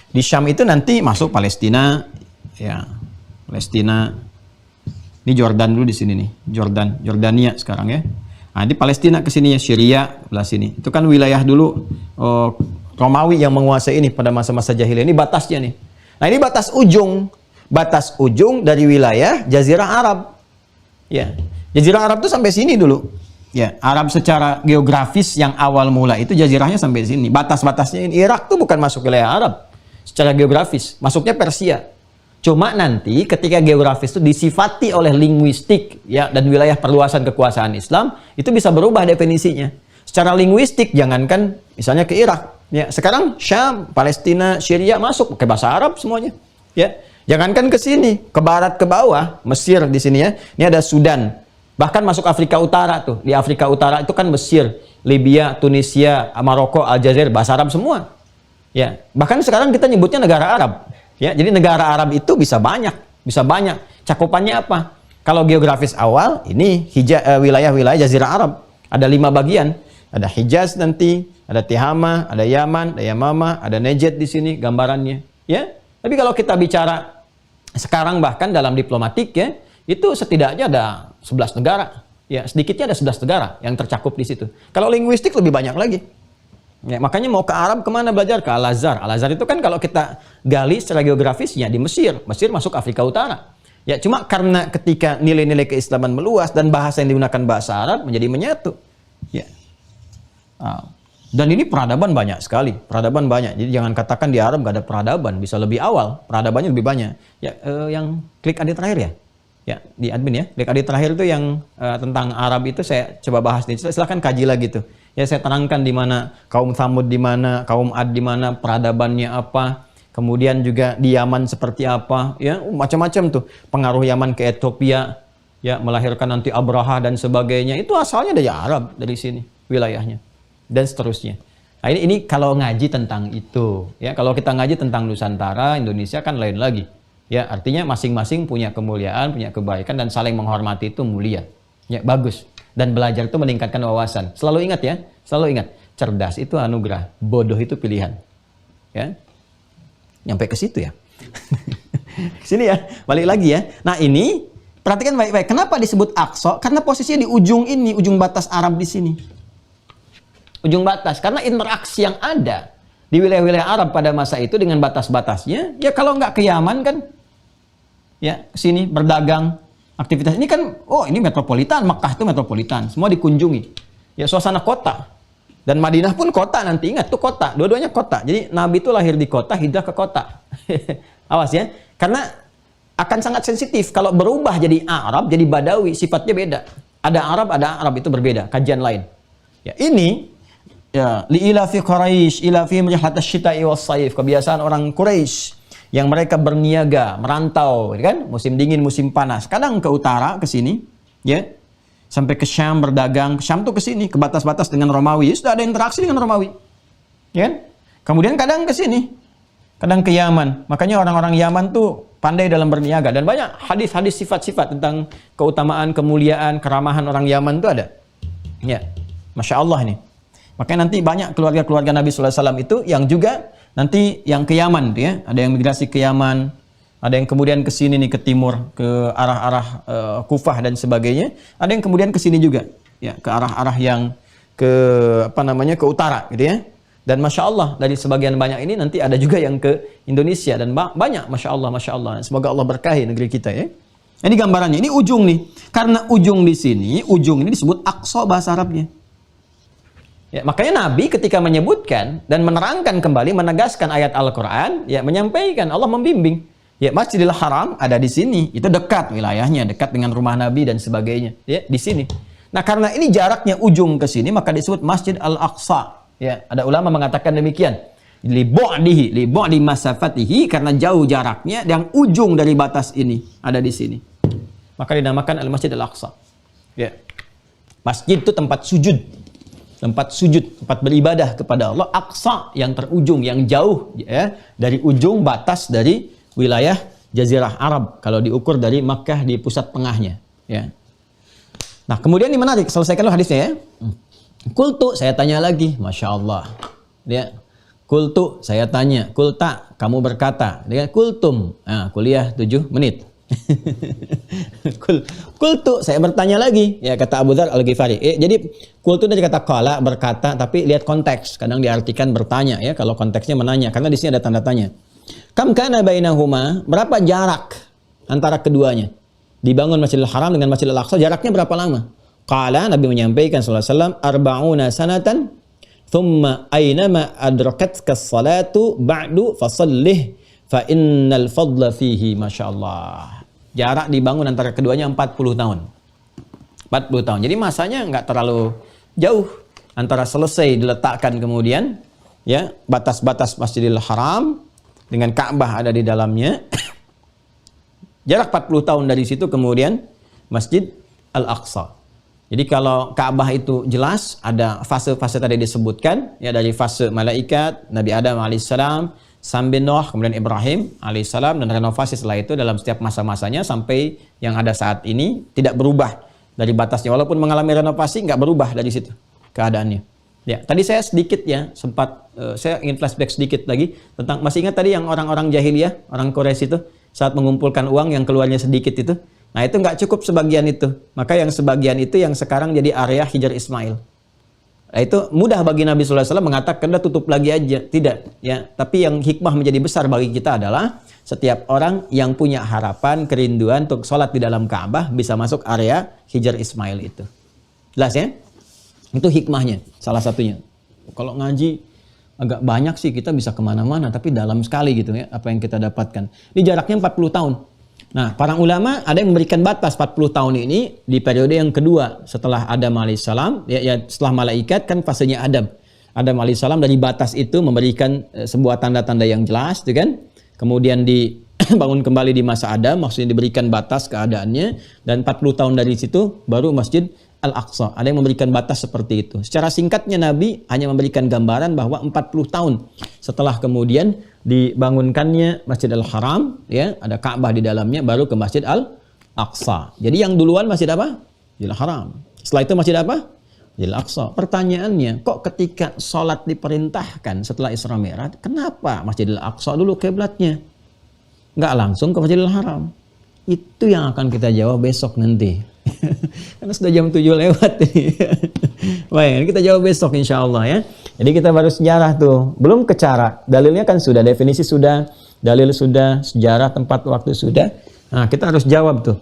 Di Syam itu nanti masuk Palestina, ya. Palestina. Ini Jordan dulu di sini nih. Jordania sekarang ya. Nah, di Palestina ke sini ya, Syria belah sini. Itu kan wilayah dulu Romawi yang menguasai ini pada masa-masa jahiliyah. Ini batasnya nih. Nah, ini batas ujung. Batas ujung dari wilayah Jazirah Arab. Ya. Jazirah Arab itu sampai sini dulu. Ya, Arab secara geografis yang awal mula itu jazirahnya sampai sini. Batas-batasnya ini. Irak tuh bukan masuk wilayah Arab secara geografis, masuknya Persia. Cuma nanti ketika geografis itu disifati oleh linguistik ya dan wilayah perluasan kekuasaan Islam, itu bisa berubah definisinya. Secara linguistik jangankan misalnya ke Irak, ya. Sekarang Syam, Palestina, Syria masuk ke bahasa Arab semuanya, ya. Jangankan ke sini, ke barat ke bawah, Mesir di sini ya. Ini ada Sudan. Bahkan masuk Afrika Utara tuh. Di Afrika Utara itu kan Mesir, Libya, Tunisia, Maroko, Aljazair, bahasa Arab semua. Ya, bahkan sekarang kita nyebutnya negara Arab. Ya, jadi negara Arab itu bisa banyak. Cakupannya apa? Kalau geografis awal, ini wilayah-wilayah Jazirah Arab. Ada 5 bagian. Ada Hijaz nanti, ada Tihama, ada Yaman, ada Yamamah, ada Najd di sini gambarannya. Ya, tapi kalau kita bicara sekarang bahkan dalam diplomatik ya, itu setidaknya ada 11 negara. Ya, sedikitnya ada 11 negara yang tercakup di situ. Kalau linguistik lebih banyak lagi. Ya, makanya mau ke Arab kemana belajar? Ke Al-Azhar. Al-Azhar itu kan kalau kita gali secara geografisnya di Mesir. Mesir masuk Afrika Utara. Ya, cuma karena ketika nilai-nilai keislaman meluas dan bahasa yang digunakan bahasa Arab menjadi menyatu. Ya. Dan ini peradaban banyak sekali. Peradaban banyak. Jadi jangan katakan di Arab nggak ada peradaban. Bisa lebih awal. Peradabannya lebih banyak. Ya, yang klik adik terakhir ya. Ya, di admin ya. Klik adik terakhir itu yang tentang Arab itu saya coba bahas nih. Silahkan kaji lagi tuh. Ya, saya terangkan di mana kaum Thamud, di mana kaum Ad, di mana peradabannya apa. Kemudian juga di Yaman seperti apa. Ya, macam-macam tuh. Pengaruh Yaman ke Ethiopia, ya, melahirkan nanti Abraha dan sebagainya. Itu asalnya dari Arab, dari sini wilayahnya dan seterusnya. Nah, ini kalau ngaji tentang itu. Ya, kalau kita ngaji tentang Nusantara, Indonesia kan lain lagi. Ya, artinya masing-masing punya kemuliaan, punya kebaikan, dan saling menghormati itu mulia. Ya, bagus. Dan belajar itu meningkatkan wawasan. Selalu ingat ya, selalu ingat. Cerdas itu anugerah, bodoh itu pilihan. Ya, nyampe ke situ ya. Sini ya, balik lagi ya. Nah, ini, perhatikan baik-baik. Kenapa disebut Aqsa? Karena posisinya di ujung ini, ujung batas Arab di sini. Ujung batas. Karena interaksi yang ada di wilayah-wilayah Arab pada masa itu dengan batas-batasnya, ya kalau nggak ke Yaman kan, ya sini berdagang, aktivitas ini kan, oh ini metropolitan, Mekah itu metropolitan, semua dikunjungi, ya suasana kota, dan Madinah pun kota nanti, ingat tuh kota, dua-duanya kota, jadi Nabi itu lahir di kota, hijrah ke kota, awas ya, karena akan sangat sensitif, kalau berubah jadi Arab, jadi Badawi, sifatnya beda, ada Arab itu berbeda, kajian lain, ya ini Ya, li'ilafi Quraisy, ilafihim rihlatasy syita'i was-shaif. Kebiasaan orang Quraisy yang mereka berniaga, merantau, kan? Musim dingin, musim panas. Kadang ke utara, ke sini, ya. Sampai ke Syam berdagang. Syam tuh ke sini, ke batas-batas dengan Romawi. Sudah ada interaksi dengan Romawi. Ya kan? Kemudian kadang ke sini. Kadang ke Yaman. Makanya orang-orang Yaman tuh pandai dalam berniaga. Dan banyak hadis-hadis sifat-sifat tentang keutamaan, kemuliaan, keramahan orang Yaman tuh ada. Ya. Masya Allah ini. Makanya nanti banyak keluarga-keluarga Nabi SAW itu yang juga nanti yang ke Yaman, ya. Ada yang migrasi ke Yaman, ada yang kemudian ke sini nih, ke timur, ke arah-arah Kufah dan sebagainya. Ada yang kemudian ke sini juga, ya, ke arah-arah yang ke ke utara, gitu ya. Dan Masya Allah dari sebagian banyak ini nanti ada juga yang ke Indonesia dan banyak, Masya Allah. Semoga Allah berkahi negeri kita, ya. Ini gambarannya, ini ujung nih. Karena ujung di sini, ujung ini disebut Aqsa bahasa Arabnya. Ya, makanya Nabi ketika menyebutkan dan menerangkan kembali, menegaskan ayat Al-Quran, ya, menyampaikan, Allah membimbing. Ya, Masjidil Haram ada di sini, itu dekat wilayahnya, dekat dengan rumah Nabi dan sebagainya. Ya, di sini. Nah, karena ini jaraknya ujung ke sini, maka disebut Masjid Al-Aqsa. Ya, ada ulama mengatakan demikian. Li bu'di masafatihi, karena jauh jaraknya, yang ujung dari batas ini ada di sini. Maka dinamakan Al-Masjid Al-Aqsa. Ya. Masjid itu tempat sujud. Tempat beribadah kepada Allah. Aqsa yang terujung, yang jauh, ya, dari ujung batas dari wilayah Jazirah Arab kalau diukur dari Makkah di pusat tengahnya, ya. Nah, kemudian ini menarik, selesaikan hadisnya, ya. Kultu, saya tanya lagi, Masya Allah, ya. Kultu, saya tanya. Kulta, kamu berkata. Dia kultum, kuliah 7 menit. Kultu, saya bertanya lagi, ya, kata Abu Dzar Al-Ghifari. Jadi kultu dari kata qala, berkata, tapi lihat konteks, kadang diartikan bertanya, ya, kalau konteksnya menanya, karena di sini ada tanda tanya. Kam kana bainahuma, berapa jarak antara keduanya? Dibangun Masjidil Haram dengan Masjidil Aqsa, jaraknya berapa lama? Qala, Nabi menyampaikan sallallahu alaihi wasallam, arba'una sanatan, thumma aynama adrakatka as-salatu ba'du fasallih fa innal fadla fihi. Masya Allah. Jarak dibangun antara keduanya 40 tahun. 40 tahun. Jadi masanya nggak terlalu jauh antara selesai diletakkan kemudian, ya, batas-batas Masjidil Haram dengan Ka'bah ada di dalamnya. Jarak 40 tahun dari situ kemudian Masjid Al-Aqsa. Jadi kalau Ka'bah itu jelas ada fase-fase tadi disebutkan, ya, dari fase malaikat, Nabi Adam alaihissalam, sampai Nuh, kemudian Ibrahim alaihissalam, dan renovasi setelah itu dalam setiap masa-masanya sampai yang ada saat ini tidak berubah dari batasnya. Walaupun mengalami renovasi, nggak berubah dari situ keadaannya. Ya, tadi saya sedikit, ya, sempat saya ingin flashback sedikit lagi tentang, masih ingat tadi yang orang-orang jahiliyah, orang Quraisy itu saat mengumpulkan uang yang keluarnya sedikit itu. Nah, itu nggak cukup sebagian itu. Maka yang sebagian itu yang sekarang jadi area Hijar Ismail. Nah, itu mudah bagi Nabi SAW mengatakan, udah tutup lagi aja. Tidak, ya. Tapi yang hikmah menjadi besar bagi kita adalah setiap orang yang punya harapan, kerinduan untuk sholat di dalam Ka'bah bisa masuk area Hijar Ismail itu. Jelas, ya? Itu hikmahnya, salah satunya. Kalau ngaji agak banyak sih, kita bisa kemana-mana, tapi dalam sekali gitu, ya, apa yang kita dapatkan. Ini jaraknya 40 tahun. Nah, para ulama ada yang memberikan batas 40 tahun ini di periode yang kedua setelah Adam alaihissalam, ya, setelah malaikat kan fasenya Adam. Adam alaihissalam dari batas itu memberikan sebuah tanda-tanda yang jelas, gitu kan? Kemudian dibangun kembali di masa Adam, maksudnya diberikan batas keadaannya, dan 40 tahun dari situ baru Masjid Al-Aqsa. Ada yang memberikan batas seperti itu. Secara singkatnya Nabi hanya memberikan gambaran bahwa 40 tahun setelah kemudian dibangunkannya Masjid Al-Haram, ya, ada Ka'bah di dalamnya, baru ke Masjid Al-Aqsa. Jadi yang duluan Masjid apa? Masjid Al-Haram. Setelah itu Masjid apa? Masjid Al-Aqsa. Pertanyaannya, kok ketika sholat diperintahkan setelah Isra Mi'raj, kenapa Masjid Al-Aqsa dulu kiblatnya? Nggak langsung ke Masjid Al-Haram? Itu yang akan kita jawab besok nanti. Karena sudah jam 7 lewat ini. Baik, kita jawab besok insya Allah, ya. Jadi kita baru sejarah tuh, belum ke cara. Dalilnya kan sudah, definisi sudah, dalil sudah, sejarah, tempat, waktu sudah. Nah, kita harus jawab tuh,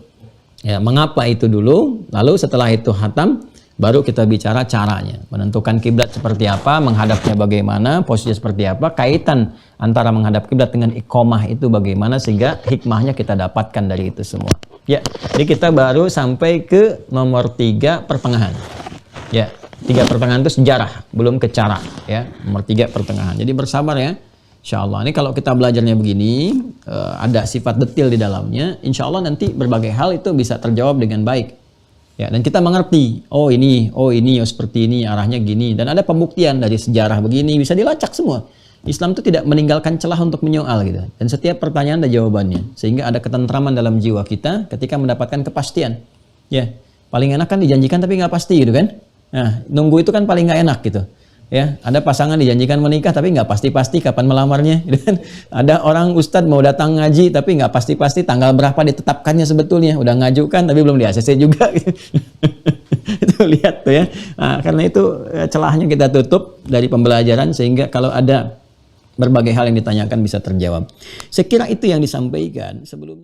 ya, mengapa itu dulu, lalu setelah itu hatam, baru kita bicara caranya. Menentukan kiblat seperti apa, menghadapnya bagaimana, posisi seperti apa, kaitan antara menghadap kiblat dengan iqomah itu bagaimana, sehingga hikmahnya kita dapatkan dari itu semua. Ya, jadi kita baru sampai ke nomor 3, pertengahan. Ya, 3 pertengahan itu sejarah, belum ke cara ya. Nomor 3 pertengahan. Jadi bersabar ya. Insya Allah. Ini kalau kita belajarnya begini, ada sifat detil di dalamnya, insya Allah nanti berbagai hal itu bisa terjawab dengan baik. Ya, dan kita mengerti, oh ini, oh seperti ini, arahnya gini. Dan ada pembuktian dari sejarah begini, bisa dilacak semua. Islam itu tidak meninggalkan celah untuk menyoal gitu. Dan setiap pertanyaan ada jawabannya. Sehingga ada ketentraman dalam jiwa kita ketika mendapatkan kepastian. Ya, paling enak kan dijanjikan tapi nggak pasti gitu kan. Nah, nunggu itu kan paling nggak enak gitu. Ya, ada pasangan dijanjikan menikah tapi nggak pasti-pasti kapan melamarnya. Dan ada orang ustadz mau datang ngaji tapi nggak pasti-pasti tanggal berapa ditetapkannya sebetulnya. Udah ngajukan tapi belum di ACC juga. Itu lihat tuh ya. Nah, karena itu celahnya kita tutup dari pembelajaran sehingga kalau ada berbagai hal yang ditanyakan bisa terjawab. Saya kira itu yang disampaikan sebelumnya.